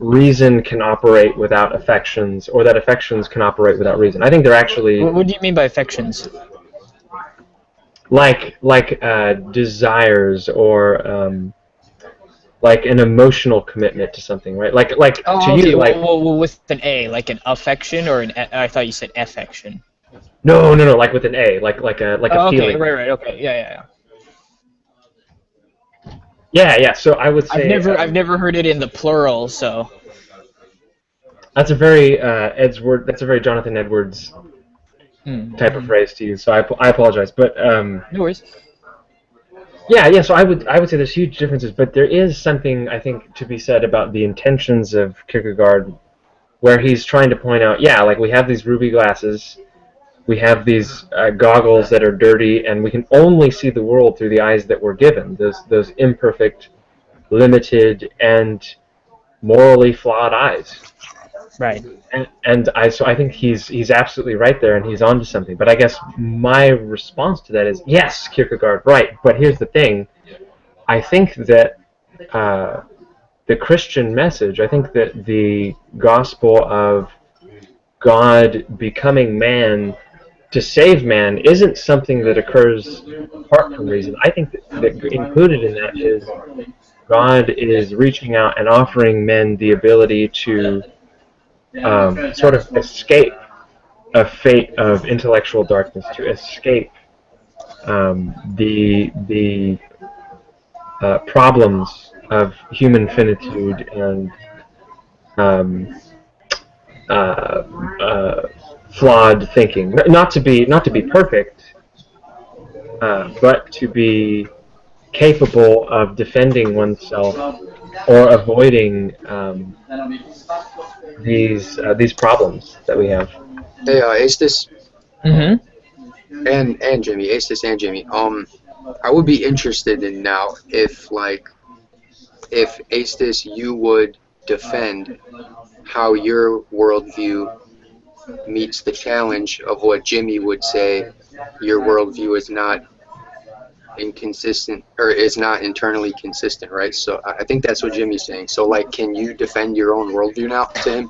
reason can operate without affections, or that affections can operate without reason. I think they're actually... What do you mean by affections? Like desires, or like an emotional commitment to something, right? Like to you, like... Well, with an A, like an affection, or I thought you said affection. No, like with an A, like a feeling. Right, okay, yeah. Yeah. So I would say I've never heard it in the plural, so. That's a very That's a very Jonathan Edwards type of phrase to use. So I apologize, but no worries. Yeah. So I would say there's huge differences, but there is something, I think, to be said about the intentions of Kierkegaard, where he's trying to point out, yeah, like, we have these ruby glasses. We have these goggles that are dirty, and we can only see the world through the eyes that we're given, those imperfect, limited, and morally flawed eyes. Right. So I think he's absolutely right there, and he's onto something. But I guess my response to that is, yes, Kierkegaard, right. But here's the thing. I think that the Christian message, I think that the gospel of God becoming man to save man isn't something that occurs apart from reason. I think that included in that is God is reaching out and offering men the ability to sort of escape a fate of intellectual darkness, to escape the problems of human finitude and flawed thinking. Not to be perfect, but to be capable of defending oneself or avoiding these problems that we have. Hey, Astis Mm-hmm. and Jimmy, Astis and Jimmy. I would be interested in now if Astis, you would defend how your worldview meets the challenge of what Jimmy would say your worldview is not inconsistent or is not internally consistent, right? So I think that's what Jimmy's saying. So like, can you defend your own worldview now to him?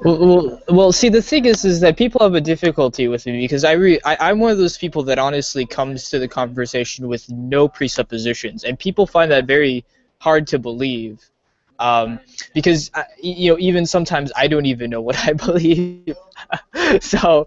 Well, see, the thing is that people have a difficulty with me because I'm one of those people that honestly comes to the conversation with no presuppositions, and people find that very hard to believe. Because even sometimes I don't even know what I believe. So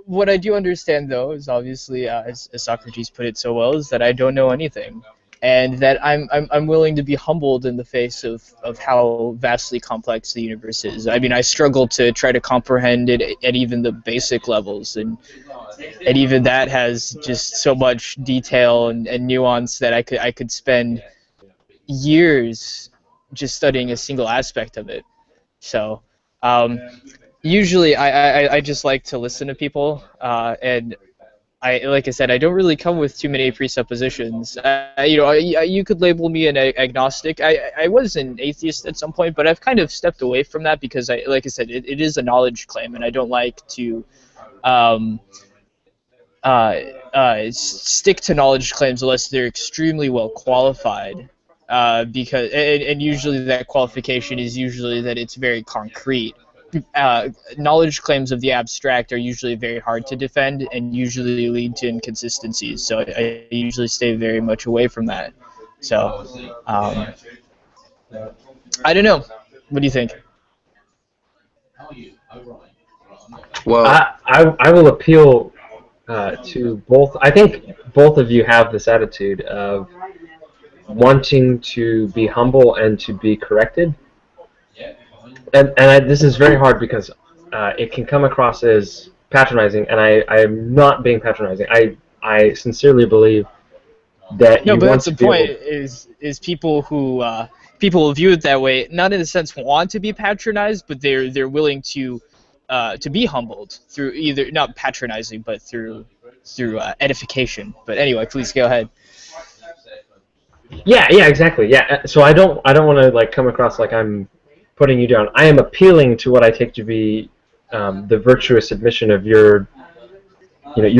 what I do understand, though, is obviously, as Socrates put it so well, is that I don't know anything, and that I'm willing to be humbled in the face of how vastly complex the universe is. I mean, I struggle to try to comprehend it at even the basic levels, and even that has just so much detail and nuance that I could spend years just studying a single aspect of it. So usually I just like to listen to people, and like I said, I don't really come with too many presuppositions. You could label me an agnostic. I was an atheist at some point, but I've kind of stepped away from that because, like I said, it is a knowledge claim, and I don't like to stick to knowledge claims unless they're extremely well qualified. Because usually that qualification is usually that it's very concrete. Knowledge claims of the abstract are usually very hard to defend and usually lead to inconsistencies. So I usually stay very much away from that. So I don't know. What do you think? Well, I will appeal to both. I think both of you have this attitude of wanting to be humble and to be corrected, and this is very hard because it can come across as patronizing, and I am not being patronizing. I sincerely believe that no, you but want that's to the be point. able, Is people who view it that way, not in a sense want to be patronized, but they're willing to be humbled through either not patronizing, but through edification. But anyway, please go ahead. Yeah, exactly. Yeah, so I don't want to like come across like I'm putting you down. I am appealing to what I take to be the virtuous admission of your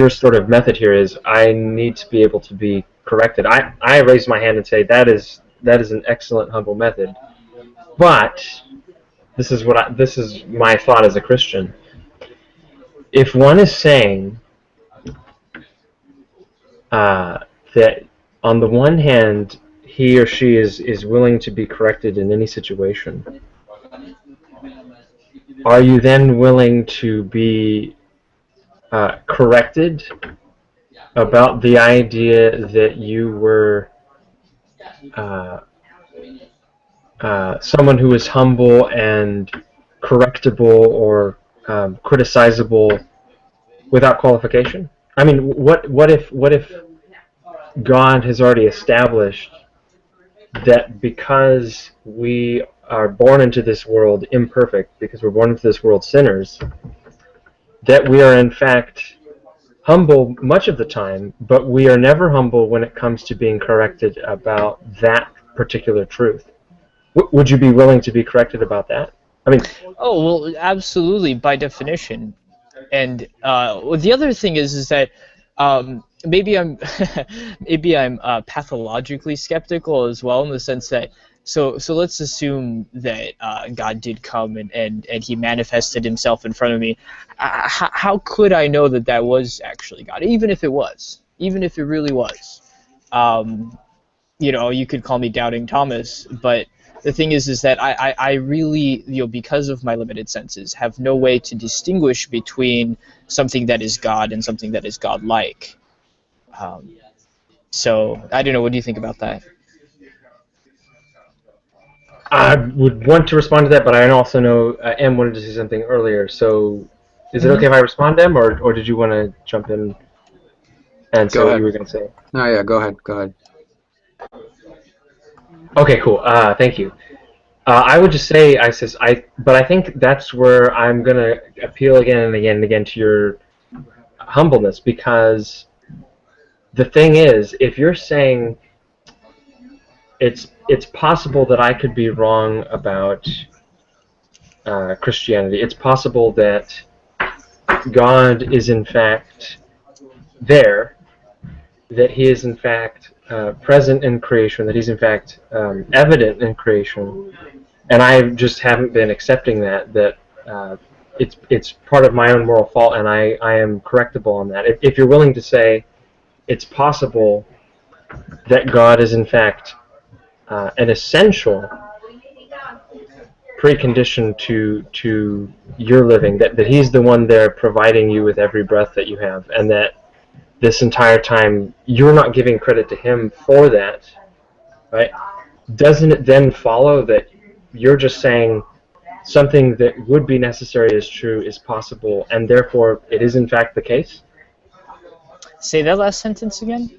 sort of method here is I need to be able to be corrected. I raise my hand and say that is an excellent humble method, but this is my thought as a Christian. If one is saying that on the one hand, he or she is willing to be corrected in any situation, are you then willing to be corrected about the idea that you were someone who is humble and correctable or criticizable without qualification? I mean, what if God has already established that because we are born into this world imperfect, because we're born into this world sinners, that we are in fact humble much of the time, but we are never humble when it comes to being corrected about that particular truth? Would you be willing to be corrected about that? I mean, oh well, absolutely, by definition. And the other thing is that maybe I'm pathologically skeptical as well, in the sense that So let's assume that God did come and he manifested himself in front of me. How could I know that that was actually God, even if it was, even if it really was? You know, you could call me Doubting Thomas, but the thing is that I really, you know, because of my limited senses, have no way to distinguish between something that is God and something that is God-like. So I don't know. What do you think about that? I would want to respond to that, but I also know Em wanted to say something earlier. So, is it okay if I respond to Em, or did you want to jump in and say Go what ahead. you were going to say? No, yeah, go ahead. Go ahead. Okay, cool. Thank you. I would just say, but I think that's where I'm going to appeal again and again and again to your humbleness, because the thing is, if you're saying it's possible that I could be wrong about Christianity, it's possible that God is in fact there, that he is in fact present in creation, that he's in fact evident in creation, and I just haven't been accepting that it's part of my own moral fault, and I am correctable on that. If you're willing to say it's possible that God is in fact an essential precondition to your living, that he's the one there providing you with every breath that you have, and that this entire time you're not giving credit to him for that, right? Doesn't it then follow that you're just saying something that would be necessary is true, is possible, and therefore it is in fact the case? Say that last sentence again.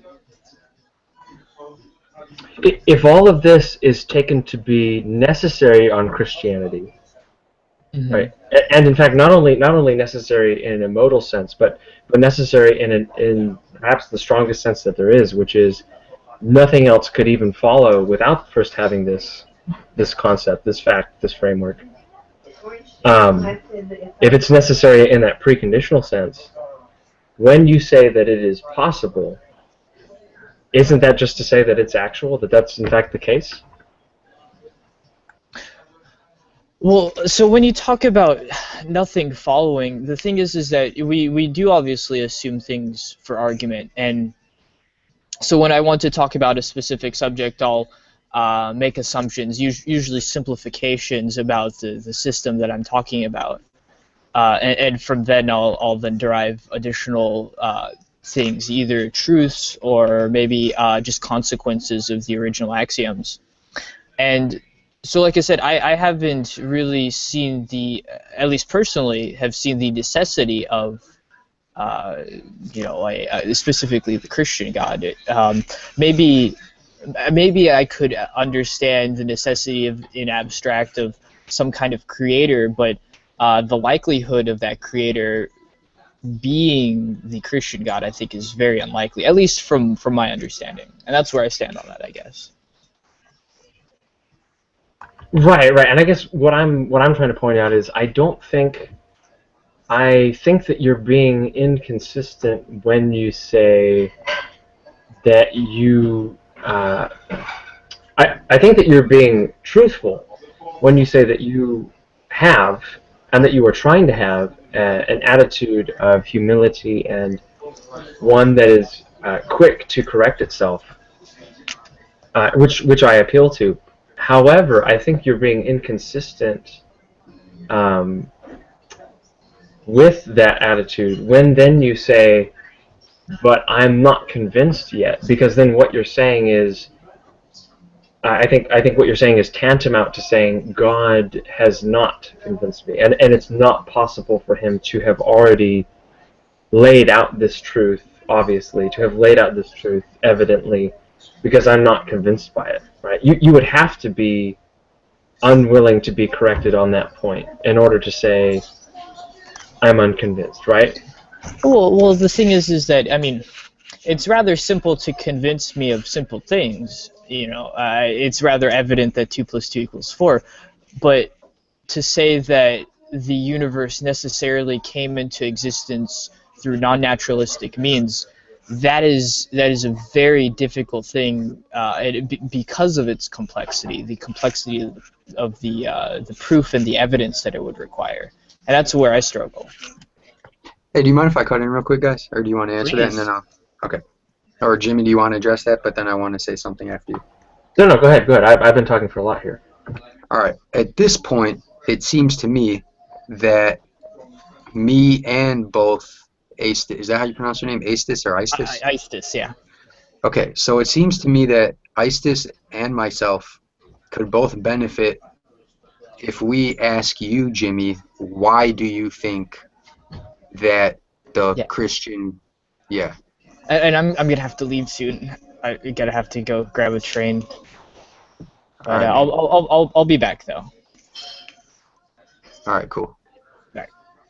If all of this is taken to be necessary on Christianity, right, and in fact not only necessary in a modal sense, but necessary in perhaps the strongest sense that there is, which is nothing else could even follow without first having this concept, this fact, this framework. If it's necessary in that preconditional sense, when you say that it is possible, isn't that just to say that it's actual, that that's in fact the case? Well, so when you talk about nothing following, the thing is that we do obviously assume things for argument, and so when I want to talk about a specific subject, I'll make assumptions, usually simplifications about the system that I'm talking about, and from then I'll then derive additional things, either truths or maybe just consequences of the original axioms. And so, like I said, I haven't really seen at least personally, have seen the necessity of, specifically the Christian God. Maybe I could understand the necessity in abstract of some kind of creator, but the likelihood of that creator being the Christian God, I think, is very unlikely, at least from my understanding, and that's where I stand on that, I guess. Right, and I guess what I'm trying to point out is I think that you're being inconsistent when you say that you. I think that you're being truthful when you say that you have, and that you are trying to have, an attitude of humility and one that is quick to correct itself, which I appeal to. However, I think you're being inconsistent with that attitude when then you say, but I'm not convinced yet, because then what you're saying is, I think what you're saying is tantamount to saying God has not convinced me, and it's not possible for him to have already laid out this truth, obviously, to have laid out this truth evidently, because I'm not convinced by it, right? You would have to be unwilling to be corrected on that point in order to say, I'm unconvinced, right? Well, the thing is that, I mean, it's rather simple to convince me of simple things. It's rather evident that 2 + 2 = 4. But to say that the universe necessarily came into existence through non-naturalistic means, that is a very difficult thing because of its complexity, the complexity of the proof and the evidence that it would require, and that's where I struggle. Hey, do you mind if I cut in real quick, guys? Or do you want to answer that and Please. then I'll... Okay. Or Jimmy, do you want to address that? But then I want to say something after you. No, go ahead. I've been talking for a lot here. All right. At this point, it seems to me that me and both Aestus, is that how you pronounce your name? Aestus or Istus? Istus, yeah. Okay, so it seems to me that Istus and myself could both benefit if we ask you, Jimmy, why do you think that the Christian... Yeah. And I'm gonna have to leave soon. I gotta have to go grab a train. But I'll be back though. All right, cool.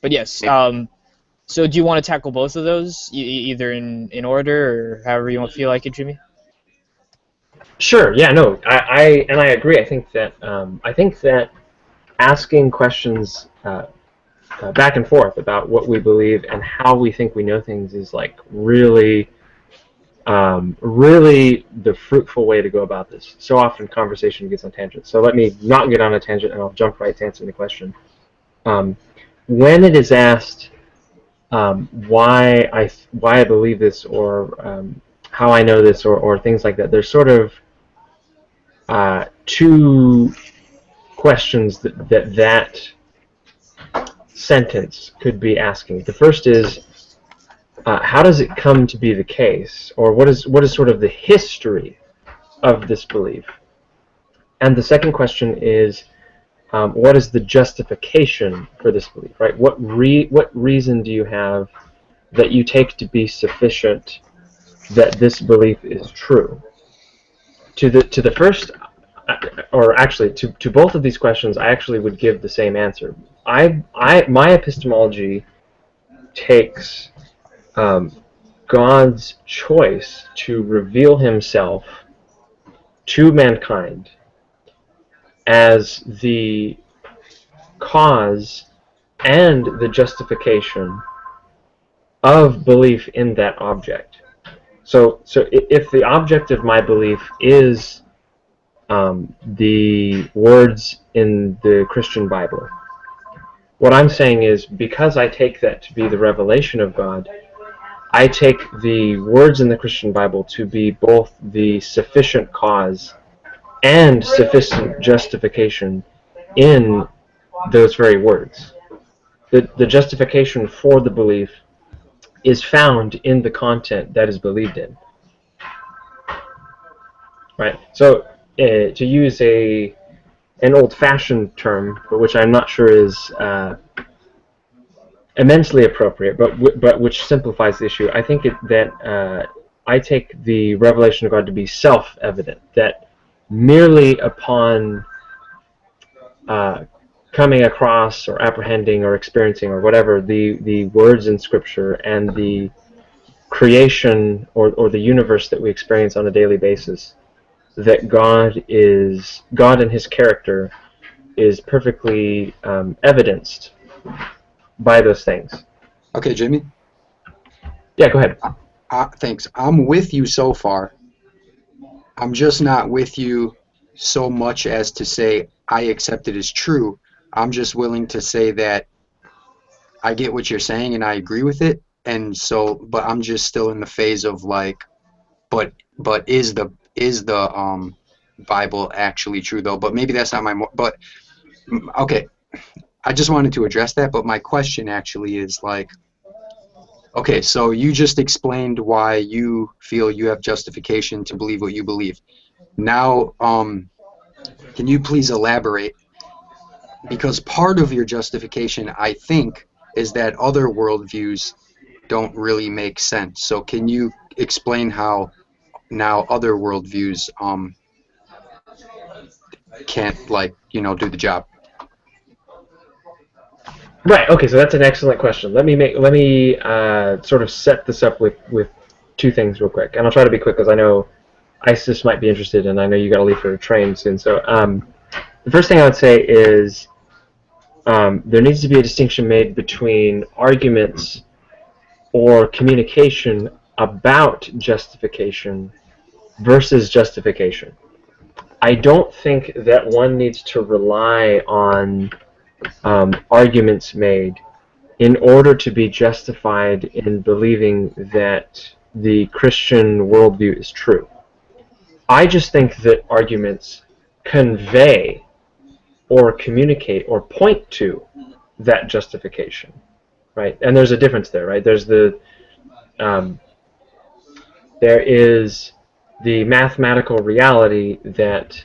But yes, so do you want to tackle both of those, either in order or however you want to feel like it, Jimmy? Sure. Yeah. No. I agree. I think that asking questions back and forth about what we believe and how we think we know things is like really the fruitful way to go about this. So often conversation gets on tangents. So let me not get on a tangent, and I'll jump right to answering the question. When it is asked why I believe this, or how I know this, or things like that, there's sort of two questions that sentence could be asking. The first is, how does it come to be the case, or what is sort of the history of this belief? And the second question is, what is the justification for this belief? Right? What reason do you have that you take to be sufficient that this belief is true? To the first, or actually to both of these questions, I actually would give the same answer. My epistemology takes God's choice to reveal himself to mankind as the cause and the justification of belief in that object. So if the object of my belief is the words in the Christian Bible, what I'm saying is, because I take that to be the revelation of God, I take the words in the Christian Bible to be both the sufficient cause and sufficient justification in those very words. The justification for the belief is found in the content that is believed in. Right? So, to use an old-fashioned term, but which I'm not sure is immensely appropriate, but which simplifies the issue, I think that I take the revelation of God to be self-evident, that merely upon coming across or apprehending or experiencing or whatever the words in Scripture and the creation or the universe that we experience on a daily basis, that God and His character is perfectly evidenced by those things. Okay, Jimmy? Yeah, go ahead. Thanks. I'm with you so far. I'm just not with you so much as to say I accept it as true. I'm just willing to say that I get what you're saying and I agree with it, and so, but I'm just still in the phase of like, but is the Bible actually true though? But maybe that's not but okay, I just wanted to address that. But my question actually is like, okay, so you just explained why you feel you have justification to believe what you believe. Now, can you please elaborate? Because part of your justification, I think, is that other worldviews don't really make sense. So can you explain how now other worldviews can't, like, do the job? Right. Okay. So that's an excellent question. Let me sort of set this up with two things real quick, and I'll try to be quick because I know Isis might be interested, and I know you got to leave for a train soon. So the first thing I would say is there needs to be a distinction made between arguments or communication about justification versus justification. I don't think that one needs to rely on arguments made in order to be justified in believing that the Christian worldview is true. I just think that arguments convey or communicate or point to that justification, right? And there's a difference there, right? There's there is the mathematical reality that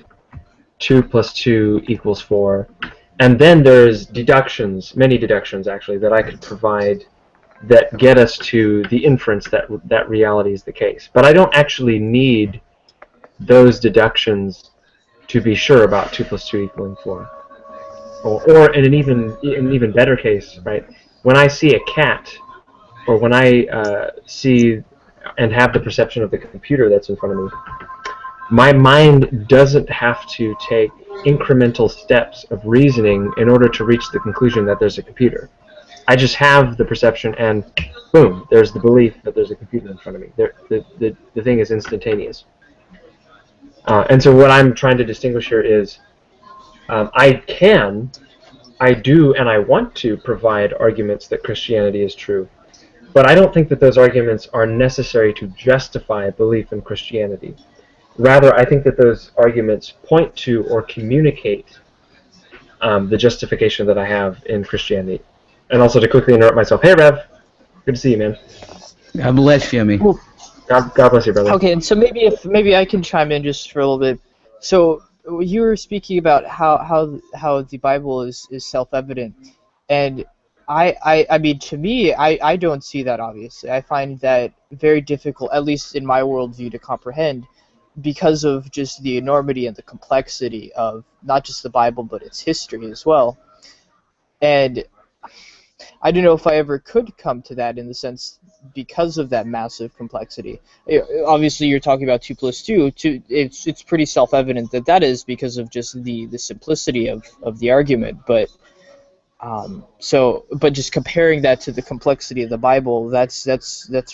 2 + 2 = 4, and then there's deductions, many deductions actually, that I could provide that get us to the inference that that reality is the case. But I don't actually need those deductions to be sure about 2 + 2 = 4. Or in an even better case, right? When I see a cat, or when I see and have the perception of the computer that's in front of me, my mind doesn't have to take incremental steps of reasoning in order to reach the conclusion that there's a computer. I just have the perception, and boom, there's the belief that there's a computer in front of me. The thing is instantaneous. And so what I'm trying to distinguish here is I do, and I want to provide arguments that Christianity is true, but I don't think that those arguments are necessary to justify belief in Christianity. Rather, I think that those arguments point to or communicate the justification that I have in Christianity. And also to quickly interrupt myself, hey Rev, good to see you, man. God bless you, me. God bless you, brother. Okay, and so maybe I can chime in just for a little bit. So you were speaking about how the Bible is self-evident, and I mean, to me, I don't see that, obviously. I find that very difficult, at least in my worldview, to comprehend, because of just the enormity and the complexity of not just the Bible, but its history as well. And I don't know if I ever could come to that, in the sense, because of that massive complexity. Obviously, you're talking about 2 + 2. It's pretty self-evident that is because of just the simplicity of the argument. But but just comparing that to the complexity of the Bible, that's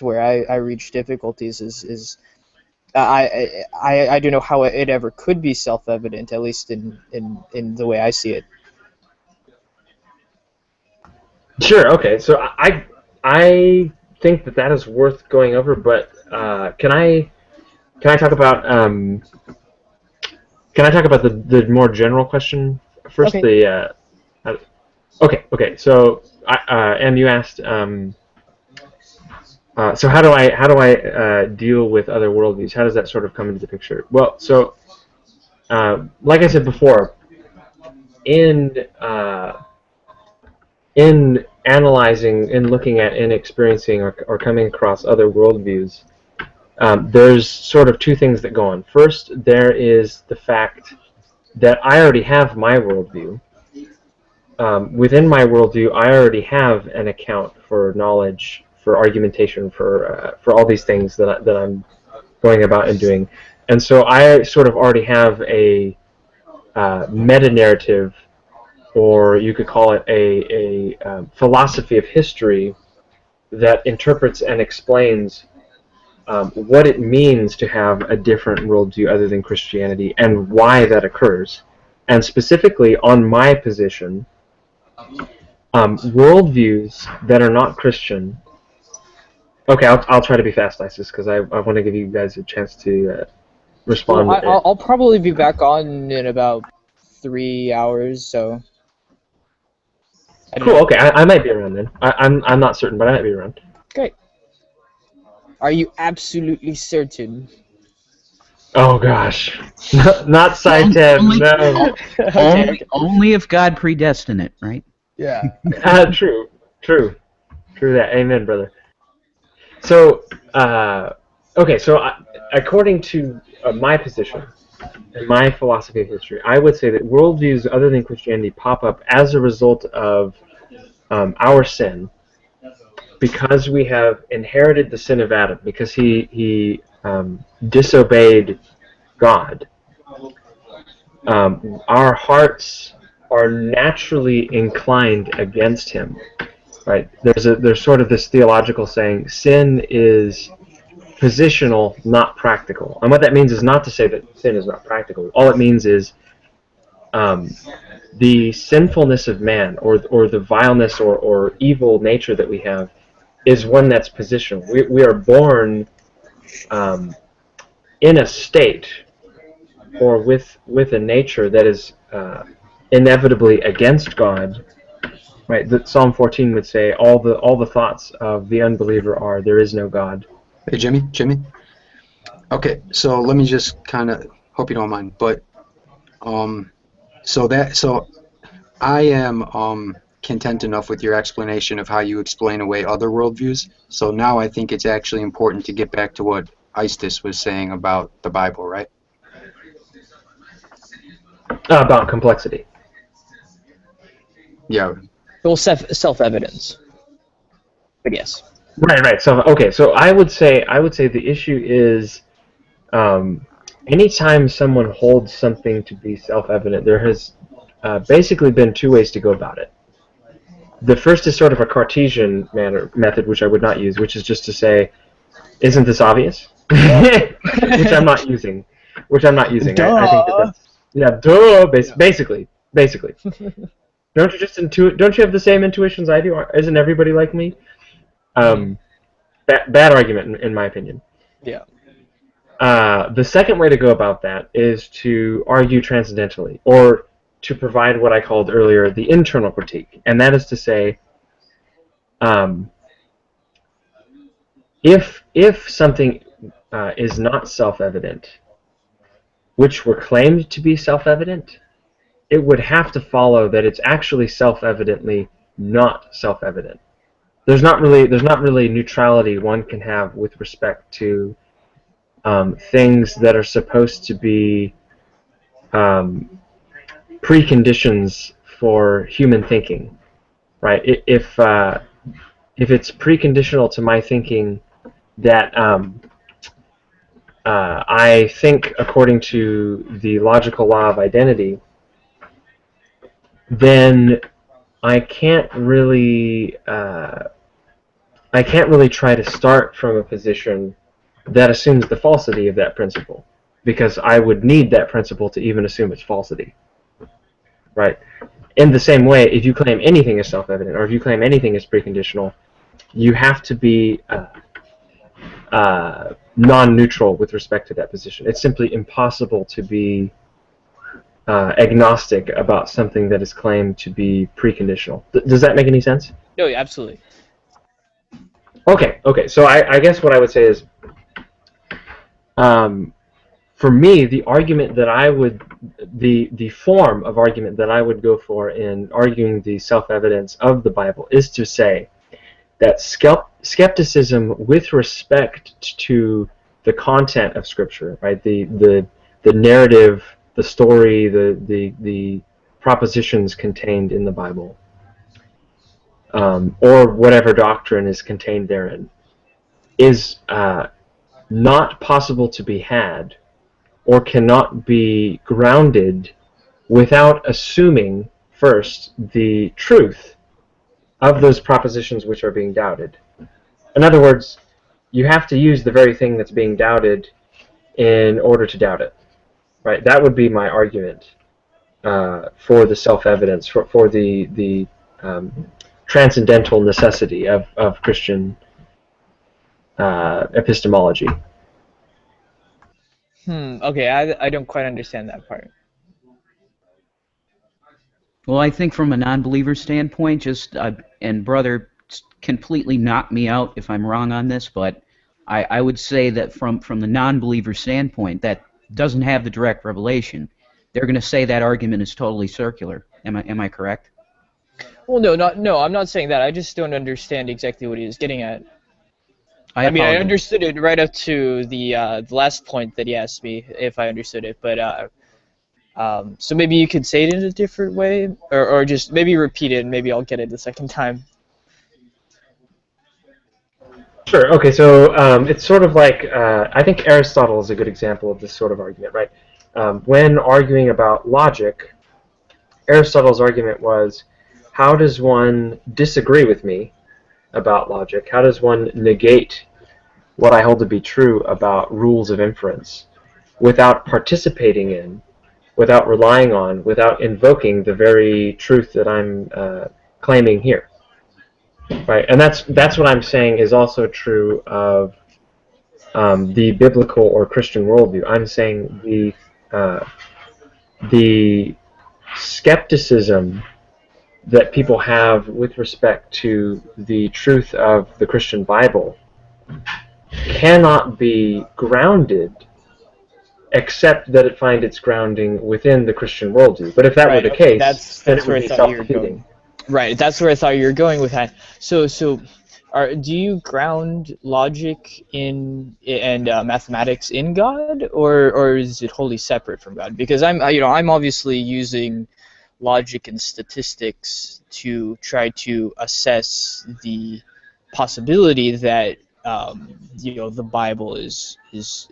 where I reach difficulties. I don't know how it ever could be self-evident, at least in the way I see it. Sure. Okay. So I think that is worth going over, but can I talk about the more general question first? Okay. Okay. So you asked. So how do I deal with other worldviews? How does that sort of come into the picture? Well, so like I said before, in analyzing, in looking at, in experiencing, or coming across other worldviews, there's sort of two things that go on. First, there is the fact that I already have my worldview. Within my worldview, I already have an account for knowledge, for argumentation, for all these things that I'm going about and doing. And so I sort of already have a meta-narrative, or you could call it a philosophy of history that interprets and explains what it means to have a different worldview other than Christianity and why that occurs. And specifically on my position, worldviews that are not Christian. Okay, I'll try to be fast, Isis, because I want to give you guys a chance to respond. Well, I'll probably be back on in about 3 hours, so. Cool. Okay, I might be around then. I'm not certain, but I might be around. Great. Are you absolutely certain? Oh gosh, not Sci-Teb, no. Only if God predestined it, right? Yeah. True that. Amen, brother. So, okay, so according to my position and my philosophy of history, I would say that worldviews other than Christianity pop up as a result of our sin, because we have inherited the sin of Adam, because he disobeyed God. Our hearts are naturally inclined against him. Right? There's sort of this theological saying: sin is positional, not practical. And what that means is not to say that sin is not practical. All it means is the sinfulness of man, or the vileness or evil nature that we have, is one that's positional. We are born in a state, or with a nature that is inevitably against God. Right, that Psalm 14 would say, all the thoughts of the unbeliever are, there is no God. Hey, Jimmy. Okay, so let me just kind of, hope you don't mind, but so I am content enough with your explanation of how you explain away other worldviews. So now I think it's actually important to get back to what Istis was saying about the Bible, right? About complexity. Yeah. Well, self-evidence. But yes. Right. So okay. So I would say the issue is, anytime someone holds something to be self-evident, there has basically been two ways to go about it. The first is sort of a Cartesian method, which I would not use, which is just to say, "Isn't this obvious?" which I'm not using. Duh. I think duh. Basically. Don't you just Don't you have the same intuitions I do? Isn't everybody like me? Bad argument, in my opinion. Yeah. The second way to go about that is to argue transcendentally, or to provide what I called earlier the internal critique, and that is to say, if something is not self-evident, which were claimed to be self-evident, it would have to follow that it's actually self-evidently not self-evident. There's not really neutrality one can have with respect to things that are supposed to be preconditions for human thinking, right? If it's preconditional to my thinking that I think according to the logical law of identity, then I can't really try to start from a position that assumes the falsity of that principle, because I would need that principle to even assume its falsity. Right? In the same way, if you claim anything is self-evident, or if you claim anything is preconditional, you have to be non-neutral with respect to that position. It's simply impossible to be agnostic about something that is claimed to be preconditional. Does that make any sense? No, absolutely. Okay. So I guess what I would say is, for me, the argument that the form of argument that I would go for in arguing the self-evidence of the Bible is to say that skepticism with respect to the content of Scripture, right, the narrative, the story, the propositions contained in the Bible, or whatever doctrine is contained therein, is not possible to be had, or cannot be grounded without assuming first the truth of those propositions which are being doubted. In other words, you have to use the very thing that's being doubted in order to doubt it. Right? That would be my argument for the self-evidence, for the transcendental necessity of Christian epistemology. Okay, I don't quite understand that part. Well, I think from a non-believer standpoint, and brother completely knocked me out if I'm wrong on this, but I would say that from the non-believer standpoint, that doesn't have the direct revelation, they're going to say that argument is totally circular. Am I correct? Well, no, I'm not saying that. I just don't understand exactly what he was getting at. I mean, I understood it right up to the last point that he asked me if I understood it, but so maybe you could say it in a different way, or just maybe repeat it, and maybe I'll get it the second time. Sure. Okay. So it's sort of like I think Aristotle is a good example of this sort of argument, right? When arguing about logic, Aristotle's argument was, how does one disagree with me about logic? How does one negate what I hold to be true about rules of inference without participating in, without relying on, without invoking the very truth that I'm claiming here. Right, and that's what I'm saying is also true of the biblical or Christian worldview. I'm saying the skepticism that people have with respect to the truth of the Christian Bible cannot be grounded except that it find its grounding within the Christian worldview. But if that were the case, then it would be self-defeating. Right, that's where I thought you were going with that. So do you ground logic and mathematics in God, or is it wholly separate from God? Because I'm obviously using logic and statistics to try to assess the possibility that the Bible is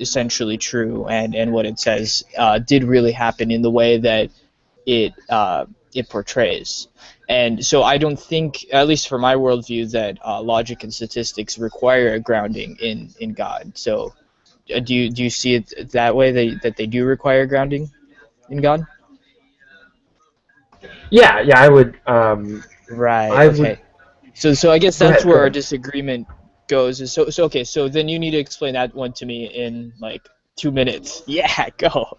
essentially true, and what it says did really happen in the way that it portrays. And so I don't think, at least for my worldview, that logic and statistics require a grounding in God. So do you see it that way, that they do require grounding in God? Yeah, I would. Right. Okay. So I guess that's where our disagreement goes. So then you need to explain that one to me in like 2 minutes. Yeah, go.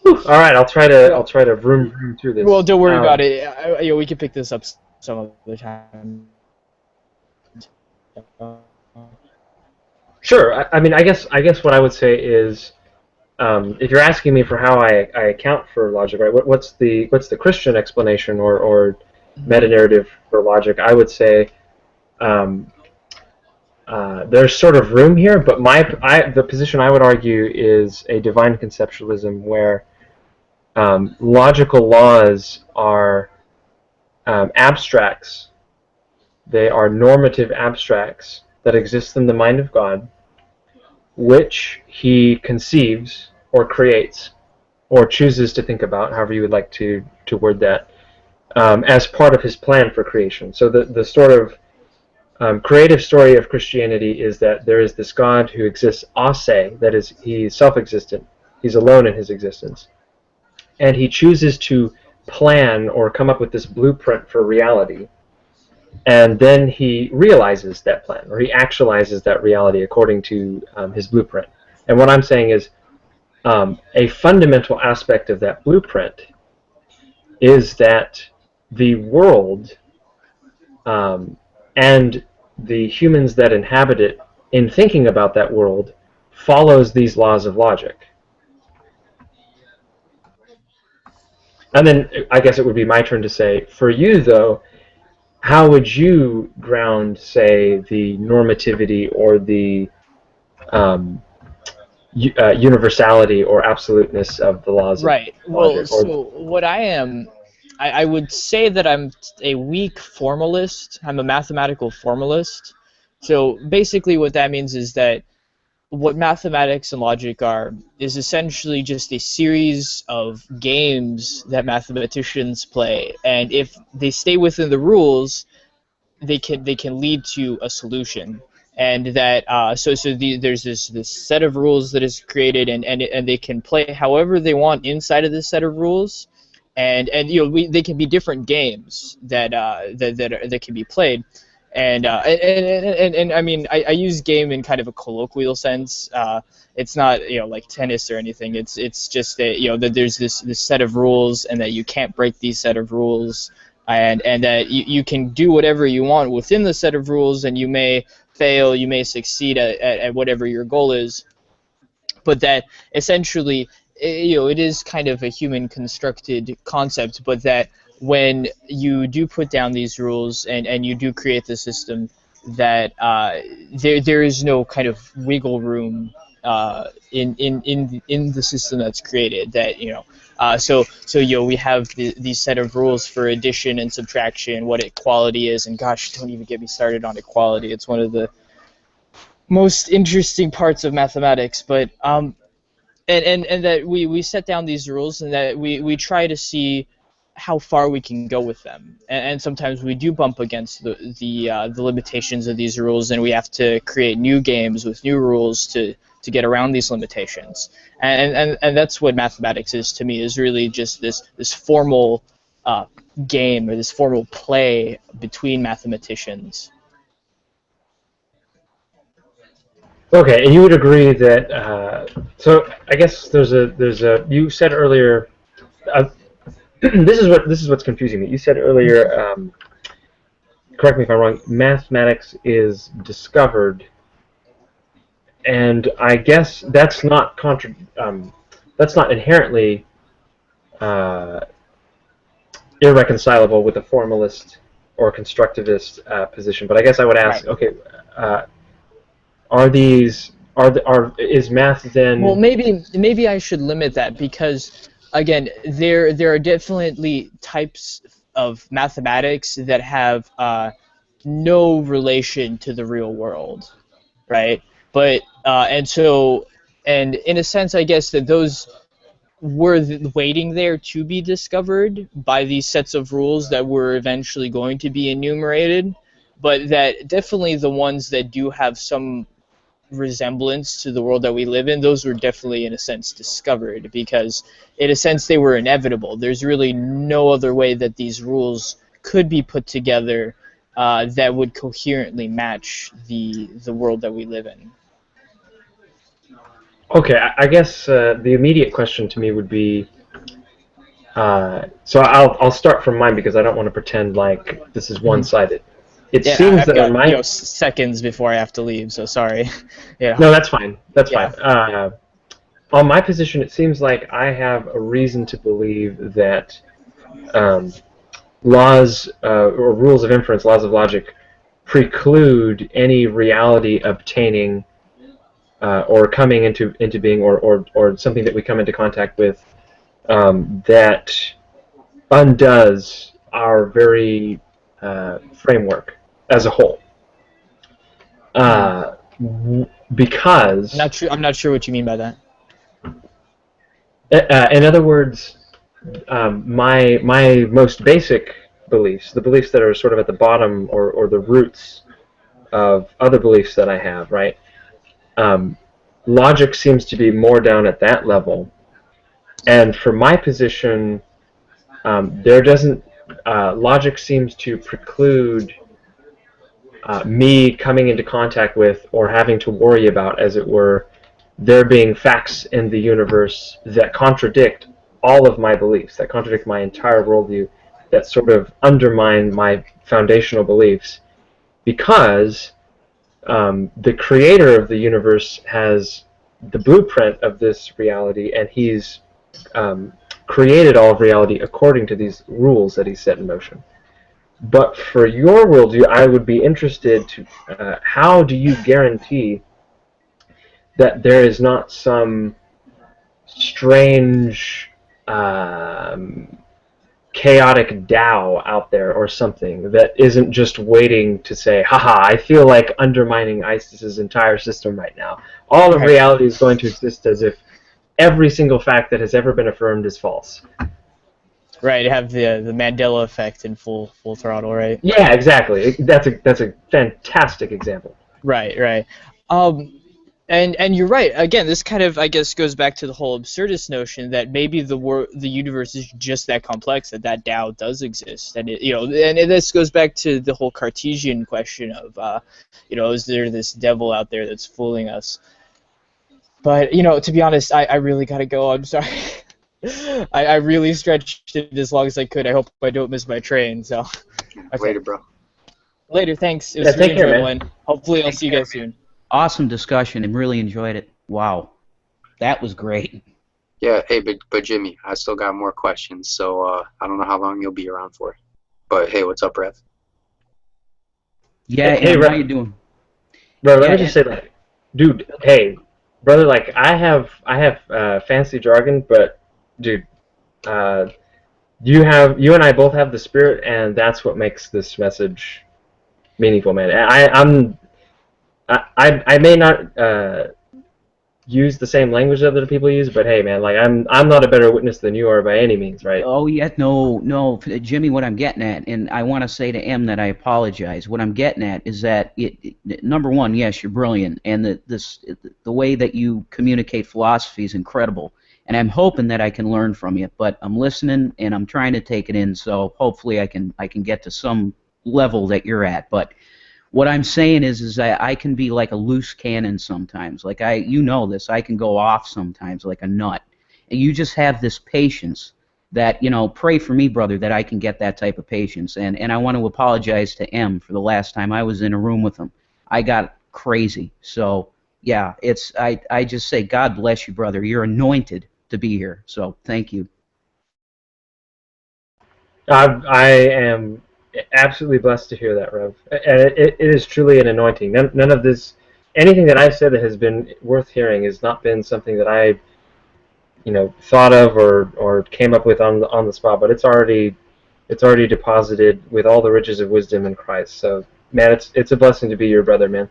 All right, I'll try to room through this. Well, don't worry about it. We can pick this up some other time. Sure. I mean, I guess what I would say is, if you're asking me for how I account for logic, right? What's the Christian explanation or meta narrative for logic? I would say there's sort of room here, but the position I would argue is a divine conceptualism where logical laws are abstracts. They are normative abstracts that exist in the mind of God, which he conceives or creates or chooses to think about, however you would like to word that, as part of his plan for creation. So the sort of creative story of Christianity is that there is this God who exists a se, that is, he's self-existent, he's alone in his existence, and he chooses to plan or come up with this blueprint for reality, and then he realizes that plan, or he actualizes that reality according to his blueprint. And what I'm saying is a fundamental aspect of that blueprint is that the world and the humans that inhabit it, in thinking about that world, follows these laws of logic. And then I guess it would be my turn to say, for you though, how would you ground, say, the normativity or the universality or absoluteness of the laws right. of logic? Well, so what I would say that I'm a weak formalist. I'm a mathematical formalist. So basically what that means is that what mathematics and logic are is essentially just a series of games that mathematicians play, and if they stay within the rules, they can lead to a solution. And that there's this set of rules that is created, and they can play however they want inside of this set of rules, and they can be different games that can be played. And I mean, I use game in kind of a colloquial sense. It's not like tennis or anything. It's just that there's this set of rules, and that you can't break these set of rules, and that you can do whatever you want within the set of rules, and you may fail, you may succeed at whatever your goal is, but that essentially it is kind of a human constructed concept, but that when you do put down these rules and you do create the system, that there is no kind of wiggle room in the system that's created. That so we have these set of rules for addition and subtraction, what equality is, and gosh, don't even get me started on equality. It's one of the most interesting parts of mathematics, but and that we set down these rules, and that we try to see how far we can go with them, and sometimes we do bump against the limitations of these rules, and we have to create new games with new rules to get around these limitations. And that's what mathematics is to me, is really just this formal game, or this formal play between mathematicians. Okay, and you would agree that. So I guess there's a. You said earlier. This is what's confusing me. You said earlier. Correct me if I'm wrong. Mathematics is discovered, and I guess that's not inherently irreconcilable with a formalist or constructivist position. But I guess I would ask, Right. okay, is math then? Well, maybe I should limit that, because again, there are definitely types of mathematics that have no relation to the real world, right? But and in a sense, I guess that those were waiting there to be discovered by these sets of rules that were eventually going to be enumerated, but that definitely the ones that do have some resemblance to the world that we live in, those were definitely in a sense discovered, because in a sense they were inevitable. There's really no other way that these rules could be put together that would coherently match the world that we live in. Okay, I guess the immediate question to me would be, so I'll start from mine because I don't want to pretend like this is one-sided. It seems I've that got, on my seconds before I have to leave, so sorry. Yeah. No, that's fine. That's Yeah. fine. On my position, it seems like I have a reason to believe that laws or rules of inference, laws of logic, preclude any reality obtaining or coming into being, or something that we come into contact with that undoes our very framework as a whole. Because I'm not sure what you mean by that. in other words, my most basic beliefs, the beliefs that are sort of at the bottom or the roots of other beliefs that I have, right? Logic seems to be more down at that level, and for my position, logic seems to preclude me coming into contact with, or having to worry about, as it were, there being facts in the universe that contradict all of my beliefs, that contradict my entire worldview, that sort of undermine my foundational beliefs, because the creator of the universe has the blueprint of this reality, and he's created all of reality according to these rules that he set in motion. But for your worldview, I would be interested to how do you guarantee that there is not some strange chaotic Tao out there or something that isn't just waiting to say, haha, I feel like undermining ISIS's entire system right now. All of reality is going to exist as if every single fact that has ever been affirmed is false. Right, have the Mandela effect in full throttle, right? Yeah, exactly. That's a fantastic example. Right. And you're right. Again, this kind of, I guess, goes back to the whole absurdist notion that maybe the universe is just that complex, that Tao does exist, and and this goes back to the whole Cartesian question of, is there this devil out there that's fooling us? But to be honest, I really gotta go. I'm sorry. I really stretched it as long as I could. I hope I don't miss my train. So. Okay. Later, bro. Later. Thanks. It was really enjoyable. Hopefully, I'll see you guys soon. Awesome discussion, and really enjoyed it. Wow, that was great. Yeah, hey, but Jimmy, I still got more questions, so I don't know how long you'll be around for. But hey, what's up, Rev? Yeah, hey, how you doing? Bro, let me just say that, dude. Hey, brother, like I have fancy jargon, but dude, you and I both have the spirit, and that's what makes this message meaningful, man. I may not use the same language that other people use, but hey, man, like I'm not a better witness than you are by any means, right? Oh, yeah, no, Jimmy, what I'm getting at, and I want to say to M that I apologize. What I'm getting at is that, number one, yes, you're brilliant, and the way that you communicate philosophy is incredible, and I'm hoping that I can learn from you, but I'm listening, and I'm trying to take it in, so hopefully I can get to some level that you're at, but what I'm saying is that I can be like a loose cannon sometimes. Like you know this, I can go off sometimes like a nut. And you just have this patience that, pray for me, brother, that I can get that type of patience. And I want to apologize to M for the last time I was in a room with him. I got crazy. So, yeah, I just say, God bless you, brother. You're anointed to be here. So, thank you. I am absolutely blessed to hear that, Rev. And it is truly an anointing. None of this, anything that I've said that has been worth hearing has not been something that I, thought of or came up with on the spot. But it's already deposited with all the riches of wisdom in Christ. So, man, it's a blessing to be your brother, man.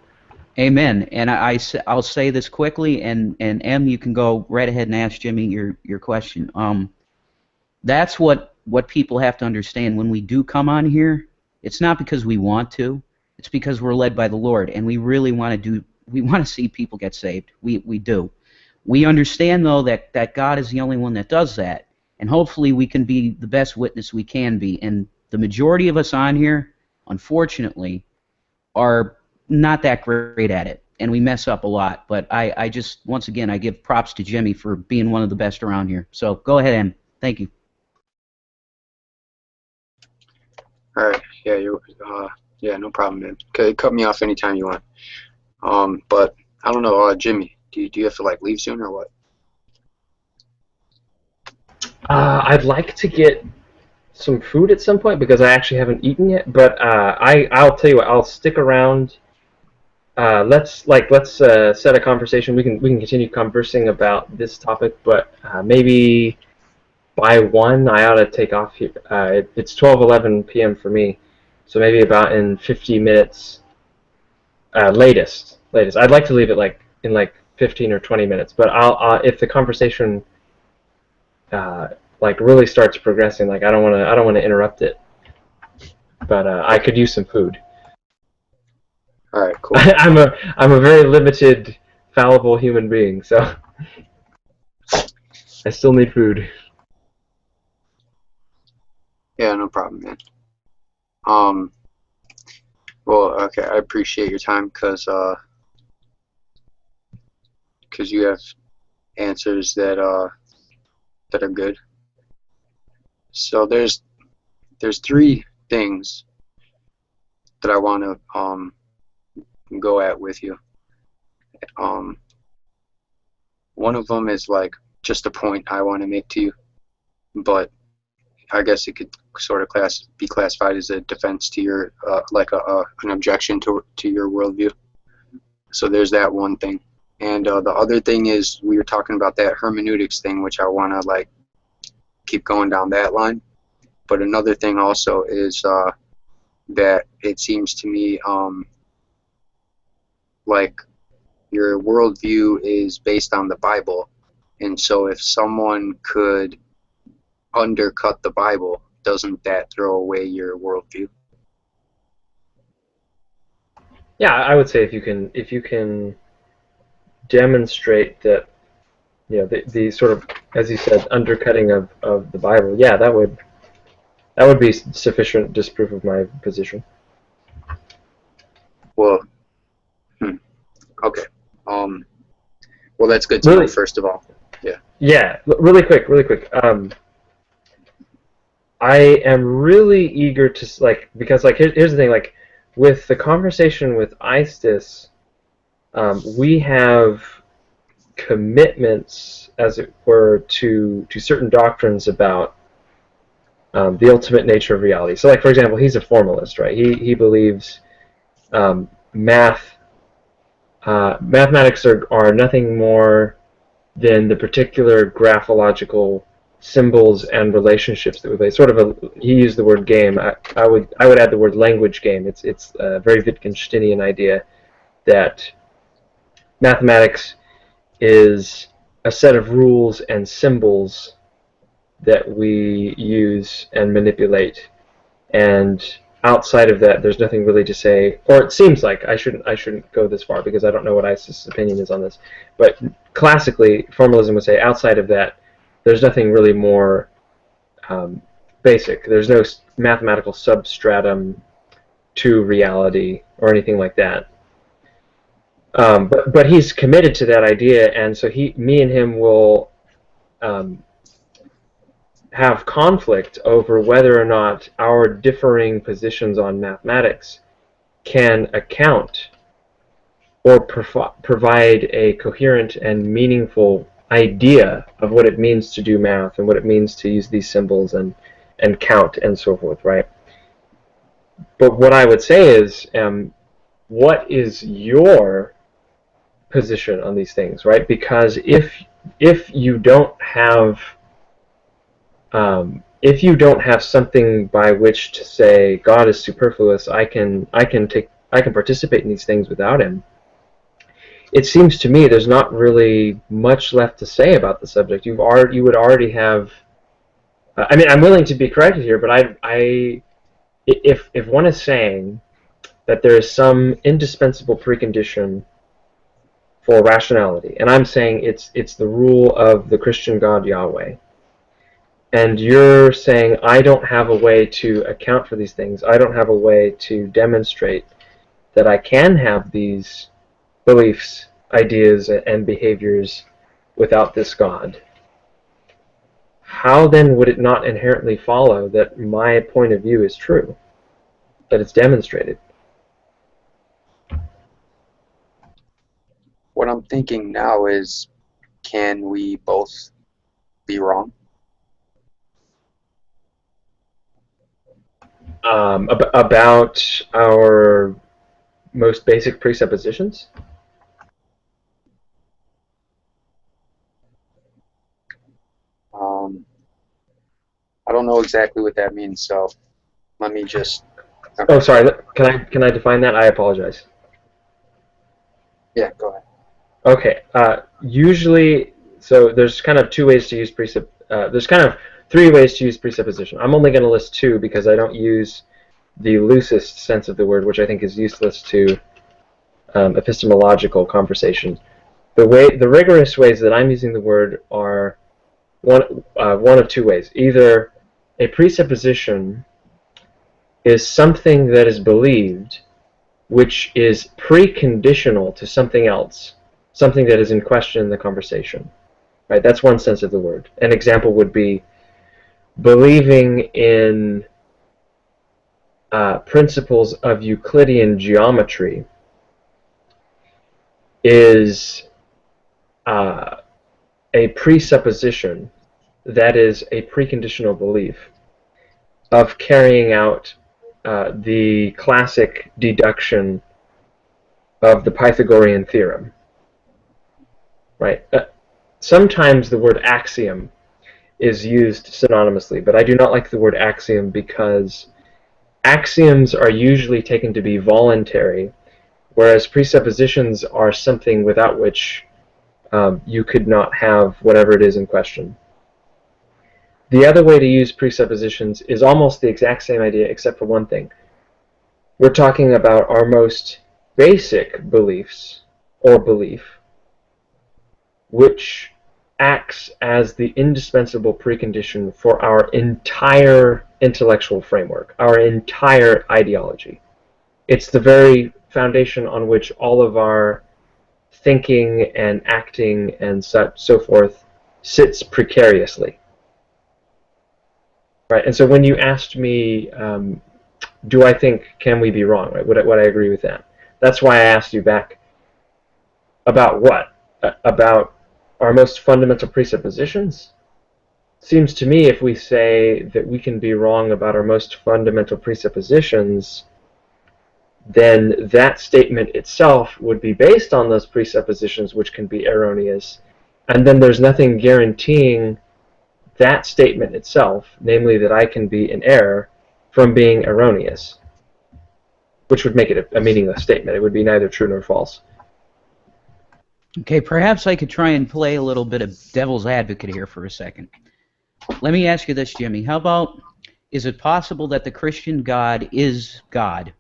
Amen. And I'll say this quickly, and M, you can go right ahead and ask Jimmy your question. That's what people have to understand when we do come on here. It's not because we want to. It's because we're led by the Lord, and we really want to see people get saved. We do. We understand, though, that God is the only one that does that, and hopefully we can be the best witness we can be. And the majority of us on here, unfortunately, are not that great at it, and we mess up a lot. But I just, once again, I give props to Jimmy for being one of the best around here. So go ahead, M. Thank you. All right. Yeah, no problem, man. Okay, cut me off anytime you want. But I don't know, Jimmy, do you have to leave soon or what? I'd like to get some food at some point because I actually haven't eaten yet. But I'll tell you what, I'll stick around. Let's set a conversation. We can continue conversing about this topic, but maybe by 1 I ought to take off here. It's 12:11 p.m. for me, so maybe about in 50 minutes, latest. I'd like to leave it in 15 or 20 minutes, but I'll if the conversation really starts progressing, I don't want to interrupt it. But I could use some food. All right, cool. I'm a very limited, fallible human being, so I still need food. Yeah, no problem, man. Well, okay, I appreciate your time because you have answers that are good. So there's 3 things that I want to go at with you. One of them is just a point I want to make to you, but I guess it could sort of be classified as a defense to your an objection to your worldview. So there's that one thing, and the other thing is we were talking about that hermeneutics thing, which I want to keep going down that line. But another thing also is that it seems to me your worldview is based on the Bible, and so if someone could undercut the Bible, doesn't that throw away your worldview? Yeah, I would say if you can demonstrate that, the sort of, as you said, undercutting of the Bible, yeah, that would be sufficient disproof of my position. Well, okay. Well, that's good to know, first of all. Yeah. Yeah, really quick. I am really eager to because here's the thing, with the conversation with Istis, we have commitments, as it were, to certain doctrines about the ultimate nature of reality. So, for example, he's a formalist, right? He believes mathematics are nothing more than the particular graphological symbols and relationships that we play. Sort of he used the word game. I would add the word language game. It's a very Wittgensteinian idea that mathematics is a set of rules and symbols that we use and manipulate, and outside of that, there's nothing really to say. Or it seems like I shouldn't go this far because I don't know what ISIS's opinion is on this. But classically, formalism would say outside of that, there's nothing really more basic. There's no mathematical substratum to reality or anything like that. But he's committed to that idea, and so me and him will have conflict over whether or not our differing positions on mathematics can account or provide a coherent and meaningful idea of what it means to do math and what it means to use these symbols and count and so forth, right? But what I would say is, what is your position on these things, right? Because if you don't have something by which to say God is superfluous, I can participate in these things without him, it seems to me there's not really much left to say about the subject. You would already have. I mean, I'm willing to be corrected here, but if one is saying that there is some indispensable precondition for rationality, and I'm saying it's the rule of the Christian God Yahweh, and you're saying I don't have a way to account for these things, I don't have a way to demonstrate that I can have these beliefs, ideas, and behaviors without this God, how then would it not inherently follow that my point of view is true, that it's demonstrated? What I'm thinking now is, can we both be wrong? About our most basic presuppositions? I don't know exactly what that means, so let me just... Oh, sorry. Can I define that? I apologize. Yeah, go ahead. Okay. Usually, so there's kind of two ways to use there's kind of three ways to use presupposition. I'm only going to list two because I don't use the loosest sense of the word, which I think is useless to epistemological conversation. The rigorous ways that I'm using the word are one of two ways. Either a presupposition is something that is believed which is preconditional to something else, something that is in question in the conversation. Right? That's one sense of the word. An example would be believing in principles of Euclidean geometry is a presupposition, that is a preconditional belief of carrying out the classic deduction of the Pythagorean theorem. Right? Sometimes the word axiom is used synonymously, but I do not like the word axiom because axioms are usually taken to be voluntary, whereas presuppositions are something without which you could not have whatever it is in question. The other way to use presuppositions is almost the exact same idea except for one thing. We're talking about our most basic beliefs or belief, which acts as the indispensable precondition for our entire intellectual framework, our entire ideology. It's the very foundation on which all of our thinking and acting and so forth sits precariously. Right? And so when you asked me, do I think, can we be wrong? Right? Would I agree with that? That's why I asked you back about what? About our most fundamental presuppositions? Seems to me if we say that we can be wrong about our most fundamental presuppositions, then that statement itself would be based on those presuppositions, which can be erroneous, and then there's nothing guaranteeing that statement itself, namely that I can be in error, from being erroneous, which would make it a meaningless statement. It would be neither true nor false. Okay, perhaps I could try and play a little bit of devil's advocate here for a second. Let me ask you this, Jimmy. How about, is it possible that the Christian God is God,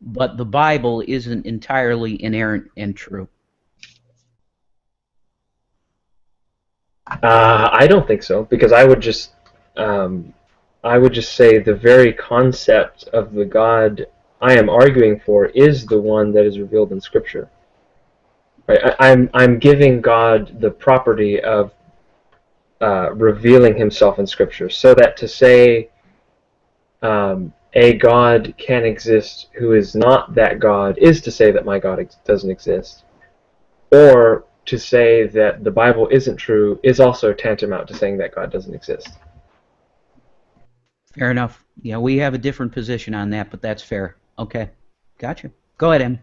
but the Bible isn't entirely inerrant and true? I don't think so, because I would just say the very concept of the God I am arguing for is the one that is revealed in Scripture. Right? I'm giving God the property of revealing Himself in Scripture, so that to say a God can exist who is not that God is to say that my God doesn't exist, or to say that the Bible isn't true is also tantamount to saying that God doesn't exist. Fair enough. Yeah, we have a different position on that, but that's fair. Okay, gotcha. Go ahead, Em.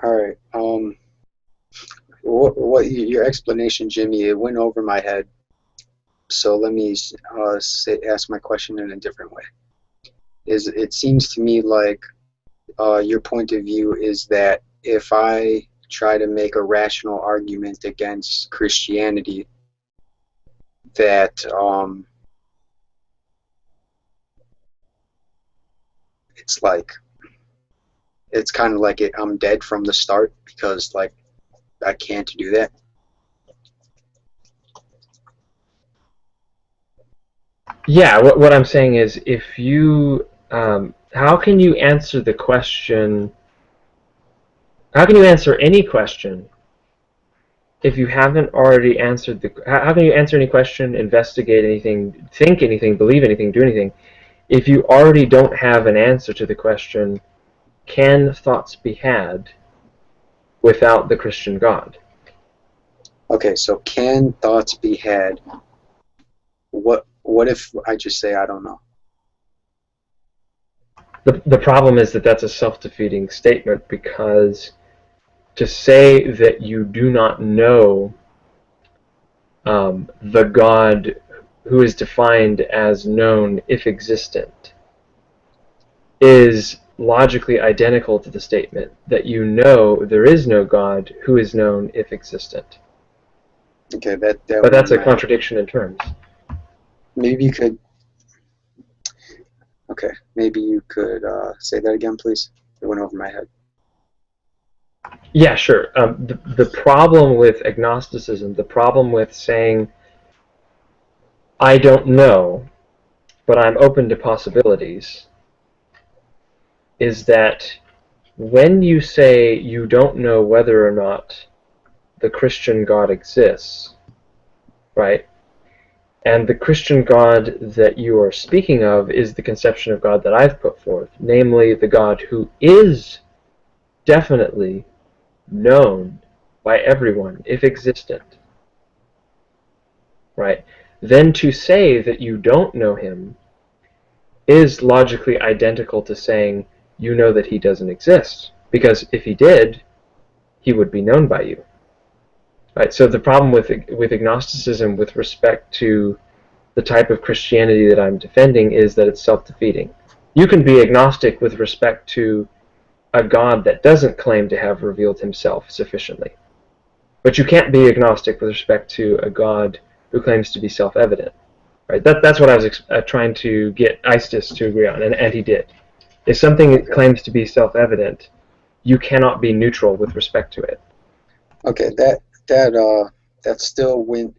All right. What your explanation, Jimmy? It went over my head. So let me ask my question in a different way. It seems to me like your point of view is that if I try to make a rational argument against Christianity, that it's kind of like I'm dead from the start, because like I can't do that. Yeah, what I'm saying is, if you, how can you answer the question, how can you answer any question if you haven't already answered how can you answer any question, investigate anything, think anything, believe anything, do anything, if you already don't have an answer to the question, can thoughts be had without the Christian God? Okay, so can thoughts be had? What if I just say I don't know? The problem is that that's a self-defeating statement, because to say that you do not know the God who is defined as known if existent is logically identical to the statement that you know there is no God who is known if existent. Okay, but that's a contradiction in terms. Maybe you could. Okay, maybe you could say that again, please. It went over my head. Yeah, sure. The problem with agnosticism, the problem with saying, I don't know, but I'm open to possibilities, is that when you say you don't know whether or not the Christian God exists, right? And the Christian God that you are speaking of is the conception of God that I've put forth, namely the God who is definitely known by everyone, if existent, right? Then to say that you don't know him is logically identical to saying you know that he doesn't exist, because if he did, he would be known by you. Right? So the problem with agnosticism with respect to the type of Christianity that I'm defending is that it's self-defeating. You can be agnostic with respect to a God that doesn't claim to have revealed himself sufficiently. But you can't be agnostic with respect to a God who claims to be self-evident. Right? That's what I was trying to get Istis to agree on, and he did. If something claims to be self-evident, you cannot be neutral with respect to it. Okay, that still went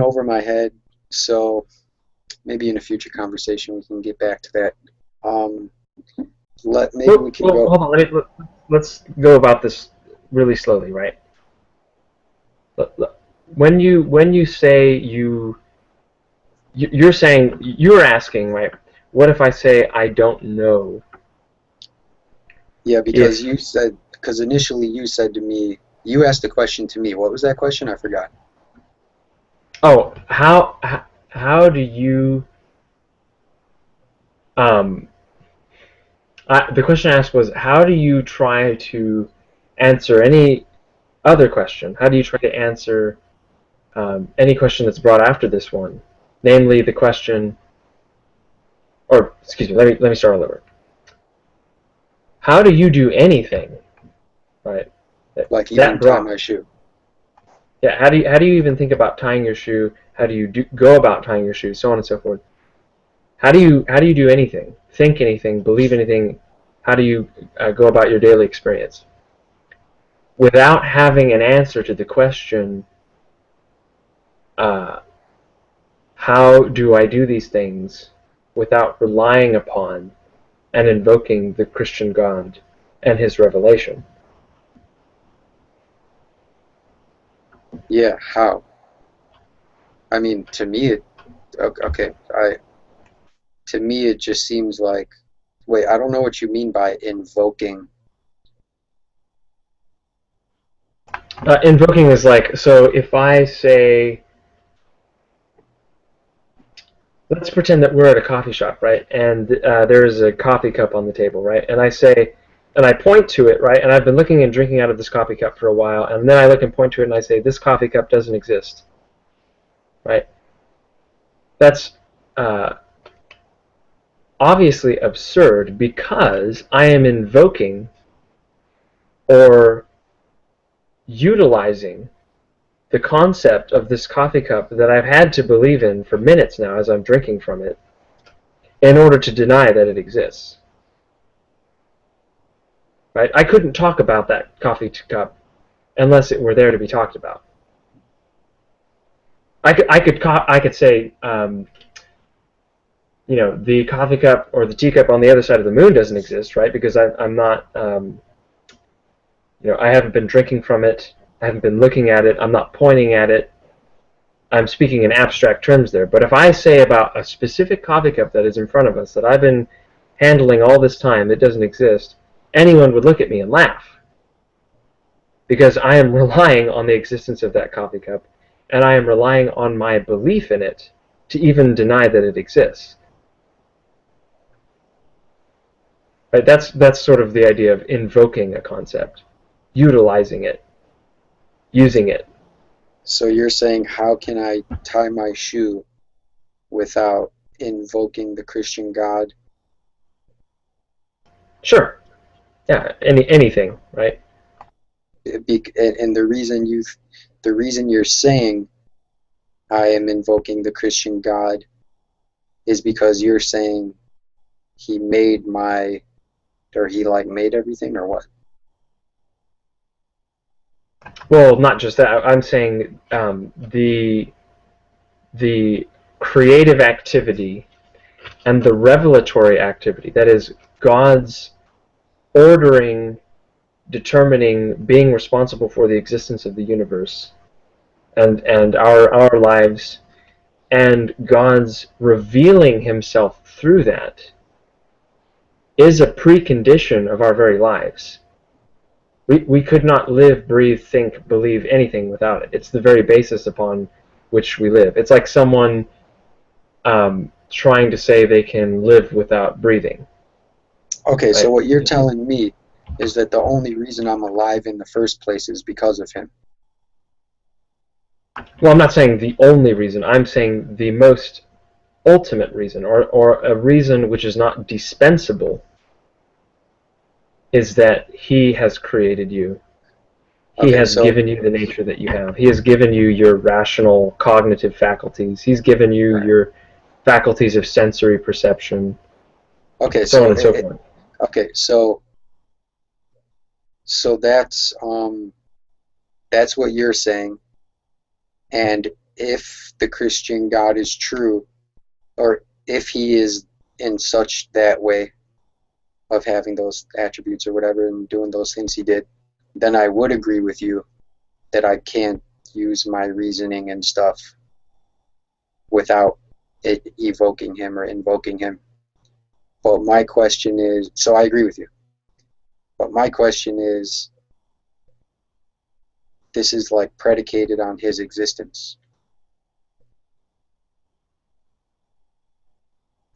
over my head. So maybe in a future conversation we can get back to that. We can go. Hold on. Let's go about this really slowly, right? When you say you're saying, you're asking, right? What if I say I don't know? Yeah, because initially you said to me, you asked a question to me. What was that question? I forgot. Oh, how do you the question I asked was, how do you try to answer any other question? How do you try to answer any question that's brought after this one? Namely, the question, or excuse me, let me start all over. How do you do anything right? Like That even tie drop. my shoe. Yeah, how do you even think about tying your shoe? How do you go about tying your shoe? So on and so forth. How do you do anything? Think anything? Believe anything? How do you go about your daily experience? Without having an answer to the question, how do I do these things without relying upon and invoking the Christian God and His revelation? Yeah, how? I mean, to me, to me, it just seems like, wait, I don't know what you mean by invoking. Invoking is like, so if I say, let's pretend that we're at a coffee shop, right? And there's a coffee cup on the table, right? And I say, and I point to it, right? And I've been looking and drinking out of this coffee cup for a while, and then I look and point to it and I say, this coffee cup doesn't exist, right? That's obviously absurd because I am invoking or utilizing the concept of this coffee cup that I've had to believe in for minutes now as I'm drinking from it in order to deny that it exists. Right? I couldn't talk about that coffee cup unless it were there to be talked about. I could say, you know, the coffee cup or the teacup on the other side of the moon doesn't exist, right? Because I'm not, you know, I haven't been drinking from it. I haven't been looking at it. I'm not pointing at it. I'm speaking in abstract terms there. But if I say about a specific coffee cup that is in front of us that I've been handling all this time that doesn't exist, anyone would look at me and laugh. Because I am relying on the existence of that coffee cup, and I am relying on my belief in it to even deny that it exists. Right? That's sort of the idea of invoking a concept, utilizing it, using it. So you're saying, how can I tie my shoe without invoking the Christian God? Sure. Yeah, anything, right? And the reason you're saying I am invoking the Christian God is because you're saying he made my, or he like made everything, or what? Well, not just that. I'm saying the creative activity and the revelatory activity, that is God's ordering, determining, being responsible for the existence of the universe and our lives, and God's revealing himself through that is a precondition of our very lives. We could not live, breathe, think, believe anything without it. It's the very basis upon which we live. It's like someone trying to say they can live without breathing. Okay, Right? so what you're telling me is that the only reason I'm alive in the first place is because of him. Well, I'm not saying the only reason. I'm saying the most ultimate reason, or a reason which is not dispensable, is that he has created you. He has given you the nature that you have. He has given you your rational cognitive faculties. He's given you your faculties of sensory perception. Okay, so on and so forth. Okay, so that's what you're saying. And if the Christian God is true, or if he is in such that way of having those attributes or whatever and doing those things he did, then I would agree with you that I can't use my reasoning and stuff without it evoking him or invoking him. But my question is, so I agree with you. But my question is, this is like predicated on his existence.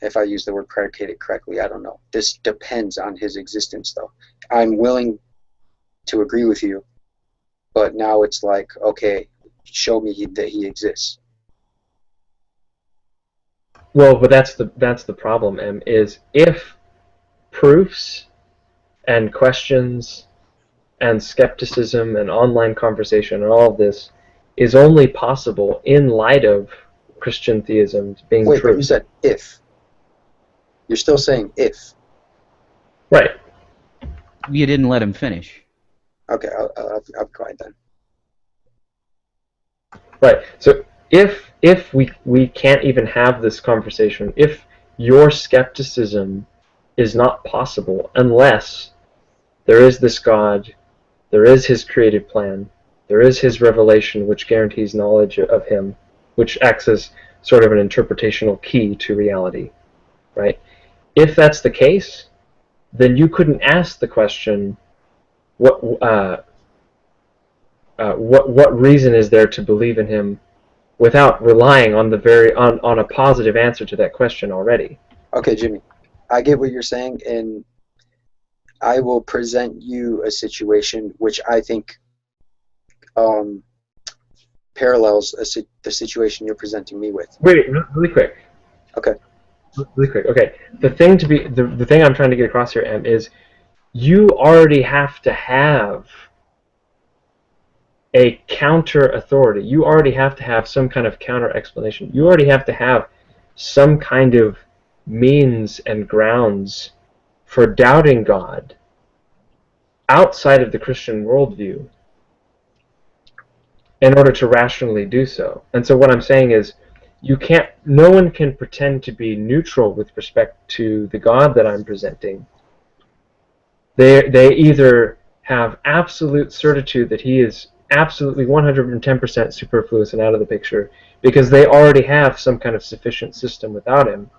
If I use the word predicated correctly, I don't know. This depends on his existence, though. I'm willing to agree with you, but now it's like, okay, show me that he exists. Well, but that's the problem, is if proofs and questions and skepticism and online conversation and all of this is only possible in light of Christian theism being Wait, true. but you said if. You're still saying if. Right. You didn't let him finish. Okay, I'll be quiet then. Right. So if we can't even have this conversation, if your skepticism is not possible unless there is this God, there is his creative plan, there is his revelation which guarantees knowledge of him, which acts as sort of an interpretational key to reality, right? If that's the case, then you couldn't ask the question, what reason is there to believe in him, without relying on on a positive answer to that question already. Okay, Jimmy, I get what you're saying, and I will present you a situation which I think parallels the situation you're presenting me with. Wait, really quick. Okay. Really quick. Okay. The thing I'm trying to get across here, Em, is you already have to have a counter authority. You already have to have some kind of counter explanation. You already have to have some kind of means and grounds for doubting God outside of the Christian worldview in order to rationally do so. And so what I'm saying is, no one can pretend to be neutral with respect to the God that I'm presenting. They either have absolute certitude that he is absolutely 110% superfluous and out of the picture because they already have some kind of sufficient system without him.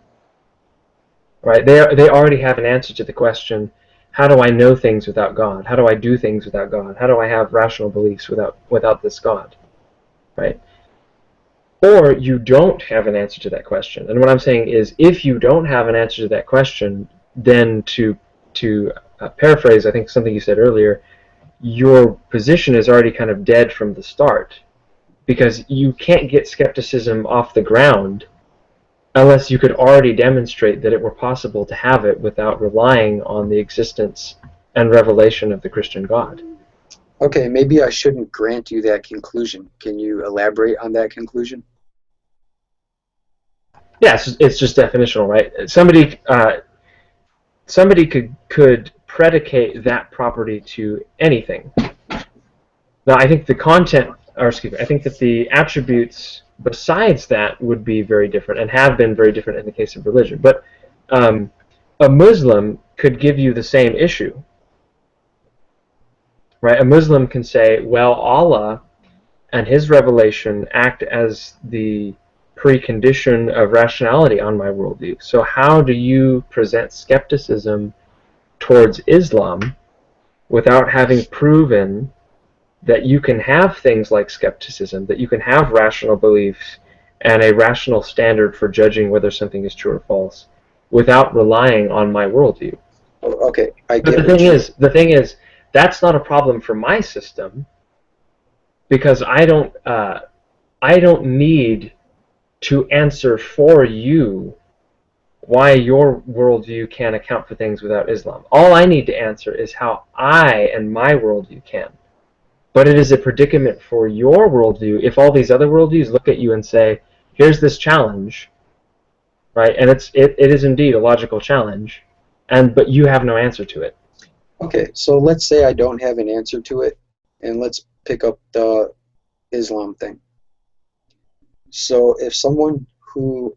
Right? They already have an answer to the question, how do I know things without God? How do I do things without God? How do I have rational beliefs without this God? Right? Or you don't have an answer to that question. And what I'm saying is, if you don't have an answer to that question, then to paraphrase, I think something you said earlier, your position is already kind of dead from the start, because you can't get skepticism off the ground unless you could already demonstrate that it were possible to have it without relying on the existence and revelation of the Christian God. Okay, maybe I shouldn't grant you that conclusion. Can you elaborate on that conclusion? Yeah, it's just definitional, right? Somebody could predicate that property to anything. Now, I think I think that the attributes besides that would be very different and have been very different in the case of religion. But a Muslim could give you the same issue, right? A Muslim can say, well, Allah and his revelation act as the precondition of rationality on my worldview. So how do you present skepticism towards Islam without having proven that you can have things like skepticism, that you can have rational beliefs and a rational standard for judging whether something is true or false without relying on my worldview? Okay, I But get the thing is, that's not a problem for my system, because I don't need to answer for you why your worldview can't account for things without Islam. All I need to answer is how I and my worldview can. But it is a predicament for your worldview if all these other worldviews look at you and say, here's this challenge, right? And it is indeed a logical challenge, but you have no answer to it. Okay, so let's say I don't have an answer to it, and let's pick up the Islam thing. So if someone who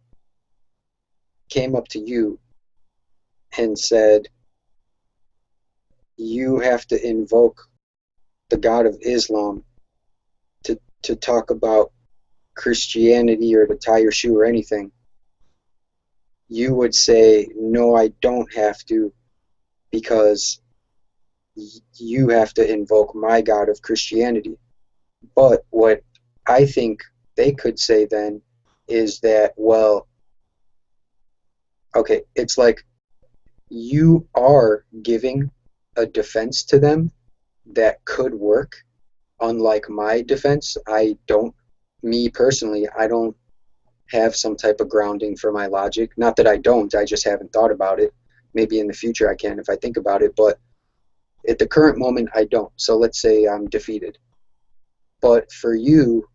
came up to you and said, you have to invoke the God of Islam to talk about Christianity or to tie your shoe or anything, you would say, no, I don't have to, because you have to invoke my God of Christianity. But what I think they could say then is that, well, okay, it's like you are giving a defense to them that could work, unlike my defense. Me personally, I don't have some type of grounding for my logic. Not that I don't, I just haven't thought about it. Maybe in the future I can if I think about it, but at the current moment, I don't. So let's say I'm defeated. But for you,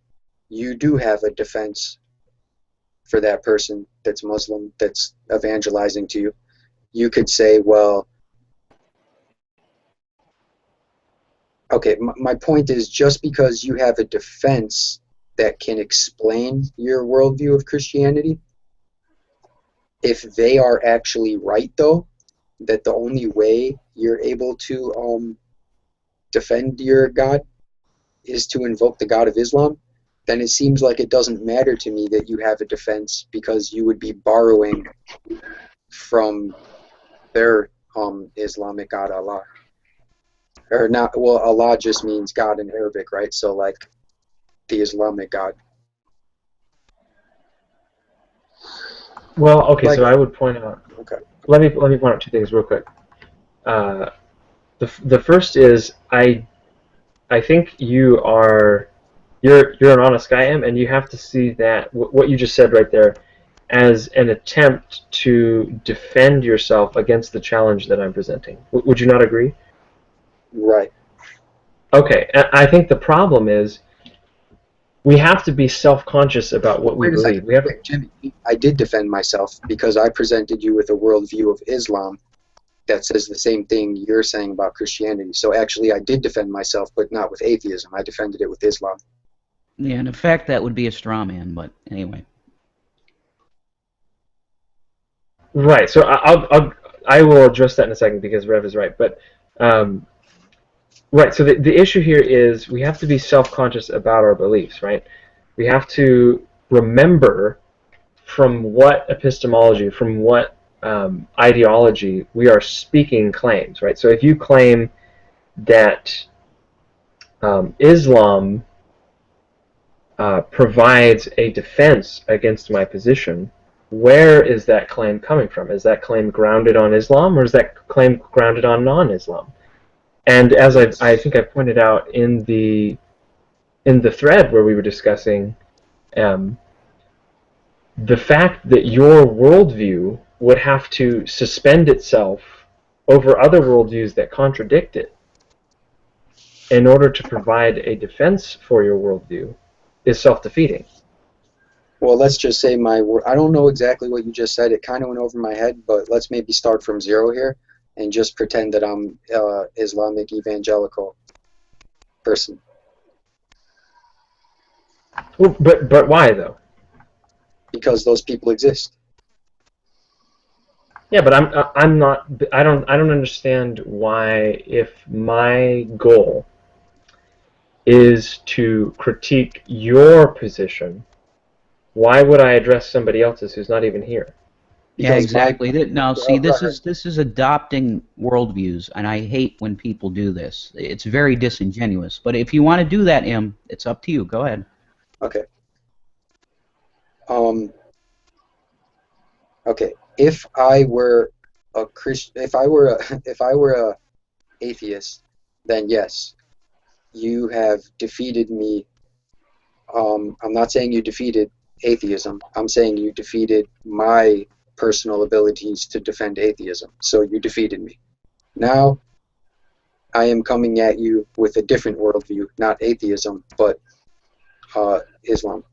you do have a defense for that person that's Muslim, that's evangelizing to you. You could say, well, okay, my point is, just because you have a defense that can explain your worldview of Christianity, if they are actually right, though, that the only way you're able to defend your God is to invoke the God of Islam, then it seems like it doesn't matter to me that you have a defense, because you would be borrowing from their Islamic God, Allah. Or not, well, Allah just means God in Arabic, right? So like the Islamic God. Well, okay, Like, so I would point out. okay. Let me point out two things real quick. The first is I think you're an honest guy, Em, and you have to see that what you just said right there as an attempt to defend yourself against the challenge that I'm presenting. Would you not agree? Right. Okay, I think the problem is we have to be self-conscious about what we Wait a believe. second. We have Wait, Jimmy, I did defend myself because I presented you with a worldview of Islam that says the same thing you're saying about Christianity. So actually I did defend myself, but not with atheism. I defended it with Islam. Yeah, and in fact, that would be a straw man, but anyway. Right. So I will address that in a second because Rev is right. But right. So the issue here is we have to be self-conscious about our beliefs. Right. We have to remember from what epistemology, from what ideology we are speaking claims. Right. So if you claim that Islam provides a defense against my position, where is that claim coming from? Is that claim grounded on Islam, or is that claim grounded on non-Islam? And as I think I pointed out in the thread where we were discussing, the fact that your worldview would have to suspend itself over other worldviews that contradict it in order to provide a defense for your worldview is self-defeating. Well, let's just say I don't know exactly what you just said. It kind of went over my head, but let's maybe start from zero here and just pretend that I'm Islamic evangelical person. Well, but why though? Because those people exist. Yeah, but I'm not. I don't understand why, if my goal is to critique your position, why would I address somebody else's who's not even here? Yeah, exactly. Now, see, this right. is adopting worldviews, and I hate when people do this. It's very disingenuous. But if you want to do that, Im, it's up to you. Go ahead. Okay. Okay. If I were a Christian, if I were a atheist, then yes, you have defeated me. I'm not saying you defeated atheism. I'm saying you defeated my personal abilities to defend atheism. So you defeated me. Now, I am coming at you with a different worldview, not atheism, but Islam.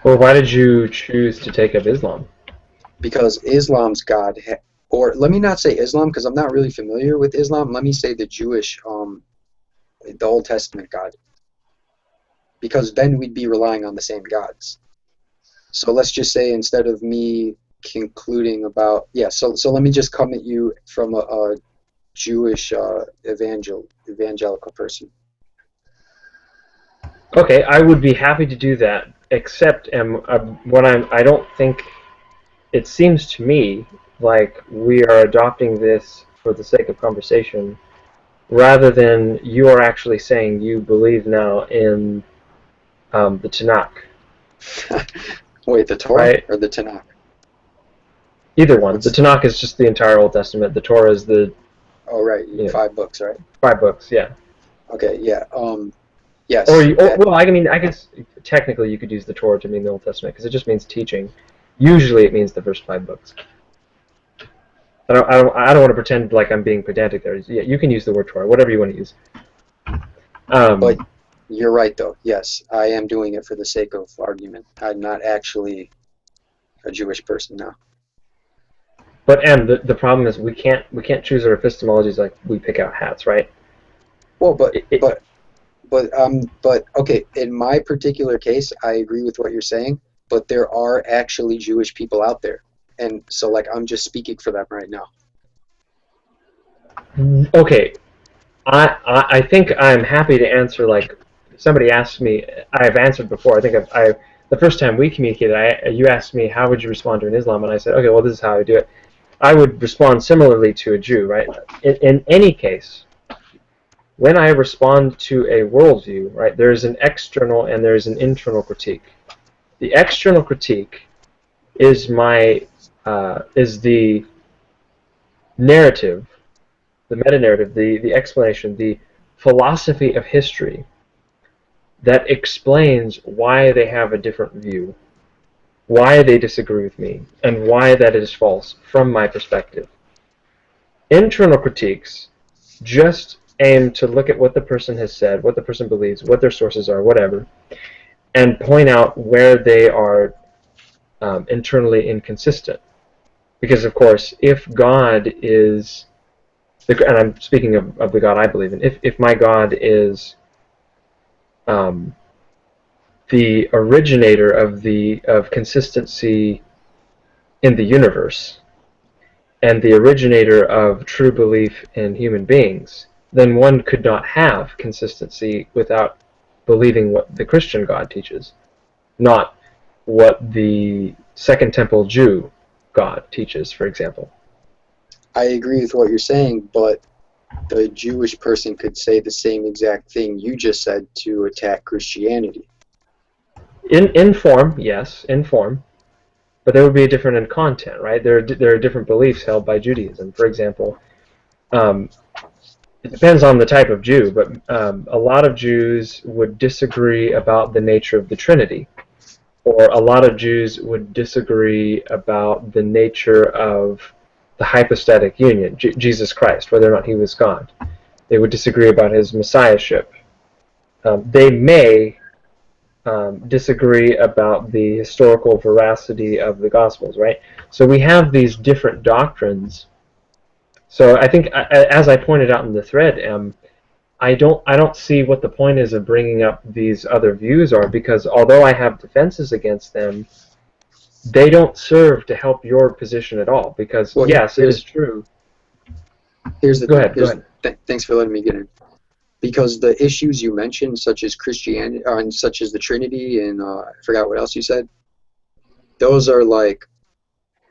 Well, why did you choose to take up Islam? Because Islam's God, or let me not say Islam because I'm not really familiar with Islam. Let me say the Jewish, the Old Testament God. Because then we'd be relying on the same gods. So let's just say instead of me concluding about, so let me just come at you from a Jewish evangelical person. Okay, I would be happy to do that, except I don't think, it seems to me like we are adopting this for the sake of conversation, rather than you are actually saying you believe now in the Tanakh. Wait, the Torah right? Or the Tanakh? Either one. The Tanakh is just the entire Old Testament. The Torah is the... Oh, right. 5 books, right? 5 books, yeah. Okay, yeah. Yes. Well, I mean, I guess technically you could use the Torah to mean the Old Testament, because it just means teaching. Usually it means the first 5 books. I don't want to pretend like I'm being pedantic there. Yeah, you can use the word Torah, whatever you want to use. But you're right, though. Yes, I am doing it for the sake of argument. I'm not actually a Jewish person now. But the problem is we can't choose our epistemologies like we pick out hats, right? Well, but okay. In my particular case, I agree with what you're saying. But there are actually Jewish people out there, and so like I'm just speaking for them right now. Okay, I think I'm happy to answer. Like somebody asked me, I've answered before. I think the first time we communicated, you asked me how would you respond to an Islam, and I said, okay, well this is how I do it. I would respond similarly to a Jew, right? In any case, when I respond to a worldview, right, there's an external and there's an internal critique. The external critique is the narrative, the meta-narrative, the explanation, the philosophy of history that explains why they have a different view, why they disagree with me, and why that is false from my perspective. Internal critiques just aim to look at what the person has said, what the person believes, what their sources are, whatever, and point out where they are internally inconsistent. Because, of course, if God is, and I'm speaking of the God I believe in, if my God is the originator of consistency in the universe, and the originator of true belief in human beings, then one could not have consistency without believing what the Christian God teaches, not what the Second Temple Jew God teaches, for example. I agree with what you're saying, but the Jewish person could say the same exact thing you just said to attack Christianity. In form, yes, in form, but there would be a different in content, right? There are different beliefs held by Judaism. For example, it depends on the type of Jew, but a lot of Jews would disagree about the nature of the Trinity, or a lot of Jews would disagree about the nature of the hypostatic union, Jesus Christ, whether or not he was God. They would disagree about his messiahship. They may disagree about the historical veracity of the Gospels, right? So we have these different doctrines. So I think, as I pointed out in the thread, I don't see what the point is of bringing up these other views are, because although I have defenses against them, they don't serve to help your position at all. Because well, yes, it is true. Here's the go ahead. Thanks for letting me get in. Because the issues you mentioned, such as Christianity, and such as the Trinity, and I forgot what else you said, those are like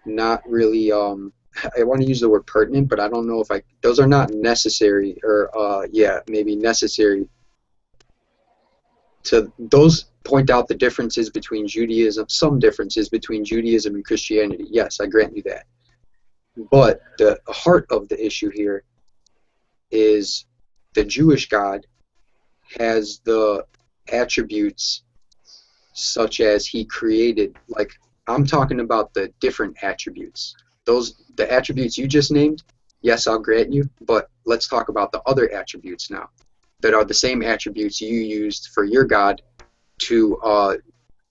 not really. I want to use the word pertinent, but I don't know if those are not necessary, or maybe necessary. To those point out the differences between Judaism, some differences between Judaism and Christianity. Yes, I grant you that. But the heart of the issue here is the Jewish God has the attributes such as he created. Like, I'm talking about the different attributes. The attributes you just named, yes, I'll grant you, but let's talk about the other attributes now that are the same attributes you used for your God to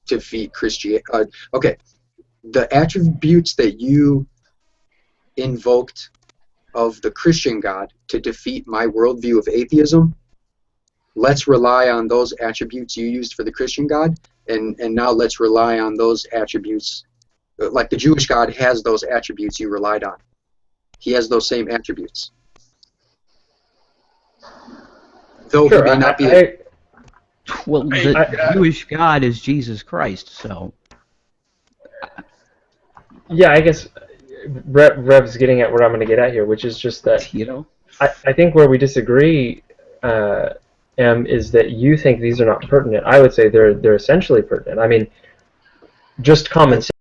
defeat Christianity. Okay, the attributes that you invoked of the Christian God to defeat my worldview of atheism, let's rely on those attributes you used for the Christian God, and now let's rely on those attributes. Like the Jewish God has those attributes you relied on. He has those same attributes. Though sure, he may not be... Well, the Jewish God is Jesus Christ, so... Yeah, I guess Rev's getting at what I'm going to get at here, which is just that, you know, I think where we disagree, is that you think these are not pertinent. I would say they're essentially pertinent. I mean, just common sense.